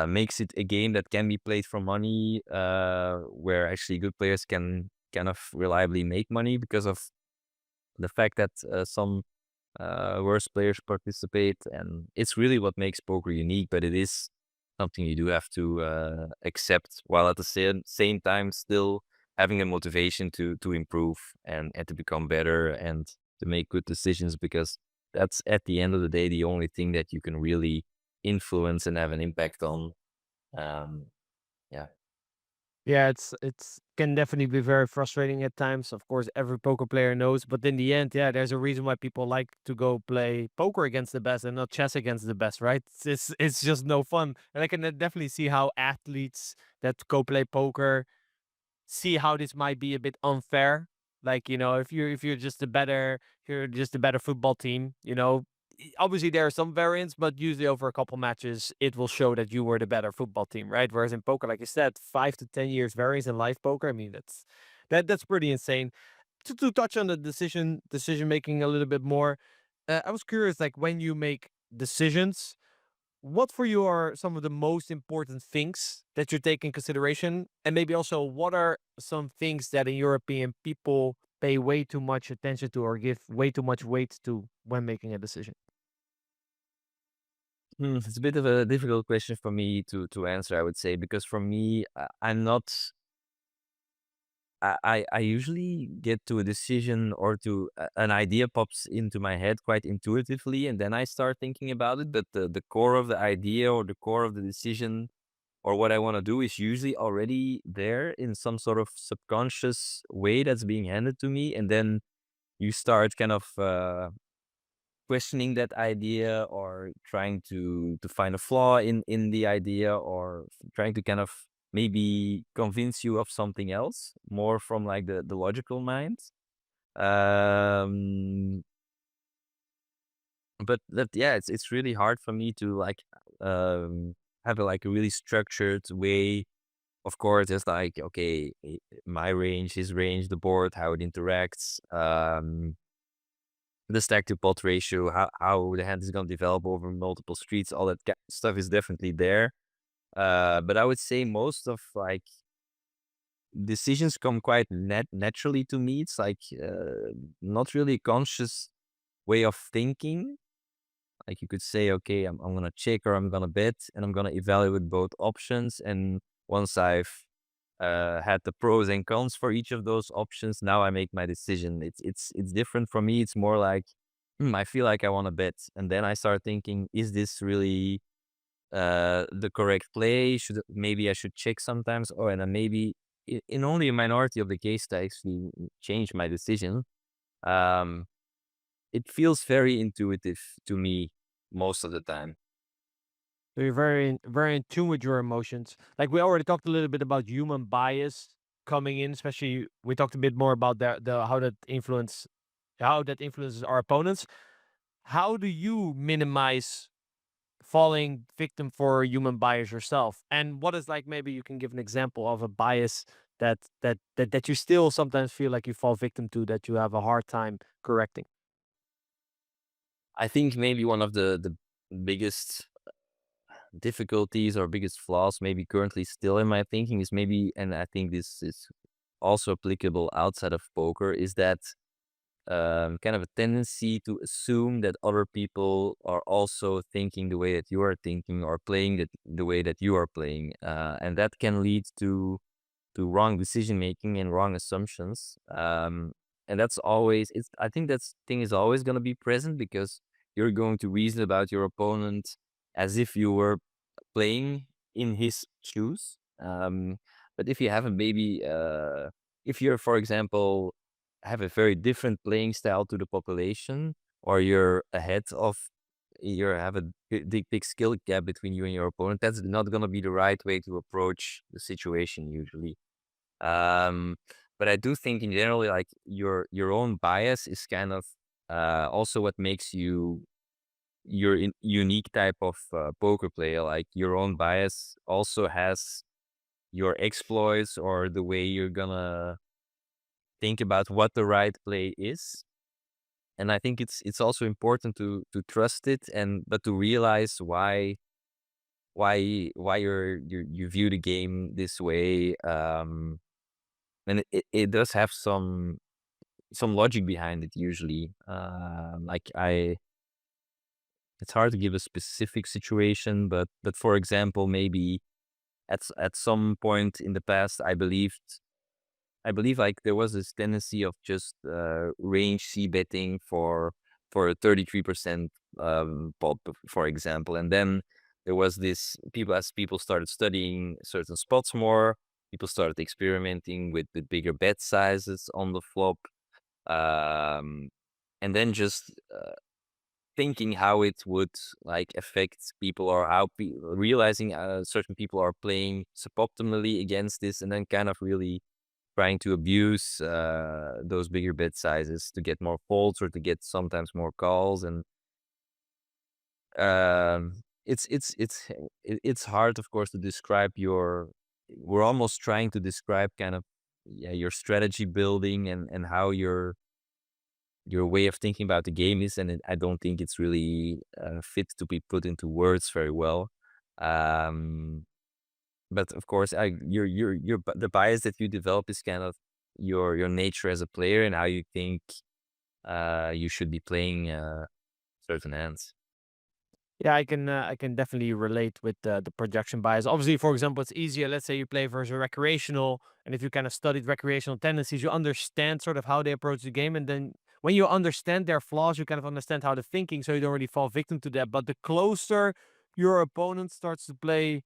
makes it a game that can be played for money, where actually good players can kind of reliably make money because of the fact that some worse players participate, and it's really what makes poker unique. But it is something you do have to accept, while at the same time still having a motivation to improve, and to become better, and to make good decisions, because that's at the end of the day the only thing that you can really influence and have an impact on. Yeah.
Yeah, it's can definitely be very frustrating at times. Of course, every poker player knows, but in the end, yeah, there's a reason why people like to go play poker against the best and not chess against the best, right? It's just no fun. And I can definitely see how athletes that go play poker see how this might be a bit unfair. Like, if you're just a better football team, obviously there are some variants, but usually over a couple matches it will show that you were the better football team, right? Whereas in poker, like you said, 5 to 10 years variance in live poker. I mean, that's pretty insane. To touch on the decision making a little bit more, I was curious, like, when you make decisions, what for you are some of the most important things that you take in consideration? And maybe also, what are some things that in European people pay way too much attention to, or give way too much weight to when making a decision?
It's a bit of a difficult question for me to answer, I would say, because for me, I'm not. I usually get to a decision, or to an idea pops into my head quite intuitively, and then I start thinking about it. But the core of the idea, or the core of the decision, or what I want to do, is usually already there in some sort of subconscious way that's being handed to me, and then you start kind of questioning that idea, or trying to find a flaw in the idea, or trying to kind of maybe convince you of something else, more from like the logical mind. um but that, yeah, it's really hard for me to like have like a really structured way. Of course, it's like, okay, my range, his range, the board, how it interacts, the stack to pot ratio, how the hand is going to develop over multiple streets, all that stuff is definitely there. But I would say most of like decisions come quite naturally to me. It's like not really a conscious way of thinking. Like you could say, okay, I'm gonna check or I'm gonna bet, and I'm gonna evaluate both options. And once I've had the pros and cons for each of those options, now I make my decision. It's different for me. It's more like, I feel like I want to bet, and then I start thinking, is this really the correct play? Maybe I should check sometimes, or and then maybe in only a minority of the case I actually change my decision. Um, it feels very intuitive to me most of the time.
So you're very in tune with your emotions. Like we already talked a little bit about human bias coming in, especially we talked a bit more about the how that influences our opponents. How do you minimize falling victim for human bias yourself? And what is, like, maybe you can give an example of a bias that you still sometimes feel like you fall victim to, that you have a hard time correcting?
I think maybe one of the biggest difficulties or biggest flaws maybe currently still in my thinking is maybe, and I think this is also applicable outside of poker, is that kind of a tendency to assume that other people are also thinking the way that you are thinking, or playing the way that you are playing, and that can lead to wrong decision making and wrong assumptions. And that's always, I think that thing is always going to be present, because you're going to reason about your opponent as if you were playing in his shoes. But if you have a maybe, if you're, for example, have a very different playing style to the population, or you're ahead of, you have a big skill gap between you and your opponent, that's not going to be the right way to approach the situation usually. But I do think in general, like your own bias is kind of also what makes you your unique type of poker player. Like your own bias also has your exploits, or the way you're gonna think about what the right play is. And I think it's also important to trust it, and but to realize why you view the game this way. And it does have some logic behind it usually. It's hard to give a specific situation, but for example, maybe at some point in the past, I believe like there was this tendency of just range C betting for 33% pop, for example, and then there was this as people started studying certain spots more, people started experimenting with bigger bet sizes on the flop, and then just thinking how it would like affect people, or how realizing certain people are playing suboptimally against this, and then kind of really trying to abuse those bigger bet sizes to get more folds, or to get sometimes more calls. And it's hard, of course, to describe we're almost trying to describe kind of, yeah, your strategy building, and how your way of thinking about the game is, and I don't think it's really fit to be put into words very well. But of course, the bias that you develop is kind of your nature as a player, and how you think you should be playing certain hands.
Yeah, I can definitely relate with the projection bias. Obviously, for example, it's easier. Let's say you play versus a recreational, and if you kind of studied recreational tendencies, you understand sort of how they approach the game, and then when you understand their flaws, you kind of understand how they're thinking, so you don't really fall victim to that. But the closer your opponent starts to play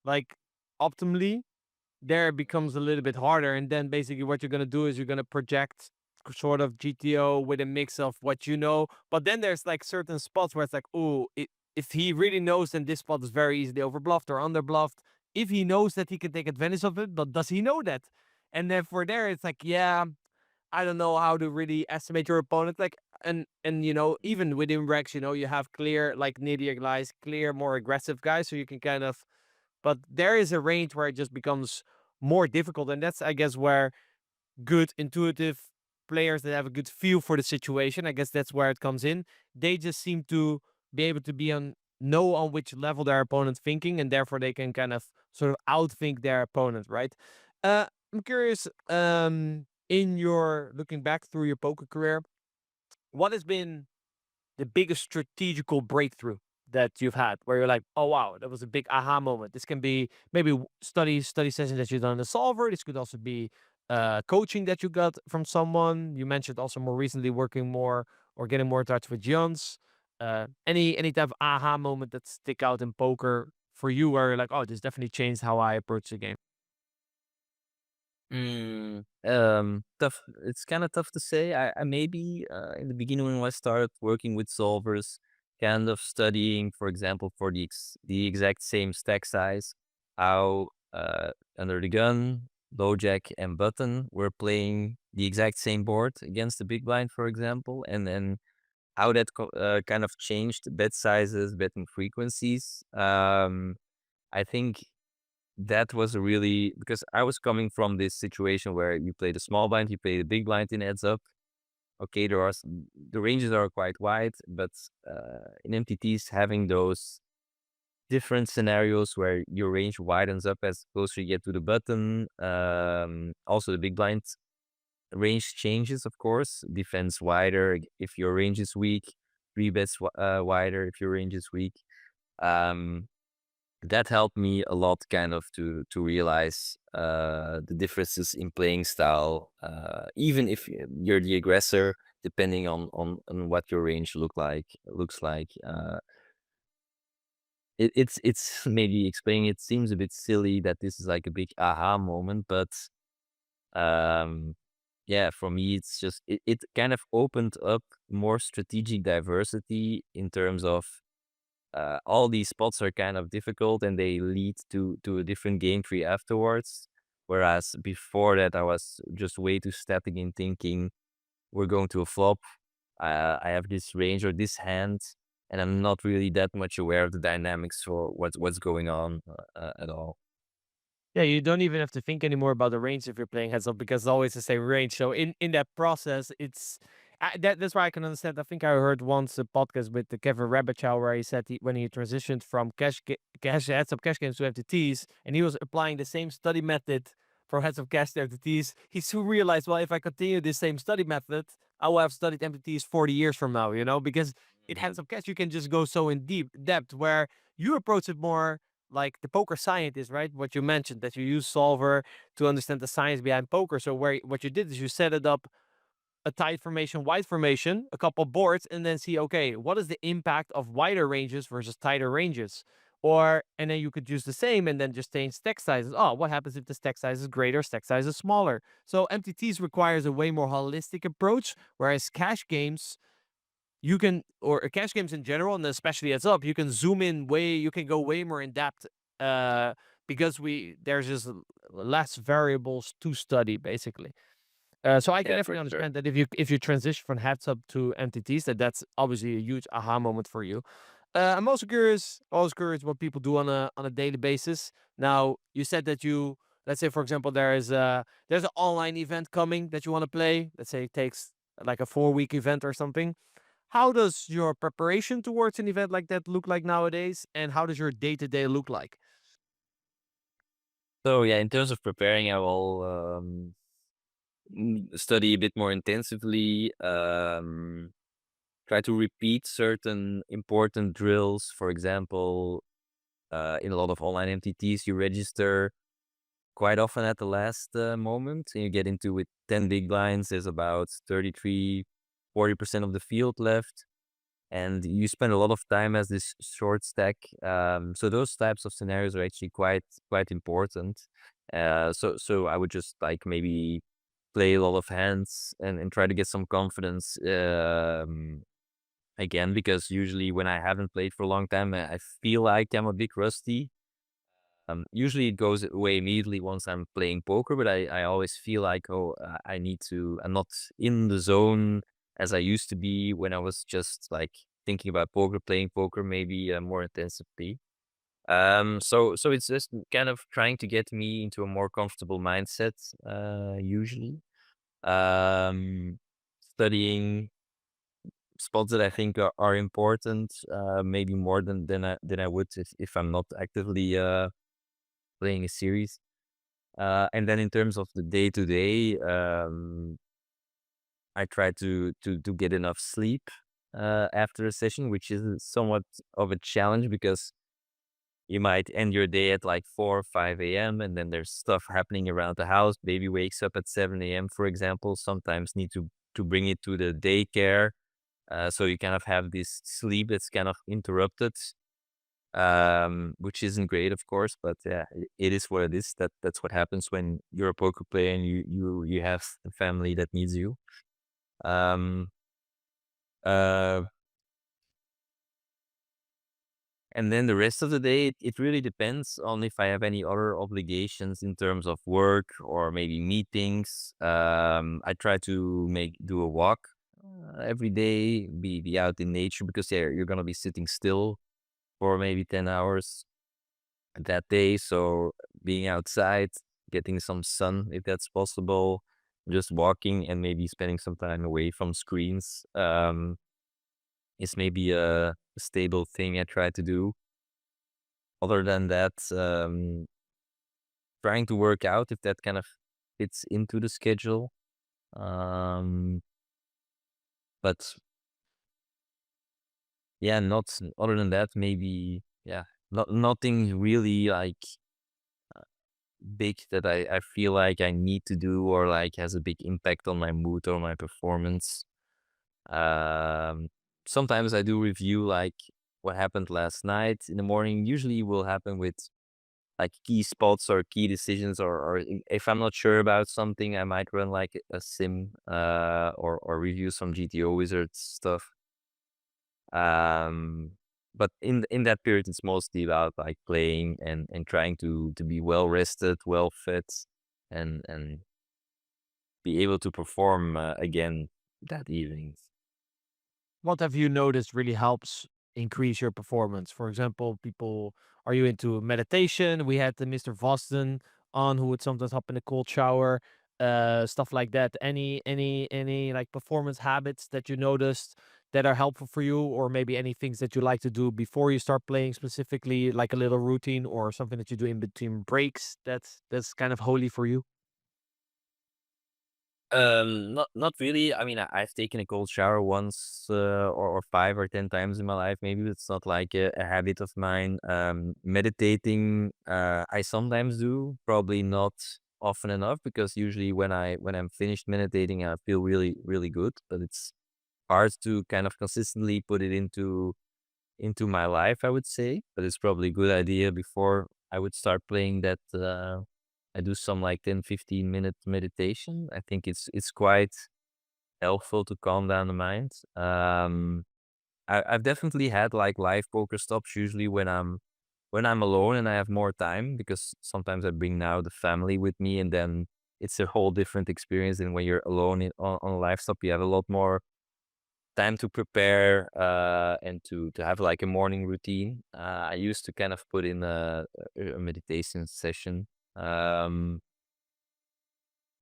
like optimally, there it becomes a little bit harder. And then basically what you're going to do is you're going to project sort of GTO with a mix of what you know. But then there's like certain spots where it's like, oh, if he really knows, then this spot is very easily overbluffed or underbluffed. If he knows that he can take advantage of it, but does he know that? And then for there, it's like, yeah, I don't know how to really estimate your opponent. Like, and you know, even within Rex, you know, you have clear, like needier guys, clear, more aggressive guys. So you can kind of, but there is a range where it just becomes more difficult. And that's, I guess, where good intuitive players that have a good feel for the situation, I guess that's where it comes in. They just seem to be able to know on which level their opponent's thinking, and therefore they can kind of sort of outthink their opponent, right? I'm curious, in your looking back through your poker career, what has been the biggest strategical breakthrough that you've had, where you're like, oh wow, that was a big aha moment? This can be maybe study session that you've done in the solver. This could also be coaching that you got from someone. You mentioned also more recently working more or getting more in touch with Jans. Any type of aha moment that stick out in poker for you, where you're like, oh, this definitely changed how I approach the game?
Tough. It's kind of tough to say. I maybe in the beginning when I started working with solvers, kind of studying, for example, for the exact same stack size, how under the gun, low jack, and button were playing the exact same board against the big blind, for example, and then how that kind of changed bet sizes, betting frequencies. I think that was really because I was coming from this situation where you play the small blind, you play the big blind in heads up. Okay, the ranges are quite wide, but in MTTs having those different scenarios where your range widens up as closer you get to the button. Also, the big blind range changes, of course. Defense wider if your range is weak. Three bets wider if your range is weak. That helped me a lot kind of to realize the differences in playing style, even if you're the aggressor, depending on what your range looks like. It's maybe explaining it seems a bit silly that this is like a big aha moment, but yeah, for me it's just it kind of opened up more strategic diversity in terms of all these spots are kind of difficult and they lead to a different game tree afterwards. Whereas before that, I was just way too static in thinking we're going to a flop. I have this range or this hand, and I'm not really that much aware of the dynamics for what's going on at all.
Yeah, you don't even have to think anymore about the range if you're playing heads up, because it's always the same range. So in that process, it's that's why I can understand. I think I heard once a podcast with the Kevin Rabichow where he said when he transitioned from cash heads up cash games to MTTs, and he was applying the same study method for heads up cash to MTTs. He soon realized, well, if I continue this same study method, I will have studied MTTs 40 years from now. Because in heads up cash you can just go so in depth where you approach it more like the poker scientist, right? What you mentioned, that you use solver to understand the science behind poker. So what you did is you set it up a tight formation, wide formation, a couple boards, and then see, okay, what is the impact of wider ranges versus tighter ranges? And then you could use the same and then just change stack sizes. Oh, what happens if the stack size is greater, stack size is smaller? So MTTs requires a way more holistic approach, whereas cash games, you can, or cash games in general, and especially heads up, you can zoom in you can go way more in depth, because there's just less variables to study, basically. So I can
Yeah, for
definitely
sure.
understand that if you transition from heads up to MTTs, that's obviously a huge aha moment for you. I'm also curious, what people do on a daily basis. Now, you said that let's say, for example, there's an online event coming that you want to play. Let's say it takes like a 4-week event or something. How does your preparation towards an event like that look like nowadays? And how does your day-to-day look like?
So yeah, in terms of preparing, I will study a bit more intensively. Try to repeat certain important drills. For example, in a lot of online MTTs, you register quite often at the last moment, and you get into with 10 big blinds. There's about 33, 40% of the field left, and you spend a lot of time as this short stack. So those types of scenarios are actually quite important. So I would just like maybe play a lot of hands and try to get some confidence again, because usually when I haven't played for a long time, I feel like I'm a bit rusty. Usually it goes away immediately once I'm playing poker, but I always feel like, oh, I'm not in the zone as I used to be when I was just like thinking about poker, playing poker, maybe more intensively. So it's just kind of trying to get me into a more comfortable mindset, usually. Studying spots that I think are important, maybe more than I would if I'm not actively playing a series. And then in terms of the day to day, I try to get enough sleep. after a session, which is somewhat of a challenge because you might end your day at like 4 or 5 a.m. and then there's stuff happening around the house. Baby wakes up at 7 a.m., for example. Sometimes need to bring it to the daycare. So you kind of have this sleep that's kind of interrupted, which isn't great, of course. But yeah, it is what it is. That's what happens when you're a poker player and you have a family that needs you. Um, uh, And then the rest of the day, it really depends on if I have any other obligations in terms of work or maybe meetings. I try to do a walk every day, be out in nature because yeah, you're gonna be sitting still for maybe 10 hours that day. So being outside, getting some sun if that's possible, just walking and maybe spending some time away from screens is maybe a stable thing I try to do. Other than that, trying to work out if that kind of fits into the schedule. But yeah, not other than that, maybe yeah, nothing really like big that I feel like I need to do or like has a big impact on my mood or my performance. Um, Sometimes I do review like what happened last night in the morning. Usually will happen with like key spots or key decisions or if I'm not sure about something, I might run like a sim or review some GTO Wizard stuff. But in that period, it's mostly about like playing and trying to be well rested, well fed, and be able to perform again that evening.
What have you noticed really helps increase your performance? For example, are you into meditation? We had the Mr. Vosden on who would sometimes hop in a cold shower, stuff like that. Any like performance habits that you noticed that are helpful for you, or maybe any things that you like to do before you start playing specifically, like a little routine or something that you do in between breaks that's kind of holy for you?
Not really. I mean, I've taken a cold shower once, or 5 or 10 times in my life. Maybe it's not like a habit of mine. Meditating, I sometimes do, probably not often enough because usually when I'm finished meditating, I feel really, really good. But it's hard to kind of consistently put it into my life, I would say. But it's probably a good idea before I would start playing that. I do some like 10-15 minute meditation. I think it's quite helpful to calm down the mind. I've definitely had like live poker stops usually when I'm alone and I have more time because sometimes I bring now the family with me and then it's a whole different experience than when you're alone on a live stop. You have a lot more time to prepare and to have like a morning routine. I used to kind of put in a meditation session.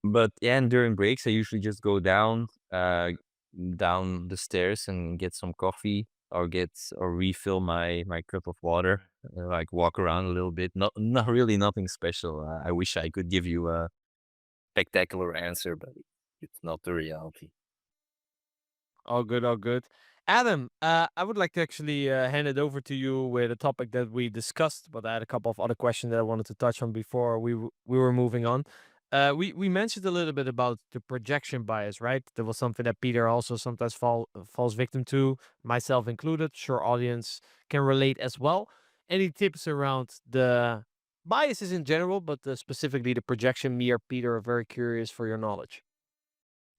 But yeah, and during breaks, I usually just go down the stairs and get some coffee or refill my cup of water, like walk around a little bit. Not really nothing special. I wish I could give you a spectacular answer, but it's not the reality.
All good, all good. Adam, I would like to actually hand it over to you with a topic that we discussed, but I had a couple of other questions that I wanted to touch on before we were moving on. We mentioned a little bit about the projection bias, right? That was something that Peter also sometimes falls victim to, myself included. Sure, audience can relate as well. Any tips around the biases in general, but specifically the projection? Me or Peter are very curious for your knowledge.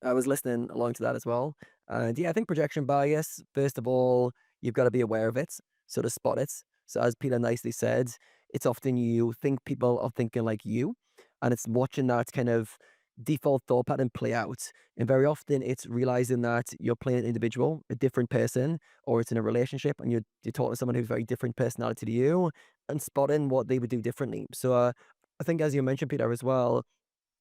I was listening along to that as well. And yeah, I think projection bias, first of all, you've got to be aware of it, so to spot it. So as Peter nicely said, it's often you think people are thinking like you, and it's watching that kind of default thought pattern play out. And very often it's realizing that you're playing an individual, a different person, or it's in a relationship and you're talking to someone who's very different personality to you and spotting what they would do differently. So I think as you mentioned, Peter, as well,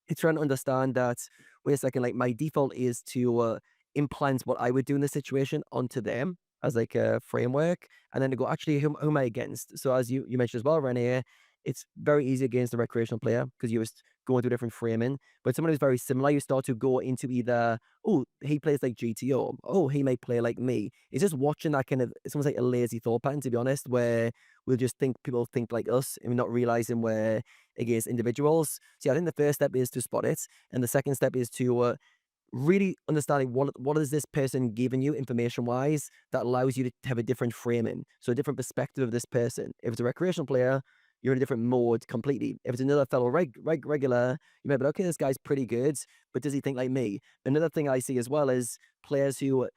it's trying to understand that, wait a second, like my default is to implant what I would do in this situation onto them as like a framework, and then to go, actually, who am I against? So as you mentioned as well, Rene, it's very easy against the recreational player because you're just going through different framing. But someone who's very similar, you start to go into either, oh, he plays like GTO. Oh, he may play like me. It's just watching that kind of, it's almost like a lazy thought pattern, to be honest, where we'll just think people think like us and we're not realizing we're against individuals. So yeah, I think the first step is to spot it. And the second step is to really understanding what is this person giving you information wise that allows you to have a different framing, so a different perspective of this person. If it's a recreational player, you're in a different mode completely. If it's another fellow regular, you might be like, okay, this guy's pretty good, but does he think like me? Another thing I see as well is players who,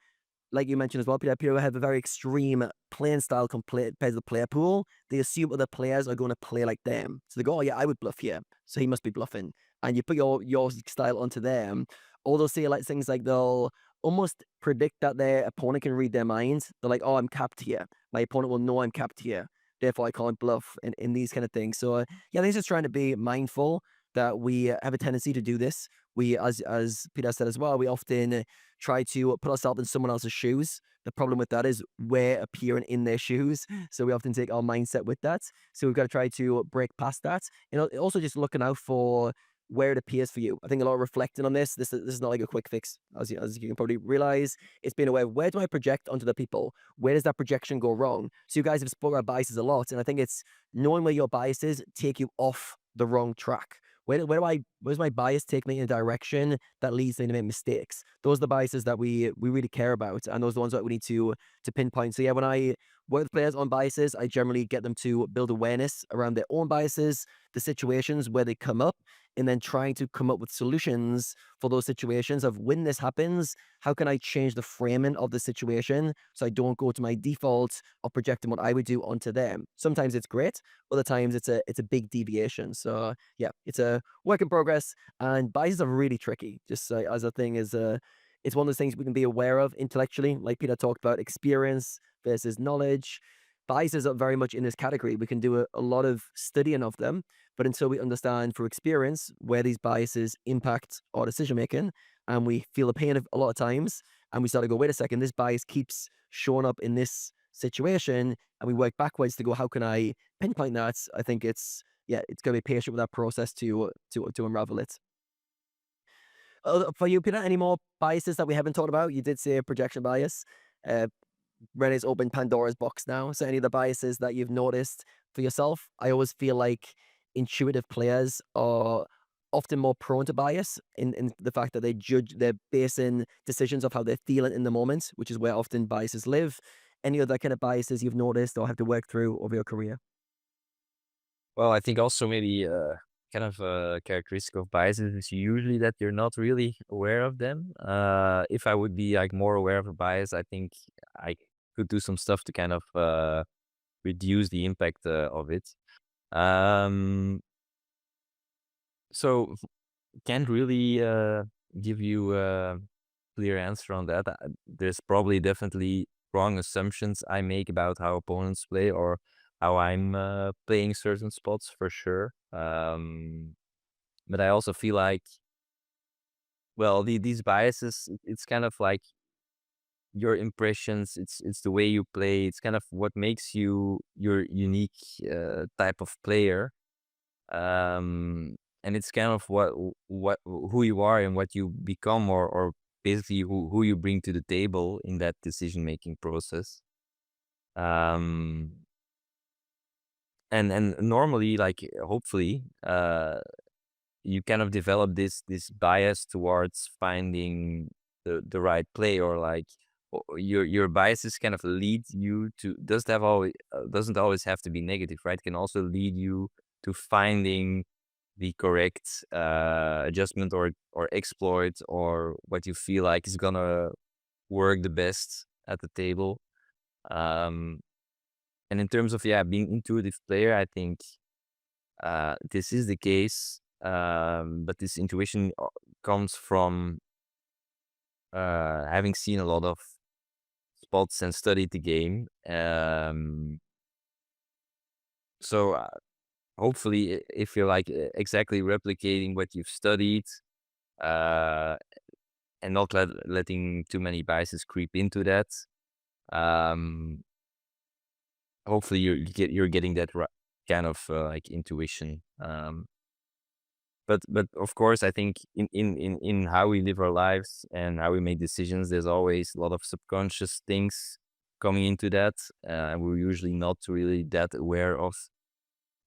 like you mentioned as well, Peter, have a very extreme playing style compared to the player pool. They assume other players are going to play like them. So they go, oh yeah, I would bluff here, so he must be bluffing. And you put your style onto them. Or they'll say like things like they'll almost predict that their opponent can read their minds. They're like, oh, I'm capped here. My opponent will know I'm capped here. Therefore, I can't bluff in these kind of things. So yeah, I think it's just trying to be mindful that we have a tendency to do this. We, as Peter said as well, we often try to put ourselves in someone else's shoes. The problem with that is we're appearing in their shoes. So we often take our mindset with that. So we've got to try to break past that. And also just looking out for where it appears for you. I think a lot of reflecting on this. This is not like a quick fix, as you can probably realize. It's been aware, where do I project onto the people? Where does that projection go wrong? So you guys have spoken about biases a lot, and I think it's knowing where your biases take you off the wrong track. Where's my bias take me in a direction that leads me to make mistakes? Those are the biases that we really care about, and those are the ones that we need to pinpoint. So yeah, when I work with players on biases, I generally get them to build awareness around their own biases, the situations where they come up, and then trying to come up with solutions for those situations of when this happens, how can I change the framing of the situation so I don't go to my default of projecting what I would do onto them. Sometimes it's great, other times it's a big deviation. So yeah, it's a work in progress, and biases are really tricky. Just as a thing is, it's one of those things we can be aware of intellectually, like Peter talked about, experience versus knowledge. Biases are very much in this category. We can do a lot of studying of them, but until we understand through experience where these biases impact our decision making, and we feel the pain of a lot of times, and we start to go, wait a second, this bias keeps showing up in this situation, and we work backwards to go, how can I pinpoint that? I think it's going to be patient with that process to unravel it. For you, Peter, any more biases that we haven't talked about? You did say a projection bias. Rene's opened Pandora's box now. So any of the biases that you've noticed for yourself? I always feel like intuitive players are often more prone to bias in the fact that they're basing decisions of how they're feeling in the moment, which is where often biases live. Any other kind of biases you've noticed or have to work through over your career?
Well, I think also maybe kind of a characteristic of biases is usually that you're not really aware of them. If I would be like more aware of a bias, I think I could do some stuff to kind of reduce the impact of it. So can't really give you a clear answer on that. There's probably definitely wrong assumptions I make about how opponents play or how I'm playing certain spots for sure. But I also feel like, well, these biases, it's kind of like your impressions. It's the way you play. It's kind of what makes you your unique type of player. And it's kind of who you are and what you become, or basically who you bring to the table in that decision making process. And normally, like hopefully, you kind of develop this bias towards finding the right play, or like your biases kind of lead you to doesn't always have to be negative, right? It can also lead you to finding the correct adjustment or exploit, or what you feel like is gonna work the best at the table. And in terms of being intuitive player, I think this is the case. But this intuition comes from having seen a lot of spots and studied the game. So hopefully, if you're like exactly replicating what you've studied, and not letting too many biases creep into that, hopefully you're getting that right, kind of like intuition. But of course, I think in how we live our lives and how we make decisions, there's always a lot of subconscious things coming into that. And we're usually not really that aware of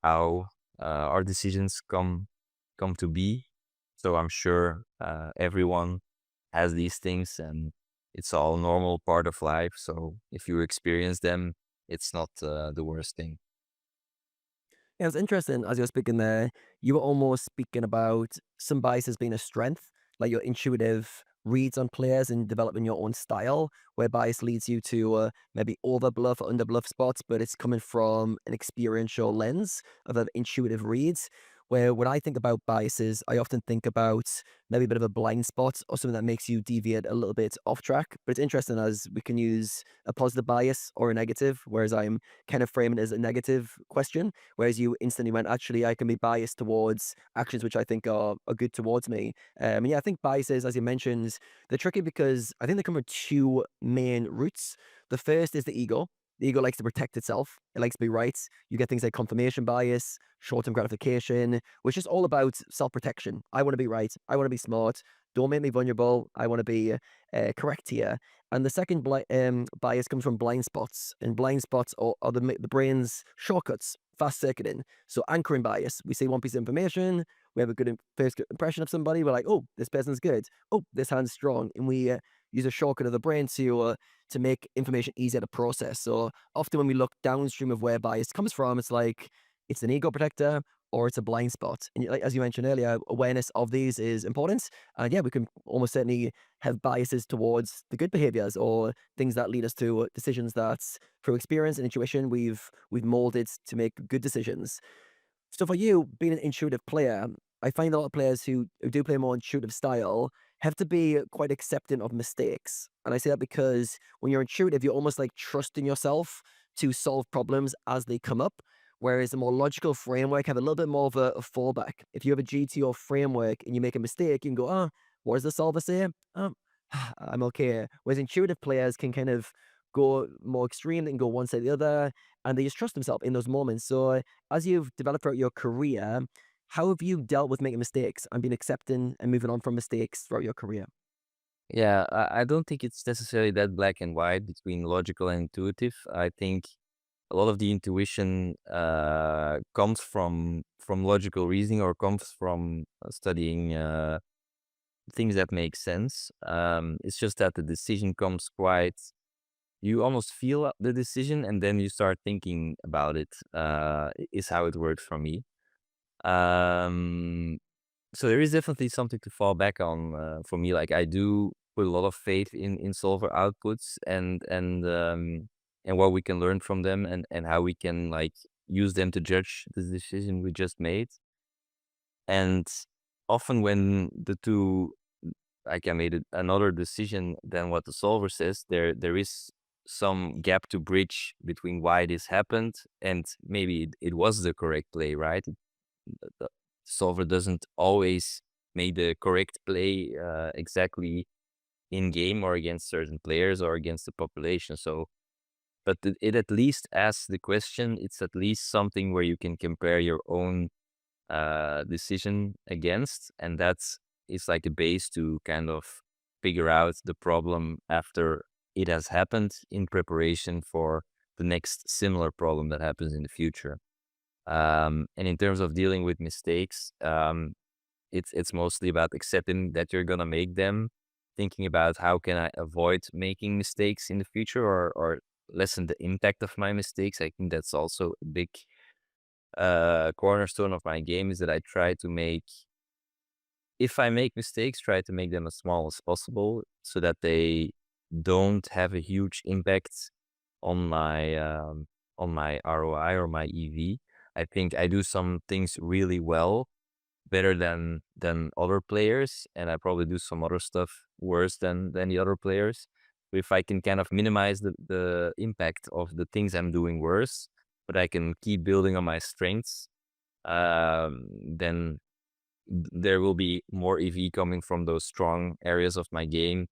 how our decisions come to be. So I'm sure everyone has these things, and it's all normal part of life. So if you experience them, it's not the worst thing.
Yeah, it's interesting as you were speaking there, you were almost speaking about some biases being a strength, like your intuitive reads on players and developing your own style, where bias leads you to maybe over bluff or under bluff spots, but it's coming from an experiential lens of intuitive reads. Where when I think about biases, I often think about maybe a bit of a blind spot or something that makes you deviate a little bit off track. But it's interesting as we can use a positive bias or a negative, whereas I'm kind of framing it as a negative question. Whereas you instantly went, actually, I can be biased towards actions which I think are good towards me. And yeah, I think biases, as you mentioned, they're tricky because I think they come from two main roots. The first is the ego. The ego likes to protect itself. It likes to be right. You get things like confirmation bias, short-term gratification, which is all about self-protection. I want to be right. I want to be smart. Don't make me vulnerable. I want to be correct here. And the second bias comes from blind spots. And blind spots are the brain's shortcuts, fast circuiting. So anchoring bias, we see one piece of information, we have a good first impression of somebody, we're like, oh, this person's good. Oh, this hand's strong. And we use a shortcut of the brain to make information easier to process. So often when we look downstream of where bias comes from, it's like it's an ego protector or it's a blind spot. And like, as you mentioned earlier, awareness of these is important. And yeah, we can almost certainly have biases towards the good behaviors or things that lead us to decisions that through experience and intuition we've molded to make good decisions. So for you, being an intuitive player, I find a lot of players who do play a more intuitive style have to be quite accepting of mistakes. And I say that because when you're intuitive, you're almost like trusting yourself to solve problems as they come up. Whereas a more logical framework have a little bit more of a fallback. If you have a GTO framework and you make a mistake, you can go, oh, what does the solver say? I'm okay. Whereas intuitive players can kind of go more extreme, they can go one side or the other, and they just trust themselves in those moments. So as you've developed throughout your career, how have you dealt with making mistakes and been accepting and moving on from mistakes throughout your career?
Yeah, I don't think it's necessarily that black and white between logical and intuitive. I think a lot of the intuition comes from logical reasoning or comes from studying things that make sense. It's just that the decision comes quite. You almost feel the decision and then you start thinking about it. Is how it works for me. So there is definitely something to fall back on for me. Like I do put a lot of faith in solver outputs and what we can learn from them and how we can like use them to judge the decision we just made. And often when the two, like I made another decision than what the solver says, there is some gap to bridge between why this happened and maybe it was the correct play, right? The solver doesn't always make the correct play exactly in game or against certain players or against the population. So, but it at least asks the question. It's at least something where you can compare your own decision against, and that's is like a base to kind of figure out the problem after it has happened in preparation for the next similar problem that happens in the future. And in terms of dealing with mistakes, it's mostly about accepting that you're gonna make them, thinking about how can I avoid making mistakes in the future or lessen the impact of my mistakes. I think that's also a big cornerstone of my game is that I try to make, if I make mistakes, try to make them as small as possible so that they don't have a huge impact on my ROI or my EV. I think I do some things really well, better than other players, and I probably do some other stuff worse than the other players. But if I can kind of minimize the impact of the things I'm doing worse, but I can keep building on my strengths, then there will be more EV coming from those strong areas of my game,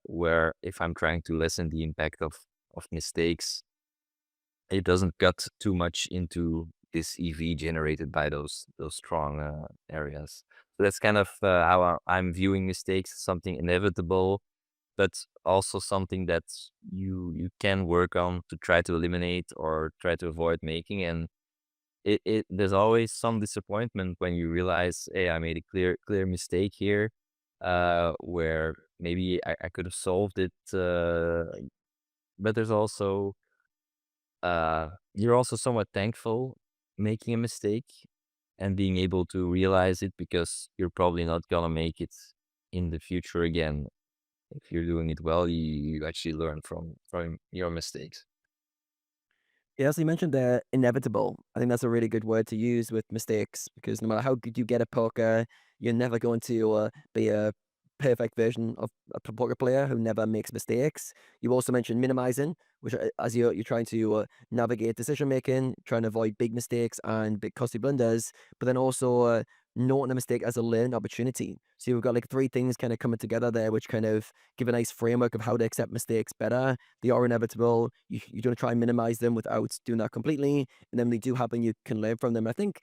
where if I'm trying to lessen the impact of mistakes, it doesn't cut too much into this EV generated by those strong areas. So that's kind of how I'm viewing mistakes, something inevitable, but also something that you can work on to try to eliminate or try to avoid making. And there's always some disappointment when you realize, hey, I made a clear mistake here, where maybe I could have solved it. But there's also you're also somewhat thankful making a mistake and being able to realize it, because you're probably not gonna make it in the future again. If you're doing it well, you actually learn from your mistakes.
Yeah, so you mentioned the inevitable. I think that's a really good word to use with mistakes, because no matter how good you get at poker, you're never going to be a perfect version of a poker player who never makes mistakes. You also mentioned minimizing, which as you're trying to navigate decision making, trying to avoid big mistakes and big costly blunders, but then also noting a mistake as a learning opportunity. So you've got like three things kind of coming together there, which kind of give a nice framework of how to accept mistakes better. They are inevitable. You don't try and minimize them without doing that completely. And then when they do happen, you can learn from them. I think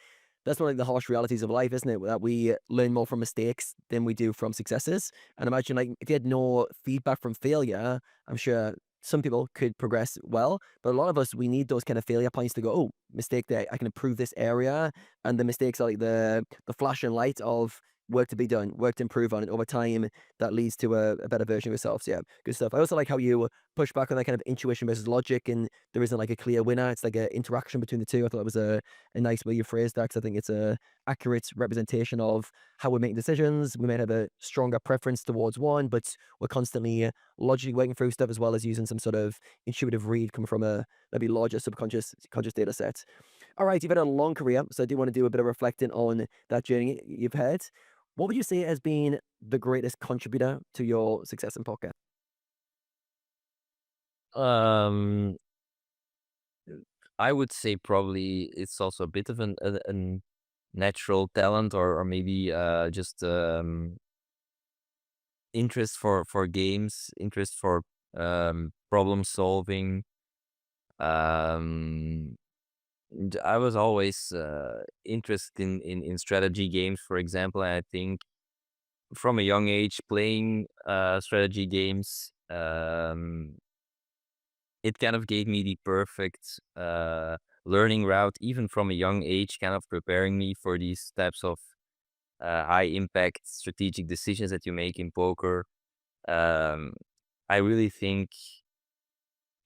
that's one of the harsh realities of life, isn't it? That we learn more from mistakes than we do from successes. And imagine like if you had no feedback from failure, I'm sure some people could progress well, but a lot of us, we need those kind of failure points to go, oh, mistake there, I can improve this area. And the mistakes are like the flashing light of work to be done, work to improve on, and over time that leads to a better version of yourself. So yeah, good stuff. I also like how you push back on that kind of intuition versus logic, and there isn't like a clear winner. It's like an interaction between the two. I thought it was a nice way you phrased that, because I think it's a accurate representation of how we're making decisions. We may have a stronger preference towards one, but we're constantly logically working through stuff, as well as using some sort of intuitive read coming from a maybe larger subconscious conscious data set. All right, you've had a long career, so I do want to do a bit of reflecting on that journey you've had. What would you say has been the greatest contributor to your success in poker?
Um, I would say probably it's also a bit of a natural talent, or maybe just interest for games, interest for problem solving. Um, I was always interested in strategy games, for example. And I think from a young age playing strategy games, it kind of gave me the perfect learning route, even from a young age, kind of preparing me for these types of high impact strategic decisions that you make in poker. Um, I really think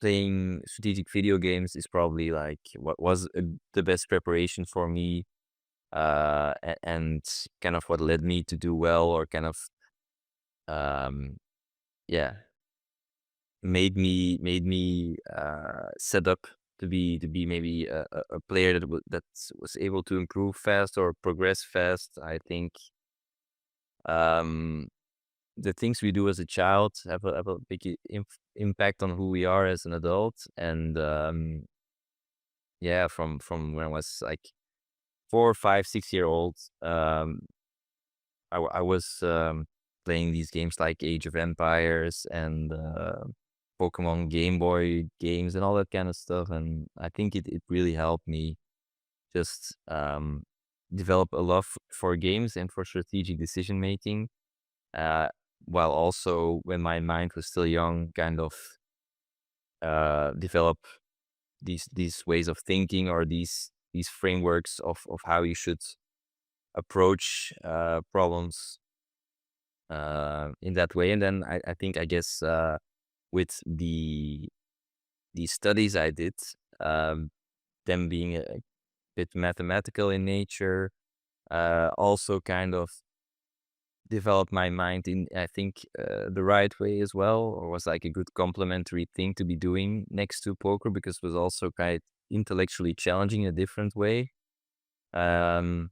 playing strategic video games is probably like what was the best preparation for me, and kind of what led me to do well, or kind of um, yeah, made me set up to be maybe a player that was able to improve fast or progress fast. I think um, the things we do as a child have a big impact on who we are as an adult. And yeah, from when I was like 4, 5, 6 year old, I was playing these games like Age of Empires and Pokemon Game Boy games and all that kind of stuff. And I think it really helped me just develop a love for games and for strategic decision making, uh, while also, when my mind was still young, kind of develop these ways of thinking, or these frameworks of how you should approach problems in that way. And then I think, I guess, with the studies I did, them being a bit mathematical in nature, also kind of developed my mind in, I think, the right way as well, or was like a good complementary thing to be doing next to poker, because it was also quite intellectually challenging in a different way. Um,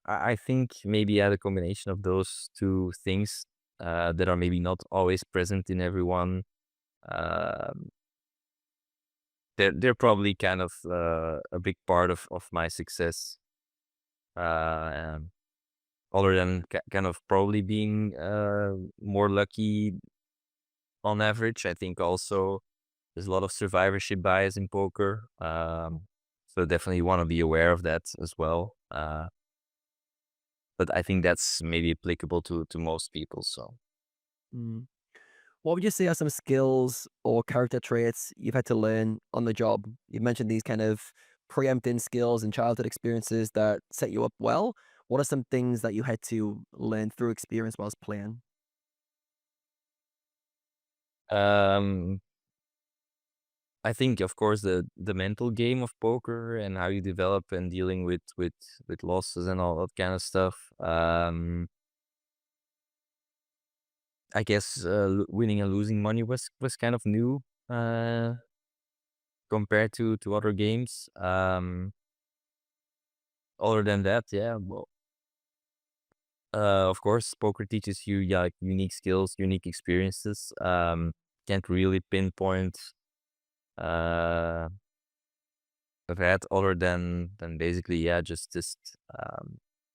I think maybe at a combination of those two things that are maybe not always present in everyone, um, they're probably kind of a big part of my success. Um, Other than kind of probably being more lucky on average, I think also there's a lot of survivorship bias in poker. So definitely you want to be aware of that as well. But I think that's maybe applicable to most people. So
Mm. What would you say are some skills or character traits you've had to learn on the job? You've mentioned these kind of preempting skills and childhood experiences that set you up well. What are some things that you had to learn through experience whilst playing?
um, I think, of course, the mental game of poker and how you develop and dealing with losses and all that kind of stuff. I guess winning and losing money was kind of new uh, compared to other games. Other than that, yeah, well, of course, poker teaches you like unique skills, unique experiences. Can't really pinpoint uh, that other than basically, yeah, just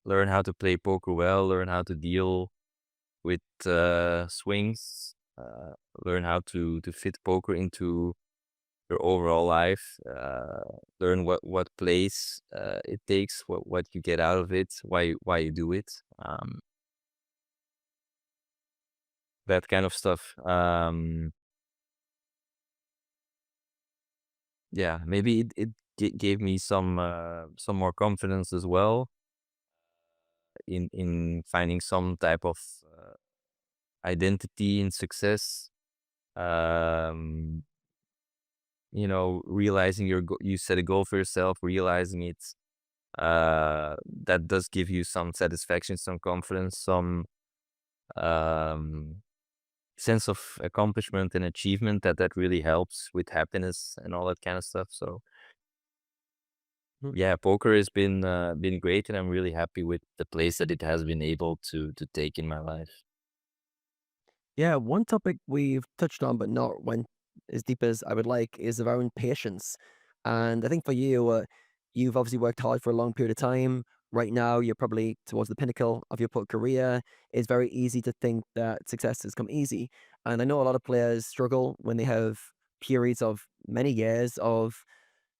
learn how to play poker well, learn how to deal with swings, learn how to fit poker into your overall life, learn what plays it takes, what you get out of it, why you do it, that kind of stuff. Yeah, maybe it gave me some more confidence as well in finding some type of identity in success. Um, realizing you set a goal for yourself, realizing it, that does give you some satisfaction, some confidence, some um, sense of accomplishment and achievement that really helps with happiness and all that kind of stuff. So
Mm.
yeah, poker has been great, and I'm really happy with the place that it has been able to take in my life.
Yeah, one topic we've touched on but not went as deep as I would like is around patience. And I think for you, you've obviously worked hard for a long period of time. Right now, you're probably towards the pinnacle of your poker career. It's very easy to think that success has come easy. And I know a lot of players struggle when they have periods of many years of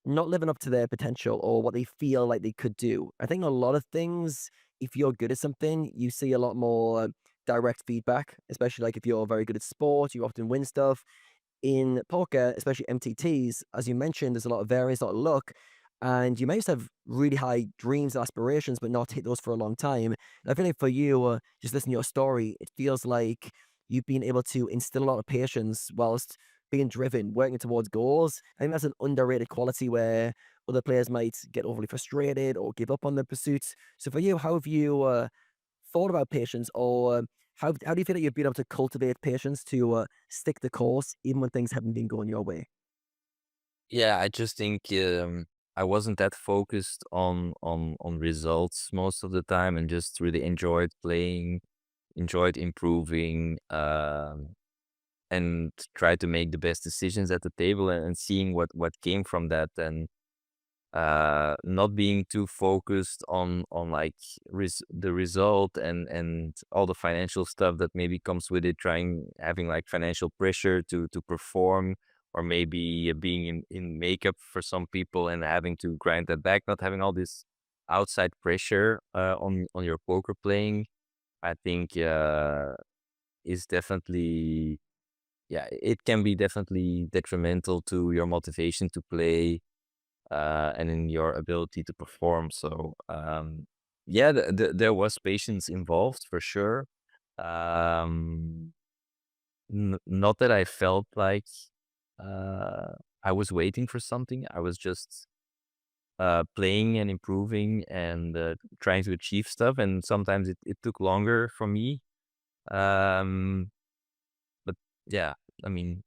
not living up to their potential or what they feel like they could do. I think a lot of things, if you're good at something, you see a lot more direct feedback, especially like if you're very good at sport, you often win stuff. In poker, especially MTTs, as you mentioned, there's a lot of variance, a lot of luck, and you may just have really high dreams and aspirations, but not hit those for a long time. And I feel like for you, just listening to your story, it feels like you've been able to instill a lot of patience whilst being driven, working towards goals. I think that's an underrated quality where other players might get overly frustrated or give up on their pursuits. So for you, how have you thought about patience, or how do you feel that you've been able to cultivate patience to stick the course even when things haven't been going your way?
Yeah, I just think I wasn't that focused on results most of the time, and just really enjoyed playing, enjoyed improving, and tried to make the best decisions at the table, and seeing what came from that, and not being too focused on like the result and all the financial stuff that maybe comes with it, having like financial pressure to perform, or maybe being in makeup for some people and having to grind that back, not having all this outside pressure on your poker playing. I think is definitely, yeah, it can be definitely detrimental to your motivation to play, and in your ability to perform. So yeah, there was patience involved for sure. Um, Not that I felt like uh, I was waiting for something. I was just playing and improving and trying to achieve stuff. And sometimes it took longer for me. Um, but yeah, I mean,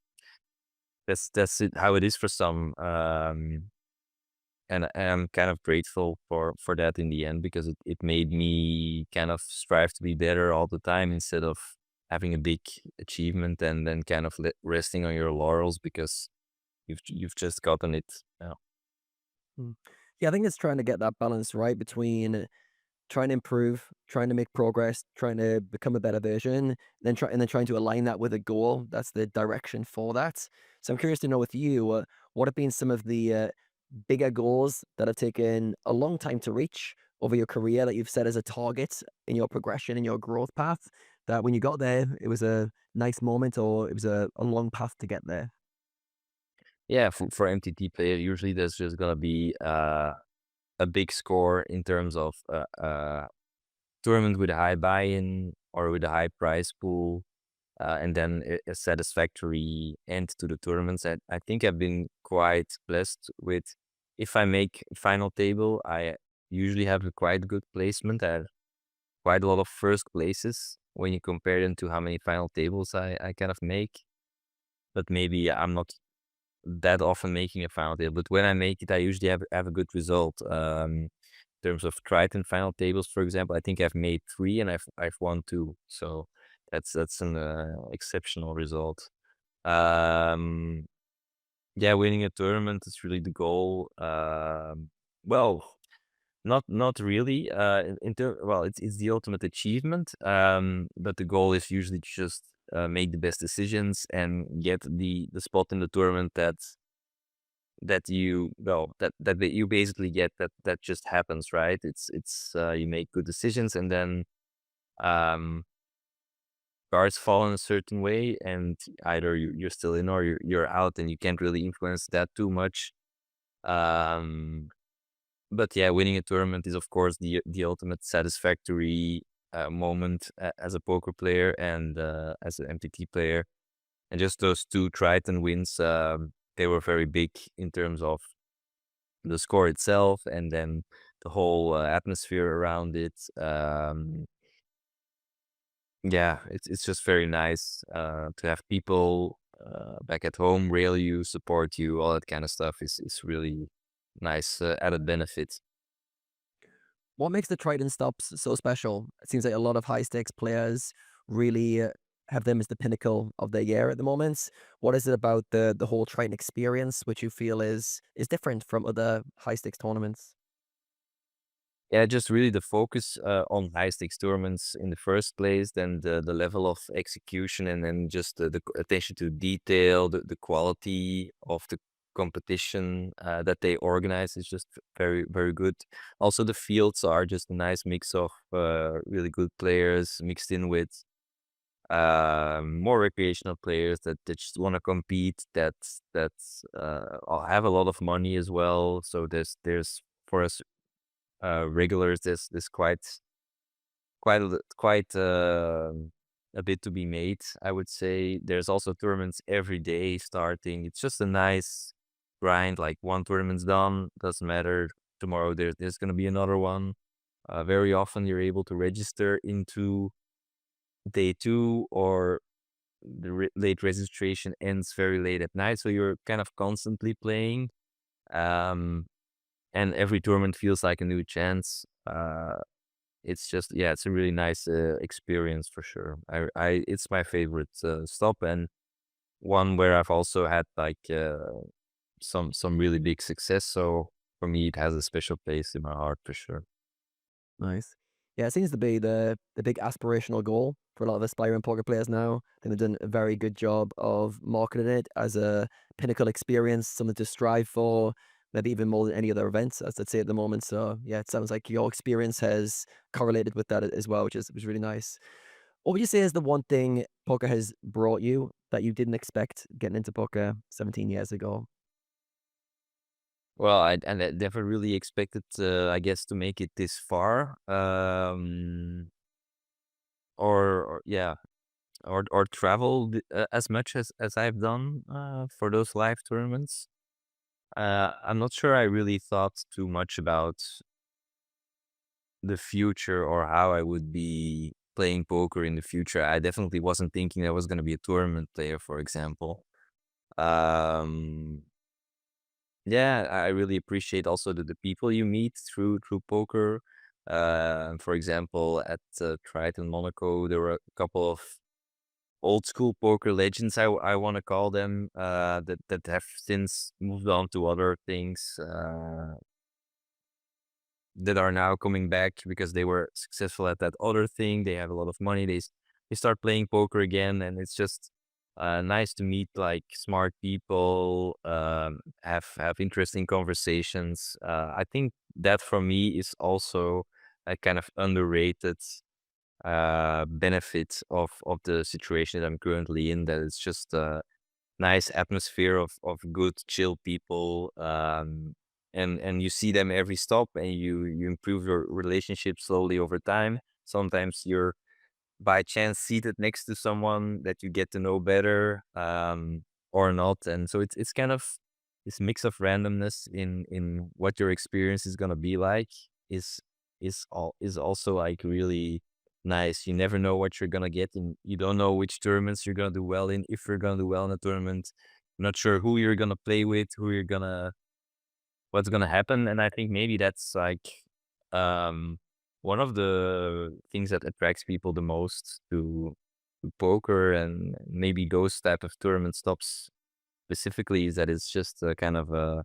how it is for some. And I'm kind of grateful for that in the end, because it made me kind of strive to be better all the time, instead of having a big achievement and then kind of resting on your laurels because you've just gotten it. Yeah.
Mm. Yeah, I think it's trying to get that balance right between trying to improve, trying to make progress, trying to become a better version, then trying to align that with a goal. That's the direction for that. So I'm curious to know with you, what have been some of the bigger goals that have taken a long time to reach over your career that you've set as a target in your progression, in your growth path, that when you got there, it was a nice moment or it was a long path to get there?
Yeah, for MTT player, usually there's just gonna be a big score in terms of tournament with a high buy-in or with a high prize pool, and then a satisfactory end to the tournaments. I think I've been quite blessed with, if I make final table, I usually have a quite good placement. I have quite a lot of first places when you compare them to how many final tables I kind of make. But maybe I'm not that often making a final table, but when I make it, I usually have a good result. In terms of Triton final tables, for example, I think I've made 3 and I've won 2, so that's an exceptional result. Yeah, winning a tournament is really the goal. Well, not really. Well, it's the ultimate achievement. But the goal is usually to just make the best decisions and get the spot in the tournament that you you basically get, that just happens, right? It's you make good decisions and then um cards fall in a certain way and either you're still in or you're out, and you can't really influence that too much. um but yeah, winning a tournament is of course the ultimate satisfactory moment as a poker player and as an MTT player. And just those 2 Triton wins, they were very big in terms of the score itself and then the whole atmosphere around it. Yeah, it's just very nice to have people back at home rail you, support you, all that kind of stuff is really nice added benefit.
What makes the Triton stops so special? It seems like a lot of high stakes players really have them as the pinnacle of their year at the moment. What is it about the whole Triton experience which you feel is different from other high stakes tournaments?
Yeah, just really the focus on high stakes tournaments in the first place, then the level of execution, and then just the attention to detail, the quality of the competition that they organize is just very, very good. Also, the fields are just a nice mix of really good players mixed in with more recreational players that just want to compete, have a lot of money as well. So there's for us regulars, there's quite a bit to be made, I would say. There's also tournaments every day starting. It's just a nice grind. Like one tournament's done, doesn't matter. Tomorrow there's gonna be another one. Very often you're able to register into day 2, or the late registration ends very late at night, so you're kind of constantly playing. Um, and every tournament feels like a new chance. It's just, yeah, it's a really nice experience for sure. It's my favorite stop, and one where I've also had like some really big success. So for me, it has a special place in my heart for sure.
Nice. Yeah, it seems to be the big aspirational goal for a lot of aspiring poker players now. I think they've done a very good job of marketing it as a pinnacle experience, something to strive for, maybe even more than any other events, as I'd say at the moment. So yeah, it sounds like your experience has correlated with that as well, which is really nice. What would you say is the one thing poker has brought you that you didn't expect getting into poker 17 years ago?
Well, I never really expected, I guess, to make it this far. Or yeah, or travel as much as I've done for those live tournaments. I'm not sure I really thought too much about the future or how I would be playing poker in the future. I definitely wasn't thinking I was going to be a tournament player, for example. Um, yeah, I really appreciate also the people you meet through poker. For example, at Triton Monaco, there were a couple of old school poker legends, I want to call them, that have since moved on to other things, that are now coming back because they were successful at that other thing. They have a lot of money. They start playing poker again, and it's just Nice to meet like smart people, have interesting conversations. I think that for me is also a kind of underrated benefit of the situation that I'm currently in. That it's just a nice atmosphere of good, chill people. And you see them every stop, and you improve your relationship slowly over time. Sometimes you're by chance seated next to someone that you get to know better, or not. And so it's kind of this mix of randomness in what your experience is gonna be like is is also like really nice. You never know what you're gonna get, and you don't know which tournaments you're gonna do well in, if you're gonna do well in a tournament. Not sure who you're gonna play with, what's gonna happen. And I think maybe that's like one of the things that attracts people the most to poker, and maybe those type of tournament stops specifically, is that it's just a kind of a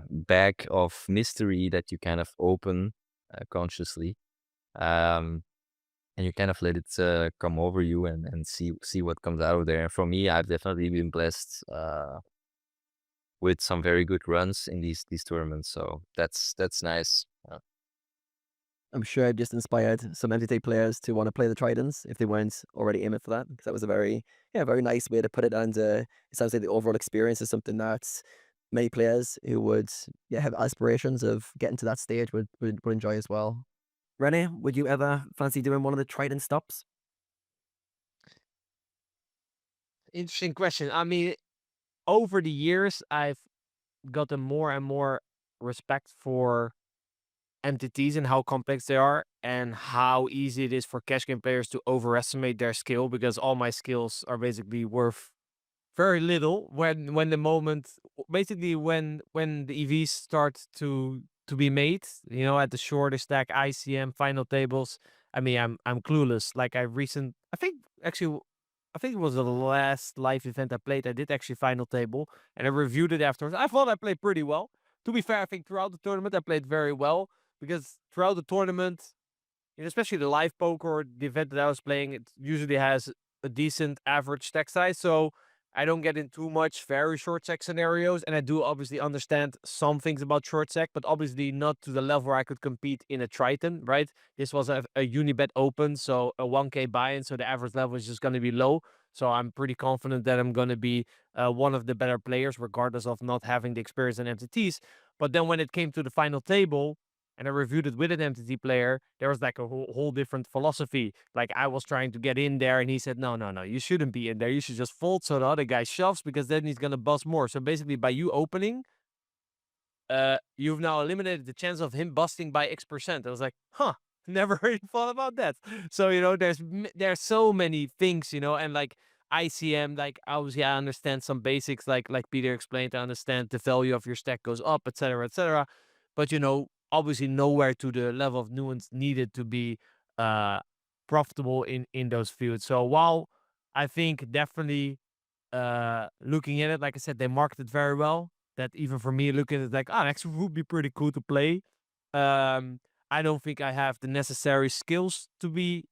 bag of mystery that you kind of open consciously, and you kind of let it come over you, and see what comes out of there. And for me, I've definitely been blessed with some very good runs in these tournaments. So that's nice.
I'm sure I've just inspired some MTT players to want to play the Tritons if they weren't already aiming for that, because that was a very nice way to put it. And it sounds like the overall experience is something that many players who would have aspirations of getting to that stage would enjoy as well. Rene, would you ever fancy doing one of the Triton stops?
Interesting question. I mean, over the years, I've gotten more and more respect for MTTs and how complex they are, and how easy it is for cash game players to overestimate their skill, because all my skills are basically worth very little when the moment, basically when the EVs start to be made, at the shorter stack, ICM, final tables. I mean, I'm clueless. Like I think it was the last live event I played. I did actually final table, and I reviewed it afterwards. I thought I played pretty well. To be fair, I think throughout the tournament I played very well, because throughout the tournament, and especially the live poker, or the event that I was playing, it usually has a decent average stack size. So I don't get in too much very short stack scenarios. And I do obviously understand some things about short stack, but obviously not to the level where I could compete in a Triton, right? This was a Unibet open, so a 1K buy-in. So the average level is just going to be low. So I'm pretty confident that I'm going to be one of the better players, regardless of not having the experience in MTTs. But then when it came to the final table, and I reviewed it with an MTT player, there was like a whole different philosophy. Like I was trying to get in there, and he said, no, you shouldn't be in there. You should just fold so the other guy shoves, because then he's going to bust more. So basically, by you opening, you've now eliminated the chance of him busting by X%. I was like, huh, never really thought about that. So, there's so many things, and like ICM, like obviously I understand some basics, like Peter explained. I understand the value of your stack goes up, etc., etc. But obviously nowhere to the level of nuance needed to be profitable in those fields. So while I think definitely looking at it, like I said, they marketed very well. That even for me, looking at it like, actually would be pretty cool to play. I don't think I have the necessary skills to be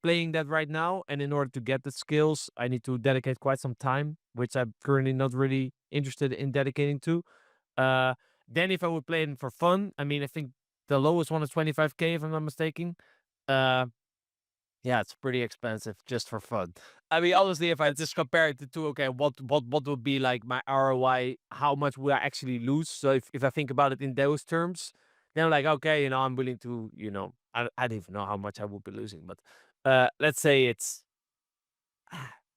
playing that right now. And in order to get the skills, I need to dedicate quite some time, which I'm currently not really interested in dedicating to. Then if I would play it for fun, I mean, I think the lowest one is 25K, if I'm not mistaken. Yeah, it's pretty expensive just for fun. I mean, honestly, if I just compare it to okay, what would be like my ROI? How much will I actually lose? So if I think about it in those terms, then I'm like, okay, I'm willing to, I don't even know how much I would be losing, but let's say it's,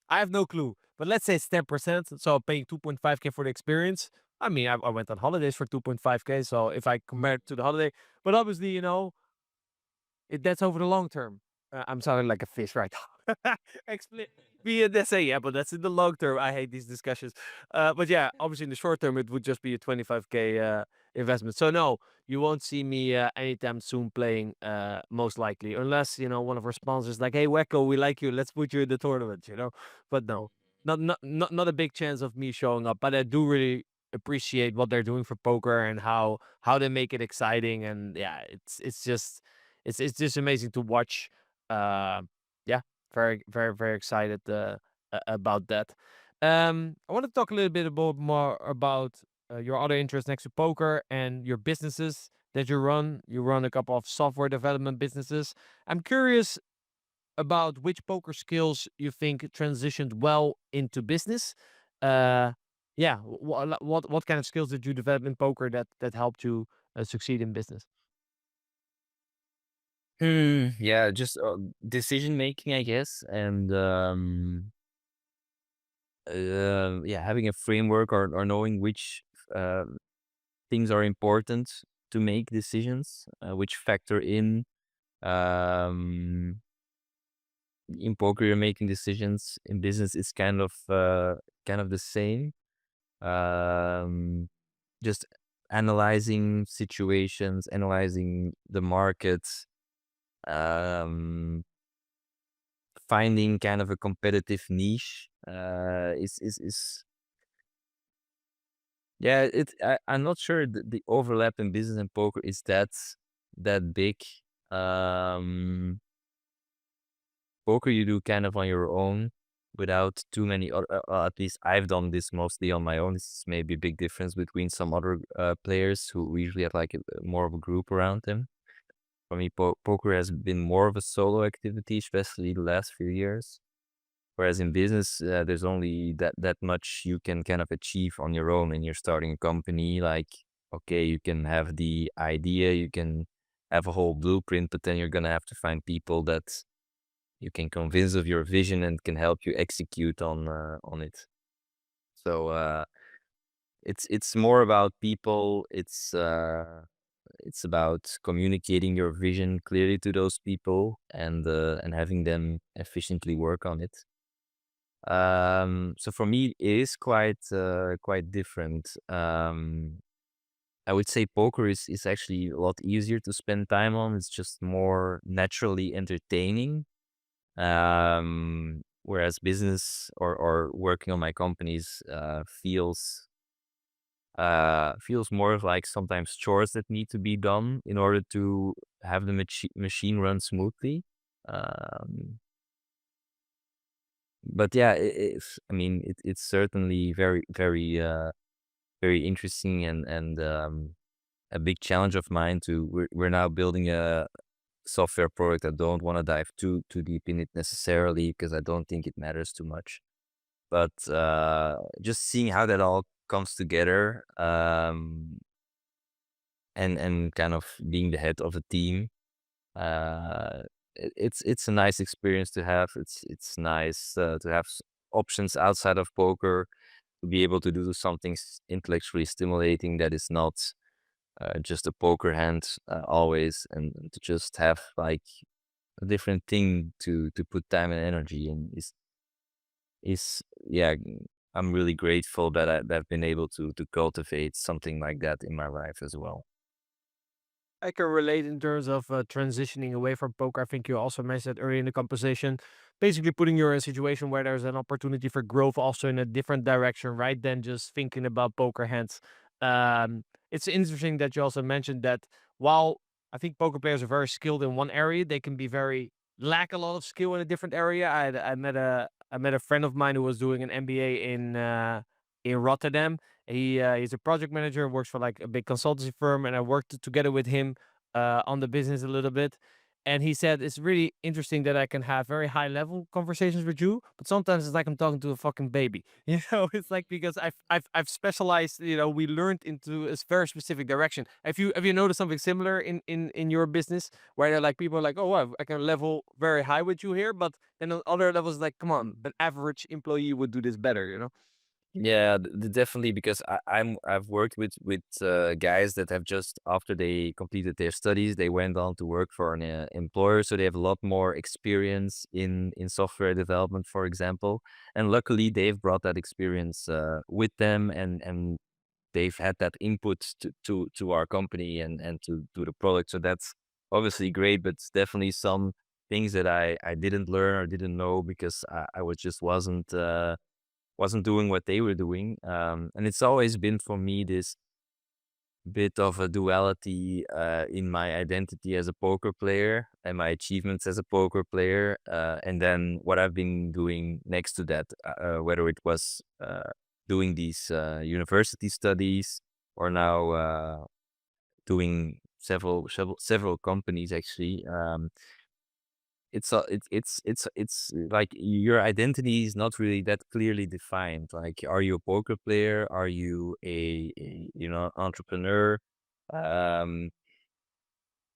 I have no clue, but let's say it's 10%. So I'm paying 2.5K for the experience. I mean, I went on holidays for 2.5K. So if I compare it to the holiday, but obviously, that's over the long term. I'm sounding like a fish right now. Explain. They say, yeah, but that's in the long term. I hate these discussions. But yeah, obviously in the short term, it would just be a 25K investment. So no, you won't see me anytime soon playing, most likely, unless one of our sponsors like, hey, Wecko, we like you. Let's put you in the tournament. But no, not a big chance of me showing up. But I do really appreciate what they're doing for poker, and how they make it exciting. And yeah, it's just amazing to watch. Yeah, very, very, very excited about that. I want to talk a little bit more about your other interests next to poker and your businesses that you run. You run a couple of software development businesses. I'm curious about which poker skills you think transitioned well into business. Yeah, what kind of skills did you develop in poker that helped you succeed in business?
Yeah, just decision making, I guess, and yeah, having a framework or knowing which uh, things are important to make decisions, which factor in. In poker, you're making decisions. In business, it's kind of the same. Um, just analyzing situations, analyzing the markets, um, finding kind of a competitive niche. Is yeah. I'm not sure the overlap in business and poker is that big. Um, Poker you do kind of on your own without too many other, at least I've done this mostly on my own. This is maybe a big difference between some other players who usually have like more of a group around them. For me, poker has been more of a solo activity, especially the last few years. Whereas in business, there's only that much you can kind of achieve on your own when you're starting a company. Like, okay, you can have the idea, you can have a whole blueprint, but then you're gonna have to find people that you can convince of your vision and can help you execute on it. So it's more about people. It's about communicating your vision clearly to those people and having them efficiently work on it. So for me, it is quite different. I would say poker is actually a lot easier to spend time on. It's just more naturally entertaining. Whereas business or working on my companies feels more of like sometimes chores that need to be done in order to have the machine run smoothly. Um, but yeah, it's certainly very interesting and a big challenge of mine. We're now building a software product. I don't want to dive too deep in it necessarily because I don't think it matters too much. But just seeing how that all comes together, and kind of being the head of a team, it's a nice experience to have. It's nice to have options outside of poker, to be able to do something intellectually stimulating that is not just a poker hand always, and to just have like a different thing to put time and energy in is yeah. I'm really grateful that I've been able to cultivate something like that in my life as well.
I can relate in terms of transitioning away from poker. I think you also mentioned earlier in the conversation, basically putting you in a situation where there's an opportunity for growth also in a different direction, right? Than just thinking about poker hands. It's interesting that you also mentioned that while I think poker players are very skilled in one area, they can be very lack a lot of skill in a different area. I met a friend of mine who was doing an MBA in Rotterdam. He's a project manager, works for like a big consultancy firm, and I worked together with him on the business a little bit. And he said it's really interesting that I can have very high level conversations with you, but sometimes it's like I'm talking to a fucking baby. It's like because I've specialized. We learned into a very specific direction. Have you noticed something similar in your business where they're like people are like, oh, wow, I can level very high with you here, but then on other levels, like, come on, an average employee would do this better.
Yeah, definitely, because I've worked with guys that have just after they completed their studies, they went on to work for an employer, so they have a lot more experience in software development, for example. And luckily, they've brought that experience with them, and they've had that input to our company and to the product. So that's obviously great, but definitely some things that I didn't learn or didn't know because I was just wasn't doing what they were doing. And it's always been for me this bit of a duality in my identity as a poker player and my achievements as a poker player, and then what I've been doing next to that, whether it was doing these university studies or now doing several companies actually. It's like your identity is not really that clearly defined. Like, are you a poker player? Are you a entrepreneur? Um,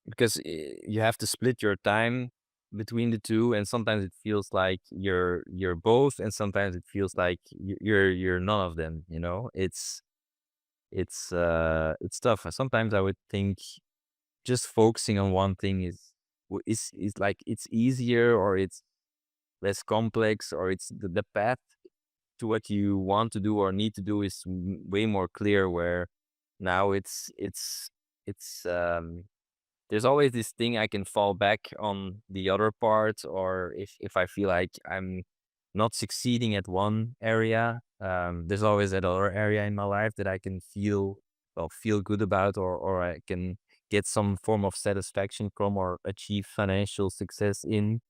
because you have to split your time between the two, and sometimes it feels like you're both, and sometimes it feels like you're none of them. It's tough. Sometimes I would think just focusing on one thing is like it's easier, or it's less complex, or it's the path to what you want to do or need to do is way more clear, where now it's there's always this thing I can fall back on the other part, or if I feel like I'm not succeeding at one area, there's always that other area in my life that I can feel good about, or I can get some form of satisfaction from, or achieve financial success in.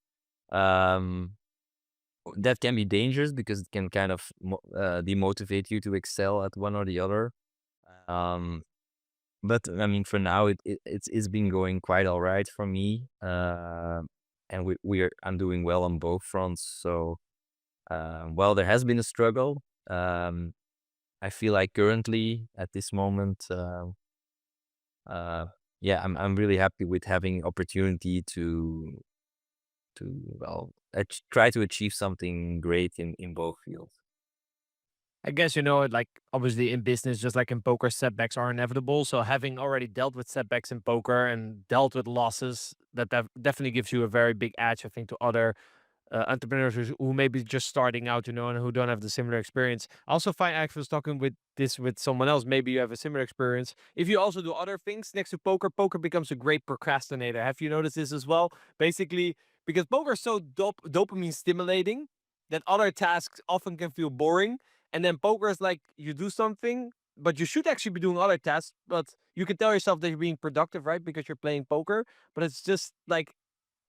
Um, that can be dangerous because it can kind of demotivate you to excel at one or the other. Um, but I mean, for now, it's been going quite all right for me, and I'm doing well on both fronts. So while there has been a struggle, I feel like currently at this moment, uh, yeah, I'm really happy with having opportunity to well try to achieve something great in both fields.
I guess, like obviously in business, just like in poker, setbacks are inevitable. So having already dealt with setbacks in poker and dealt with losses, that definitely gives you a very big edge, I think, to other entrepreneurs who may be just starting out, and who don't have the similar experience. I also find, I was talking with someone else, maybe you have a similar experience. If you also do other things next to poker, poker becomes a great procrastinator. Have you noticed this as well? Basically, because poker is so dopamine stimulating that other tasks often can feel boring. And then poker is like you do something, but you should actually be doing other tasks, but you can tell yourself that you're being productive, right? Because you're playing poker, but it's just like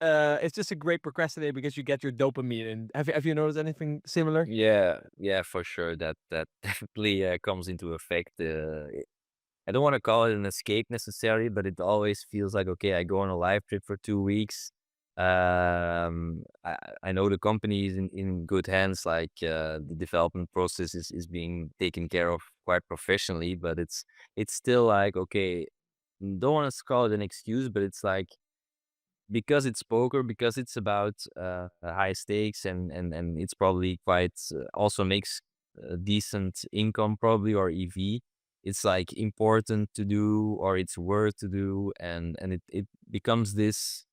it's just a great procrastinator because you get your dopamine. And have you noticed anything similar?
Yeah, for sure. That definitely comes into effect. I don't want to call it an escape necessarily, but it always feels like, okay, I go on a live trip for 2 weeks. I know the company is in good hands. Like the development process is being taken care of quite professionally, but it's still like, okay, don't want to call it an excuse, but it's like, because it's poker, because it's about high stakes, and it's probably quite also makes decent income probably, or EV. It's like important to do, or it's worth to do, and it becomes this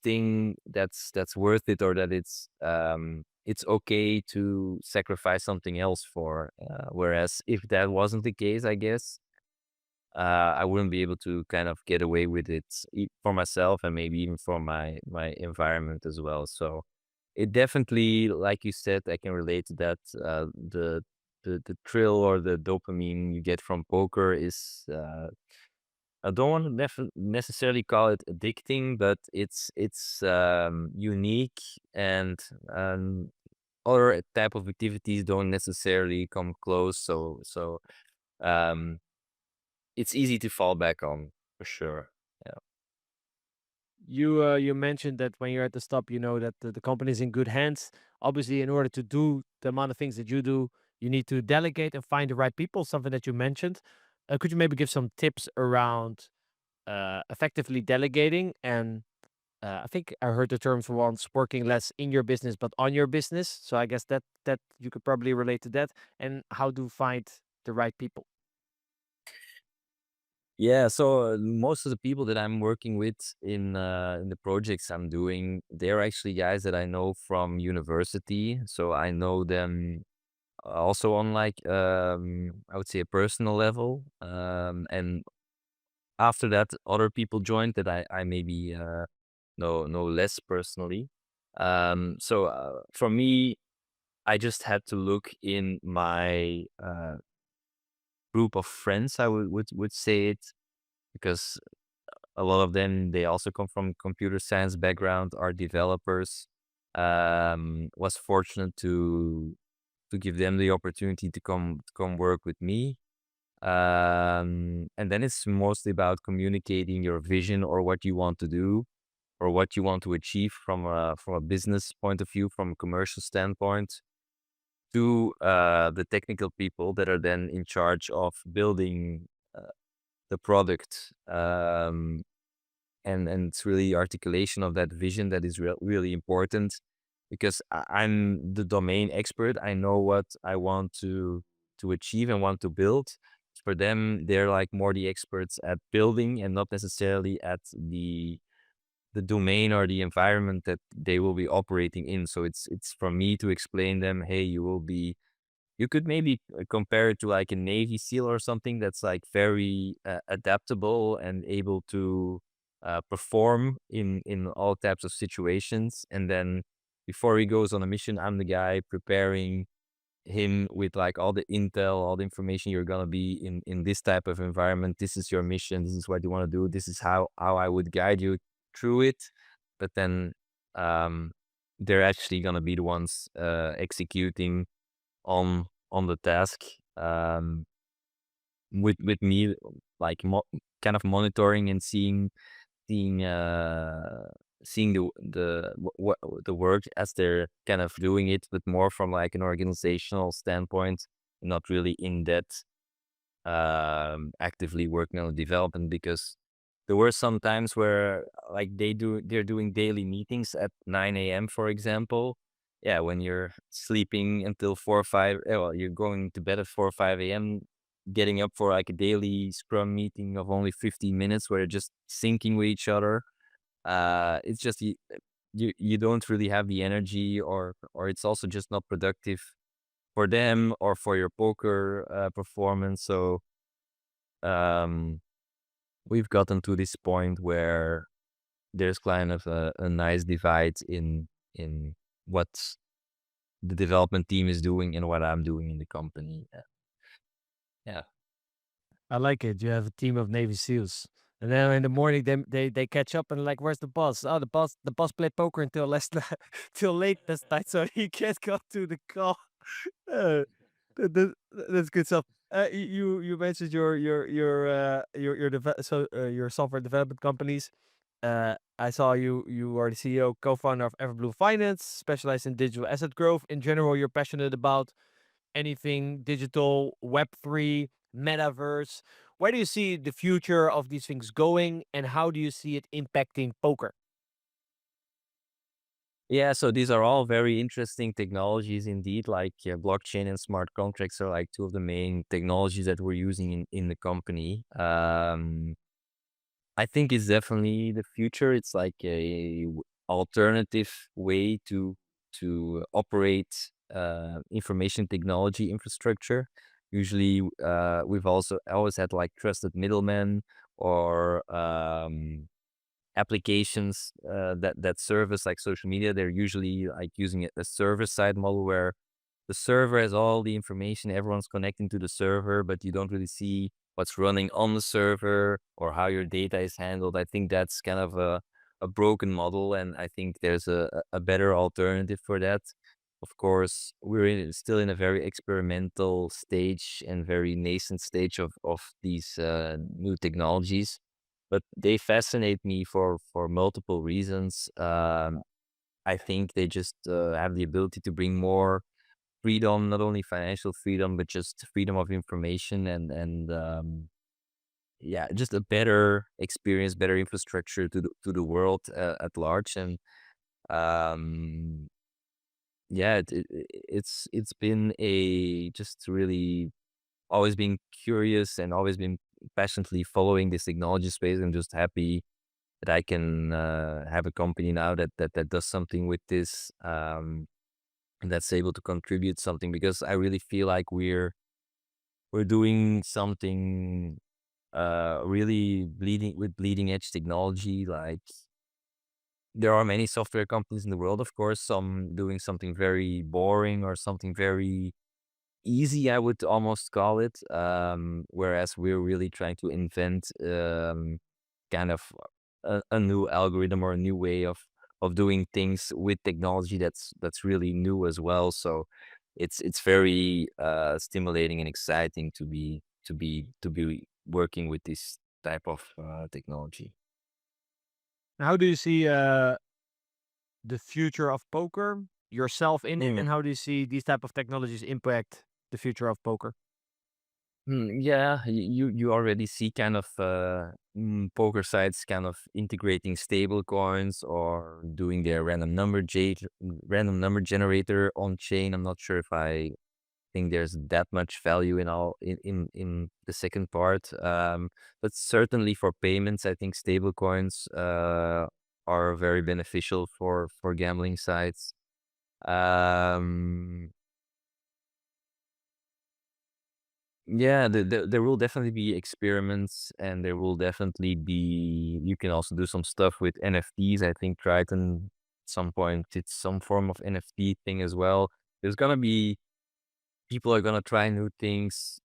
thing that's worth it, or that it's okay to sacrifice something else for. Whereas if that wasn't the case, I guess I wouldn't be able to kind of get away with it for myself, and maybe even for my environment as well. So it definitely, like you said, I can relate to that. The thrill or the dopamine you get from poker is I don't want to necessarily call it addicting, but it's unique, and other type of activities don't necessarily come close. So um it's easy to fall back on, for sure. Yeah.
You mentioned that when you're at the stop, you know that the company is in good hands. Obviously, in order to do the amount of things that you do, you need to delegate and find the right people. Something that you mentioned. Could you maybe give some tips around effectively delegating? And I think I heard the terms once, working less in your business but on your business. So I guess that you could probably relate to that. And how to find the right people.
Yeah, so most of the people that I'm working with in the projects I'm doing, they're actually guys that I know from university. So I know them also on, like, I would say, a personal level. And after that, other people joined that I maybe know less personally. So for me, I just had to look in my group of friends, I would say it, because a lot of them, they also come from computer science background, are developers. Was fortunate to give them the opportunity to come work with me. And then it's mostly about communicating your vision, or what you want to do, or what you want to achieve from a business point of view, from a commercial standpoint, to the technical people that are then in charge of building the product. And it's really articulation of that vision that is really important, because I'm the domain expert. I know what I want to achieve and want to build. For them, they're like more the experts at building, and not necessarily at the domain or the environment that they will be operating in. So it's for me to explain them, hey, you could maybe compare it to like a Navy SEAL or something that's like very adaptable and able to perform in all types of situations. And then before he goes on a mission, I'm the guy preparing him with like all the intel, all the information. You're gonna be in this type of environment. This is your mission. This is what you want to do. This is how I would guide you through it. But then um, they're actually gonna be the ones executing on the task, with me, like kind of monitoring and seeing seeing the work as they're kind of doing it, but more from like an organizational standpoint, not really in depth, actively working on the development. Because there were some times where like they're doing daily meetings at 9 a.m., for example. Yeah, when you're sleeping until 4 or 5, well, you're going to bed at 4 or 5 a.m., getting up for like a daily scrum meeting of only 15 minutes where you're just syncing with each other. It's just you don't really have the energy, or it's also just not productive for them or for your poker performance. So um, we've gotten to this point where there's kind of a nice divide in what the development team is doing and what I'm doing in the company. Yeah.
I like it. You have a team of Navy SEAls. And then in the morning, they catch up and like, where's the boss? Oh, the boss played poker until till late last night, so he can't come to the call. Uh, that's good stuff. You mentioned your software development companies. I saw you are the CEO, co-founder of Everblue Finance, specialized in digital asset growth. In general, you're passionate about anything digital, Web3, metaverse. Where do you see the future of these things going, and how do you see it impacting poker?
Yeah, so these are all very interesting technologies indeed. Like blockchain and smart contracts are like two of the main technologies that we're using in the company. I think it's definitely the future. It's like a alternative way to operate information technology infrastructure. Usually, we've also always had like trusted middlemen, or applications that service like social media. They're usually like using a server-side model where the server has all the information, everyone's connecting to the server, but you don't really see what's running on the server or how your data is handled. I think that's kind of a broken model, and I think there's a better alternative for that. Of course, we're still in a very experimental stage and very nascent stage of these new technologies, but they fascinate me for multiple reasons. I think they just have the ability to bring more freedom, not only financial freedom, but just freedom of information, and yeah, just a better experience, better infrastructure to the world at large. And um, yeah, it's been a just really always been curious and always been passionately following this technology space. I'm just happy that I can have a company now that does something with this, and that's able to contribute something, because I really feel like we're doing something really bleeding edge technology. Like, there are many software companies in the world, of course, some doing something very boring or something very easy, I would almost call it. Whereas we're really trying to invent kind of a new algorithm or a new way of doing things with technology that's really new as well. So it's very stimulating and exciting to be working with this type of technology.
How do you see the future of poker, yourself in it, and how do you see these type of technologies impact the future of poker?
Yeah, you already see kind of poker sites kind of integrating stable coins or doing their random number generator on chain. I'm not sure if I think there's that much value in the second part. But certainly for payments, I think stable coins are very beneficial for gambling sites. Yeah, there will definitely be experiments, and there will definitely be. You can also do some stuff with NFTs. I think Triton at some point it's some form of NFT thing as well. There's gonna be people are gonna try new things.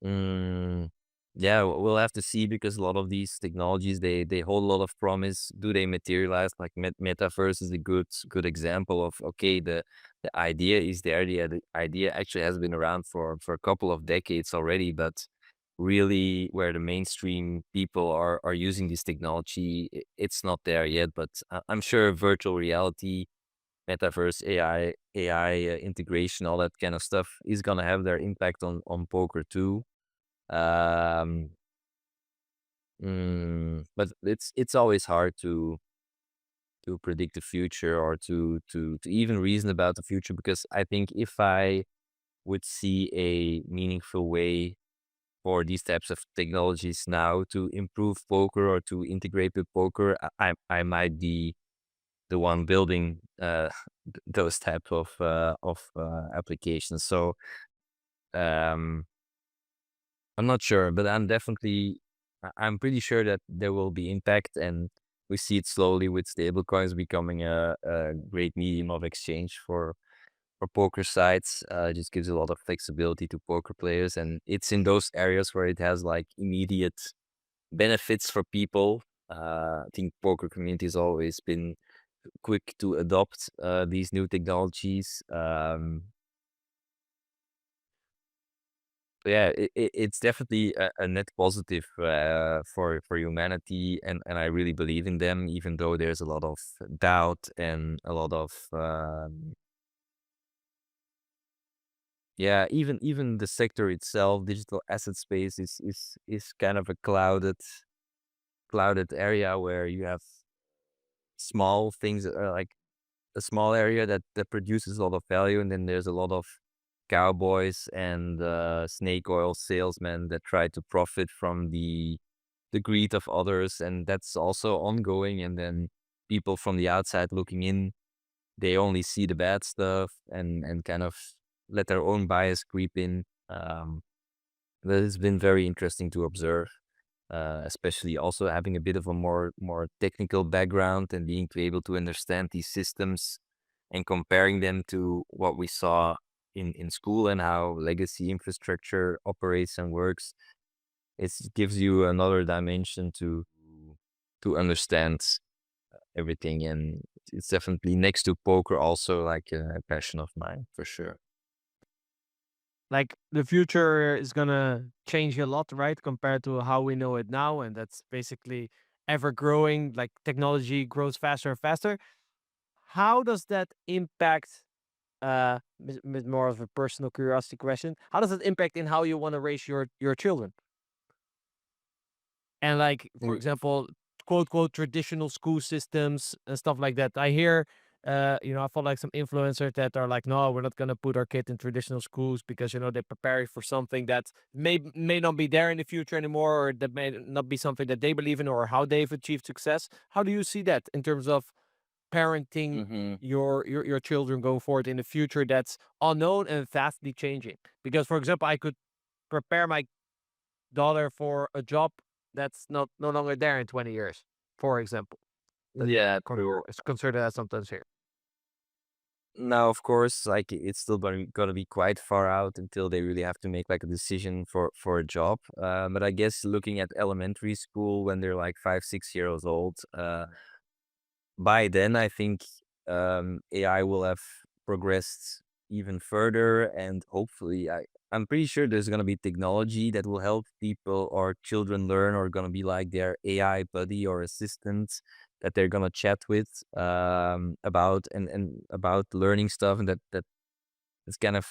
Mm, yeah, we'll have to see because a lot of these technologies they hold a lot of promise. Do they materialize? Like metaverse is a good example of okay, the idea is there. The idea actually has been around for a couple of decades already, but really where the mainstream people are using this technology, it's not there yet. But I'm sure virtual reality, metaverse, AI integration, all that kind of stuff is gonna have their impact on poker too. Um, but it's always hard to predict the future or to even reason about the future because I think if I would see a meaningful way for these types of technologies now to improve poker or to integrate with poker, I might be the one building those type of applications. So um, I'm not sure, but I'm pretty sure that there will be impact, and we see it slowly with stablecoins becoming a great medium of exchange for poker sites. It just gives a lot of flexibility to poker players, and it's in those areas where it has like immediate benefits for people. I think poker community has always been quick to adopt these new technologies. Yeah, it's definitely a net positive for humanity, and I really believe in them, even though there's a lot of doubt and a lot of yeah, even the sector itself, digital asset space is kind of a clouded area where you have small things that are like a small area that produces a lot of value, and then there's a lot of cowboys and snake oil salesmen that try to profit from the greed of others, and that's also ongoing. And then people from the outside looking in, they only see the bad stuff and kind of let their own bias creep in. That has been very interesting to observe, especially also having a bit of a more technical background and being able to understand these systems and comparing them to what we saw in school and how legacy infrastructure operates and works. It gives you another dimension to understand everything, and it's definitely next to poker also like a passion of mine for sure.
Like the future is gonna change a lot, right, compared to how we know it now, and that's basically ever growing. Like technology grows faster and faster. How does that impact? With more of a personal curiosity question. How does it impact in how you want to raise your children? And like, for example, quote quote traditional school systems and stuff like that. I hear, I follow like some influencers that are like, no, we're not gonna put our kid in traditional schools because they prepare for something that may not be there in the future anymore, or that may not be something that they believe in, or how they've achieved success. How do you see that in terms of parenting
Mm-hmm.
your children going forward in the future that's unknown and fastly changing? Because, for example, I could prepare my daughter for a job that's no longer there in 20 years, for example. That
Yeah, true.
is considered as sometimes here.
Now, of course, like it's still gonna be quite far out until they really have to make like a decision for a job. But I guess looking at elementary school when they're like 5, 6 years old, by then I think AI will have progressed even further, and hopefully I'm pretty sure there's gonna be technology that will help people or children learn, or gonna be like their AI buddy or assistant that they're gonna chat with about and about learning stuff, and that it's kind of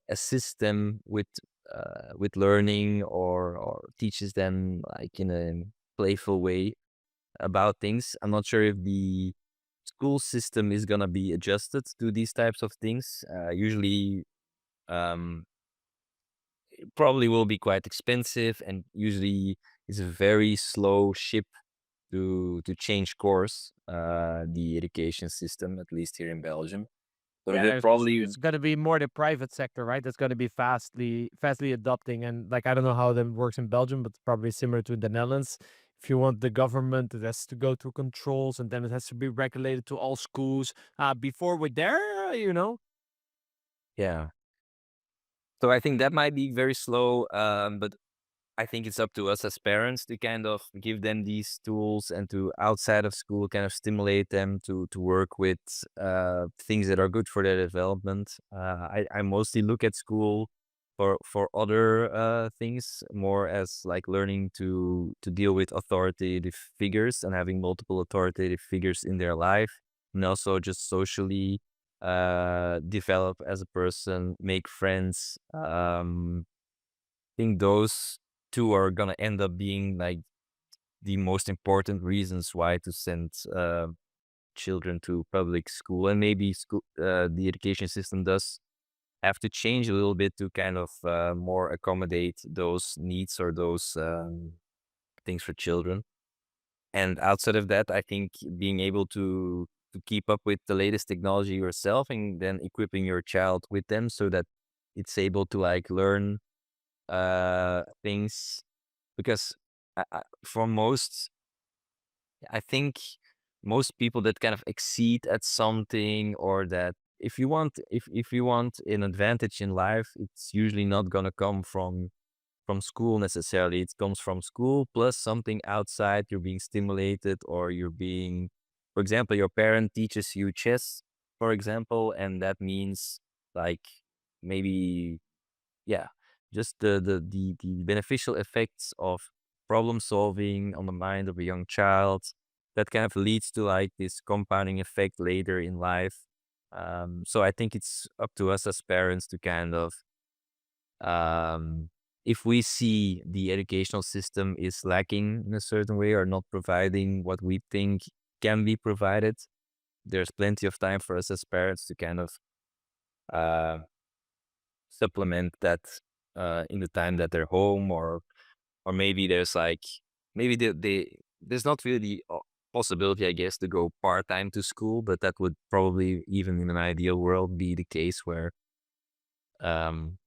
assist them with learning, or teaches them like in a playful way about things. I'm not sure if the school system is gonna be adjusted to these types of things. Usually, um, it probably will be quite expensive, and usually it's a very slow ship to change course. The education system, at least here in Belgium. So
Yeah,
that probably
it's going to be more the private sector, right? That's going to be fastly adopting. And like, I don't know how that works in Belgium, but it's probably similar to the Netherlands. If you want the government, it has to go through controls, and then it has to be regulated to all schools. Before we're there,
yeah. So I think that might be very slow, but I think it's up to us as parents to kind of give them these tools, and to outside of school kind of stimulate them to work with things that are good for their development. I mostly look at school for other things, more as like learning to deal with authoritative figures and having multiple authoritative figures in their life, and also just socially develop as a person, make friends. Think those two are gonna end up being like the most important reasons why to send children to public school. And maybe school, the education system does have to change a little bit to kind of more accommodate those needs, or those things for children. And outside of that, I think being able to keep up with the latest technology yourself, and then equipping your child with them so that it's able to like learn things, because for most, I think most people that kind of exceed at something, or that if you want an advantage in life, it's usually not gonna come from school necessarily. It comes from school plus something outside. You're being stimulated, or you're being, for example, your parent teaches you chess, for example, and that means like maybe, yeah, just the beneficial effects of problem solving on the mind of a young child, that kind of leads to like this compounding effect later in life. So I think it's up to us as parents to kind of, if we see the educational system is lacking in a certain way, or not providing what we think can be provided, there's plenty of time for us as parents to kind of uh, supplement that in the time that they're home, or maybe there's like, maybe there's not really the possibility, I guess, to go part-time to school, but that would probably, even in an ideal world, be the case where um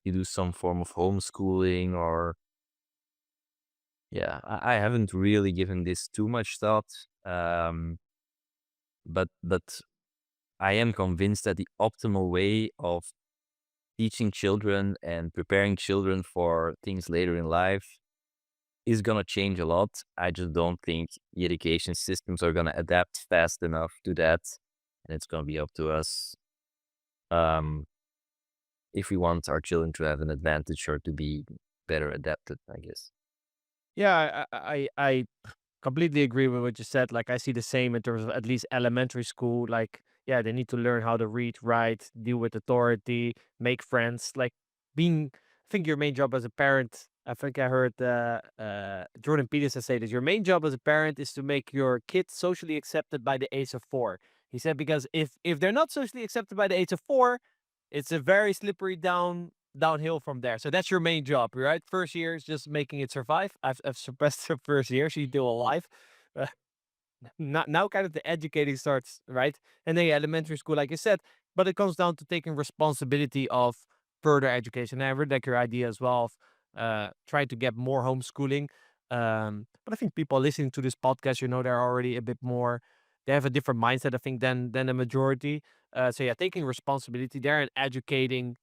you do some form of homeschooling, or yeah, I haven't really given this too much thought, but I am convinced that the optimal way of teaching children and preparing children for things later in life is gonna change a lot. I just don't think the education systems are gonna adapt fast enough to that, and it's gonna be up to us um, if we want our children to have an advantage, or to be better adapted, I guess.
yeah, I completely agree with what you said. Like, I see the same in terms of at least elementary school. Like, yeah, they need to learn how to read, write, deal with authority, make friends. Like, I think your main job as a parent, I think I heard Jordan Peterson say this, your main job as a parent is to make your kids socially accepted by the age of 4. He said, because if they're not socially accepted by the age of 4, it's a very slippery downhill from there. So that's your main job, right? First year is just making it survive. I've surpassed the first year. She's still alive. Uh, now kind of the educating starts, right? And then, yeah, elementary school, like you said, but it comes down to taking responsibility of further education. And I really like your idea as well of trying to get more homeschooling. But I think people listening to this podcast, they're already a bit more, they have a different mindset, I think, than the majority. So yeah, taking responsibility there and educating,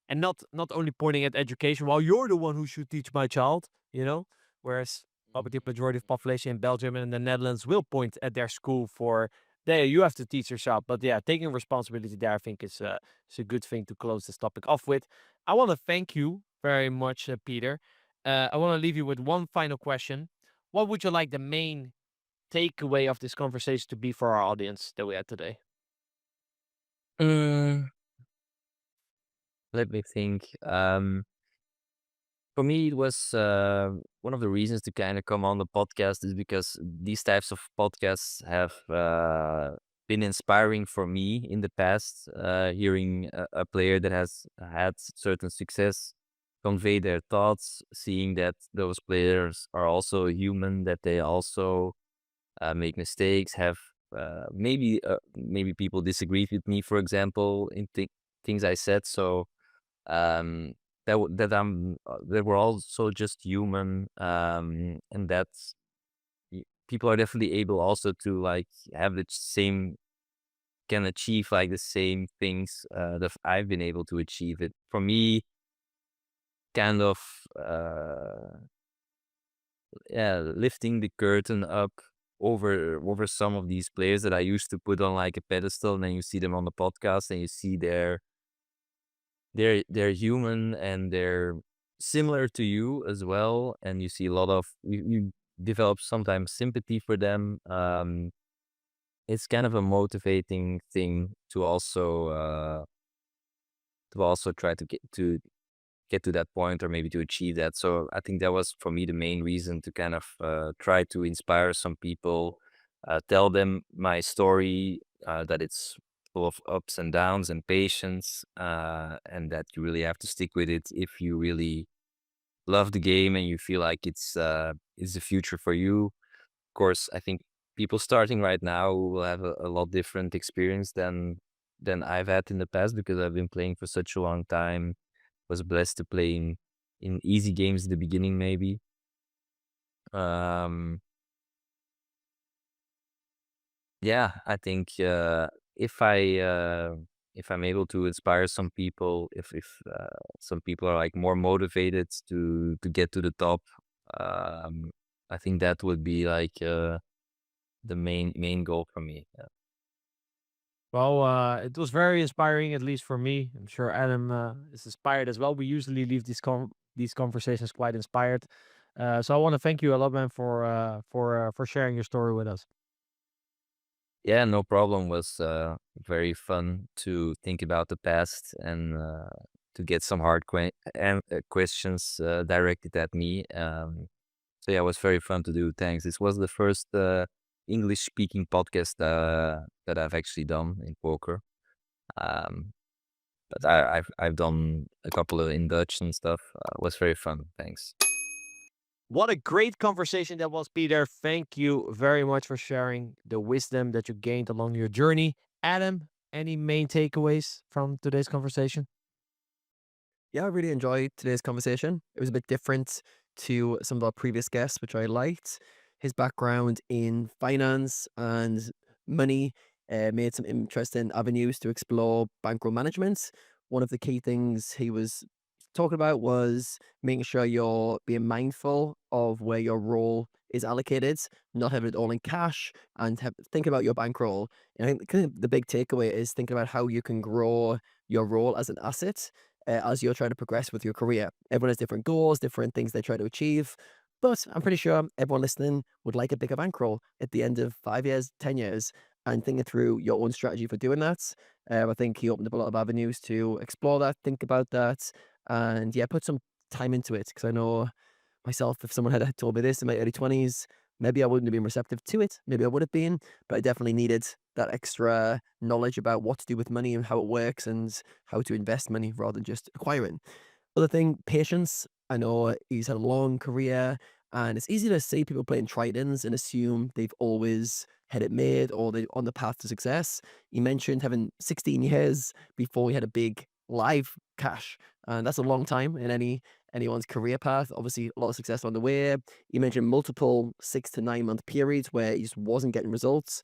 and not only pointing at education. Well, you're the one who should teach my child, you know. Whereas probably the majority of population in Belgium and the Netherlands will point at their school for, there you have to teach your child. But yeah, taking responsibility there, I think is a good thing to close this topic off with. I want to thank you very much, Peter. I want to leave you with one final question. What would you like the main takeaway of this conversation to be for our audience that we had today?
Let me think. For me, it was one of the reasons to kind of come on the podcast is because these types of podcasts have been inspiring for me in the past. Hearing a player that has had certain success convey their thoughts, seeing that those players are also human, that they also make mistakes, have maybe people disagreed with me, for example, in things I said. So um that we're also just human, and that's people are definitely able also to like have the same, can achieve like the same things that I've been able to achieve. It for me kind of yeah, lifting the curtain up over some of these players that I used to put on like a pedestal, and then you see them on the podcast and you see they're human and they're similar to you as well, and you see a lot of you develop sometimes sympathy for them. It's kind of a motivating thing to also try to get to that point, or maybe to achieve that. So I think that was for me the main reason to kind of try to inspire some people, tell them my story, that it's full of ups and downs and patience, and that you really have to stick with it if you really love the game and you feel like it's the future for you. Of course, I think people starting right now will have a lot different experience than I've had in the past, because I've been playing for such a long time. Was blessed to play in easy games at the beginning, maybe. Um, yeah, I think if I'm able to inspire some people, if some people are like more motivated to get to the top, um, I think that would be like the main goal for me. Yeah.
Well, it was very inspiring, at least for me. I'm sure Adam is inspired as well. We usually leave these conversations quite inspired. So I want to thank you a lot, man, for sharing your story with us.
Yeah, no problem. Was very fun to think about the past and to get some hard questions directed at me. So yeah, it was very fun to do. Thanks. This was the first English speaking podcast that I've actually done in poker. Um, but I've done a couple of in Dutch and stuff. It was very fun. Thanks.
What a great conversation that was, Peter. Thank you very much for sharing the wisdom that you gained along your journey. Adam, any main takeaways from today's conversation?
Yeah, I really enjoyed today's conversation. It was a bit different to some of our previous guests, which I liked. His background in finance and money made some interesting avenues to explore bankroll management. One of the key things he was talking about was making sure you're being mindful of where your role is allocated, not having it all in cash, and think about your bankroll. And I think kind of the big takeaway is thinking about how you can grow your role as an asset as you're trying to progress with your career. Everyone has different goals, different things they try to achieve. But I'm pretty sure everyone listening would like a bigger bankroll at the end of 5 years, 10 years, and thinking through your own strategy for doing that. I think he opened up a lot of avenues to explore that, think about that, and yeah, put some time into it. Because I know myself, if someone had told me this in my early 20s, maybe I wouldn't have been receptive to it. Maybe I would have been, but I definitely needed that extra knowledge about what to do with money and how it works and how to invest money rather than just acquiring. Other thing, patience. I know he's had a long career, and it's easy to see people playing Tritons and assume they've always had it made or they're on the path to success. He mentioned having 16 years before he had a big live cash, and that's a long time in anyone's career path. Obviously, a lot of success on the way. You mentioned multiple 6 to 9 month periods where he just wasn't getting results.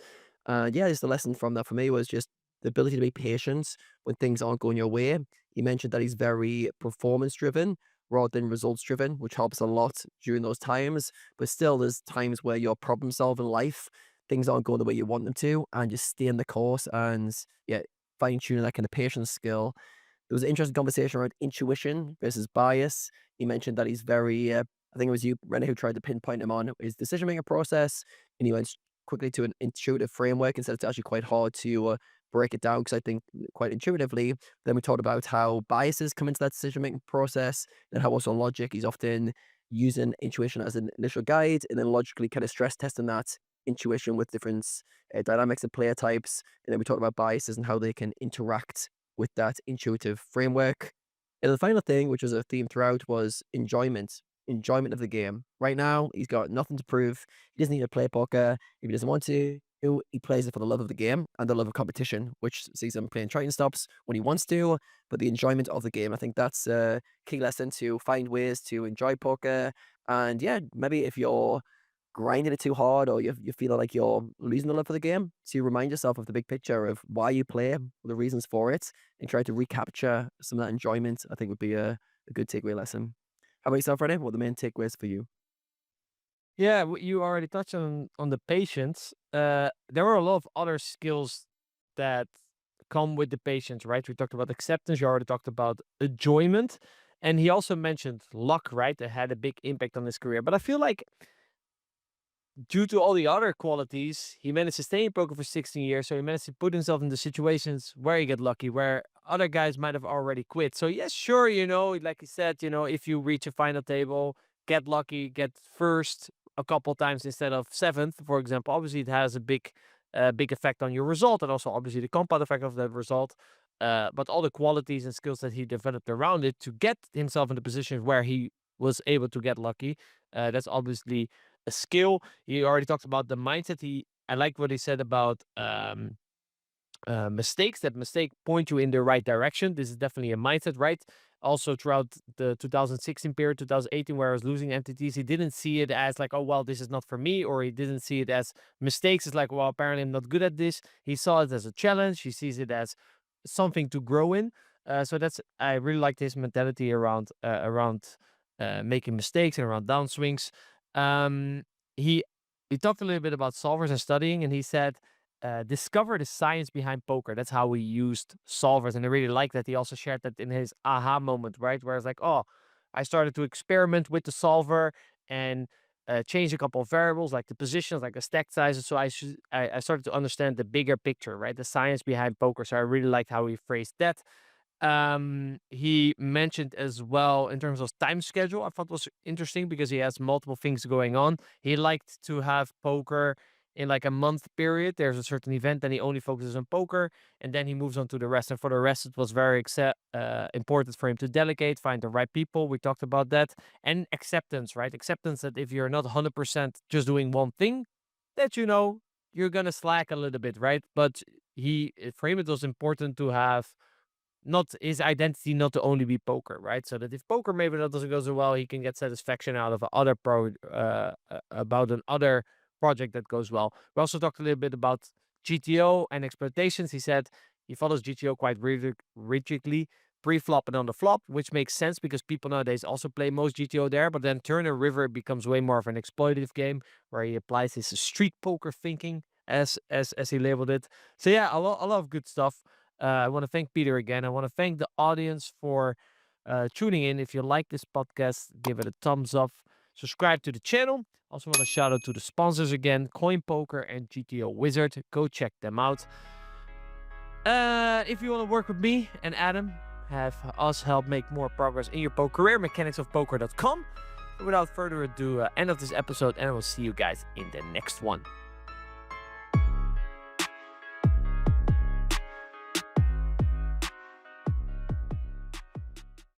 Yeah, just the lesson from that for me was just the ability to be patient when things aren't going your way. He mentioned that he's very performance driven rather than results driven, which helps a lot during those times. But still, there's times where you're problem solving life, things aren't going the way you want them to, and just stay in the course and yeah, fine tuning that kind of patience skill. There was an interesting conversation around intuition versus bias. He mentioned that he's very, I think it was you, Rene, who tried to pinpoint him on his decision making process, and he went quickly to an intuitive framework and said it's actually quite hard to break it down because I think quite intuitively. Then we talked about how biases come into that decision making process and how also logic, he's often using intuition as an initial guide and then logically kind of stress testing that intuition with different dynamics and player types. And then we talked about biases and how they can interact with that intuitive framework. And the final thing, which was a theme throughout, was enjoyment. Enjoyment of the game. Right now, he's got nothing to prove. He doesn't need to play poker. If he doesn't want to, he plays it for the love of the game and the love of competition, which sees him playing Triton stops when he wants to, but the enjoyment of the game. I think that's a key lesson to find ways to enjoy poker. And yeah, maybe if you're grinding it too hard or you feel like you're losing the love for the game, to remind yourself of the big picture of why you play, the reasons for it, and try to recapture some of that enjoyment, I think would be a good takeaway lesson. How about yourself, Rene? What are the main takeaways for you?
Yeah, you already touched on the patience. There are a lot of other skills that come with the patience, right? We talked about acceptance. You already talked about enjoyment. And he also mentioned luck, right? That had a big impact on his career. But I feel like due to all the other qualities, he managed to stay in poker for 16 years. So he managed to put himself in the situations where he get lucky, where other guys might have already quit. So yes, sure, like he said, if you reach a final table, get lucky, get first a couple times instead of seventh, for example. Obviously, it has a big effect on your result, and also obviously the compound effect of that result. But all the qualities and skills that he developed around it to get himself in the position where he was able to get lucky, that's obviously a skill. He already talked about the mindset. I like what he said about mistakes. That mistake point you in the right direction. This is definitely a mindset, right? Also throughout the 2016 period, 2018, where I was losing MTTs, he didn't see it as like, oh, well, this is not for me, or he didn't see it as mistakes. It's like, well, apparently I'm not good at this. He saw it as a challenge. He sees it as something to grow in. So I really liked his mentality around making mistakes and around downswings. He talked a little bit about solvers and studying, and he said, discover the science behind poker. That's how he used solvers, and I really like that. He also shared that in his aha moment, right? Where it's like, oh, I started to experiment with the solver and change a couple of variables, like the positions, like the stack sizes. So I started to understand the bigger picture, right? The science behind poker. So I really liked how he phrased that. He mentioned as well in terms of time schedule, I thought was interesting because he has multiple things going on. He liked to have poker in like a month period. There's a certain event, then he only focuses on poker, and then he moves on to the rest. And for the rest, it was very important for him to delegate, find the right people. We talked about that. And acceptance, right? Acceptance that if you're not 100% just doing one thing, that you're gonna slack a little bit, right? But for him, it was important to have not his identity not to only be poker, right? So that if poker maybe that doesn't go so well, he can get satisfaction out of about another project that goes well. We also talked a little bit about GTO and exploitations. He said he follows GTO quite rigidly, pre-flop and on the flop, which makes sense because people nowadays also play most GTO there. But then turn and river becomes way more of an exploitative game where he applies his street poker thinking as he labeled it. So yeah, a lot of good stuff. I want to thank Pieter again. I want to thank the audience for tuning in. If you like this podcast, give it a thumbs up. Subscribe to the channel. Also want to shout out to the sponsors again, CoinPoker and GTO Wizard. Go check them out. If you want to work with me and Adam, have us help make more progress in your poker career, mechanicsofpoker.com. Without further ado, end of this episode, and I will see you guys in the next one.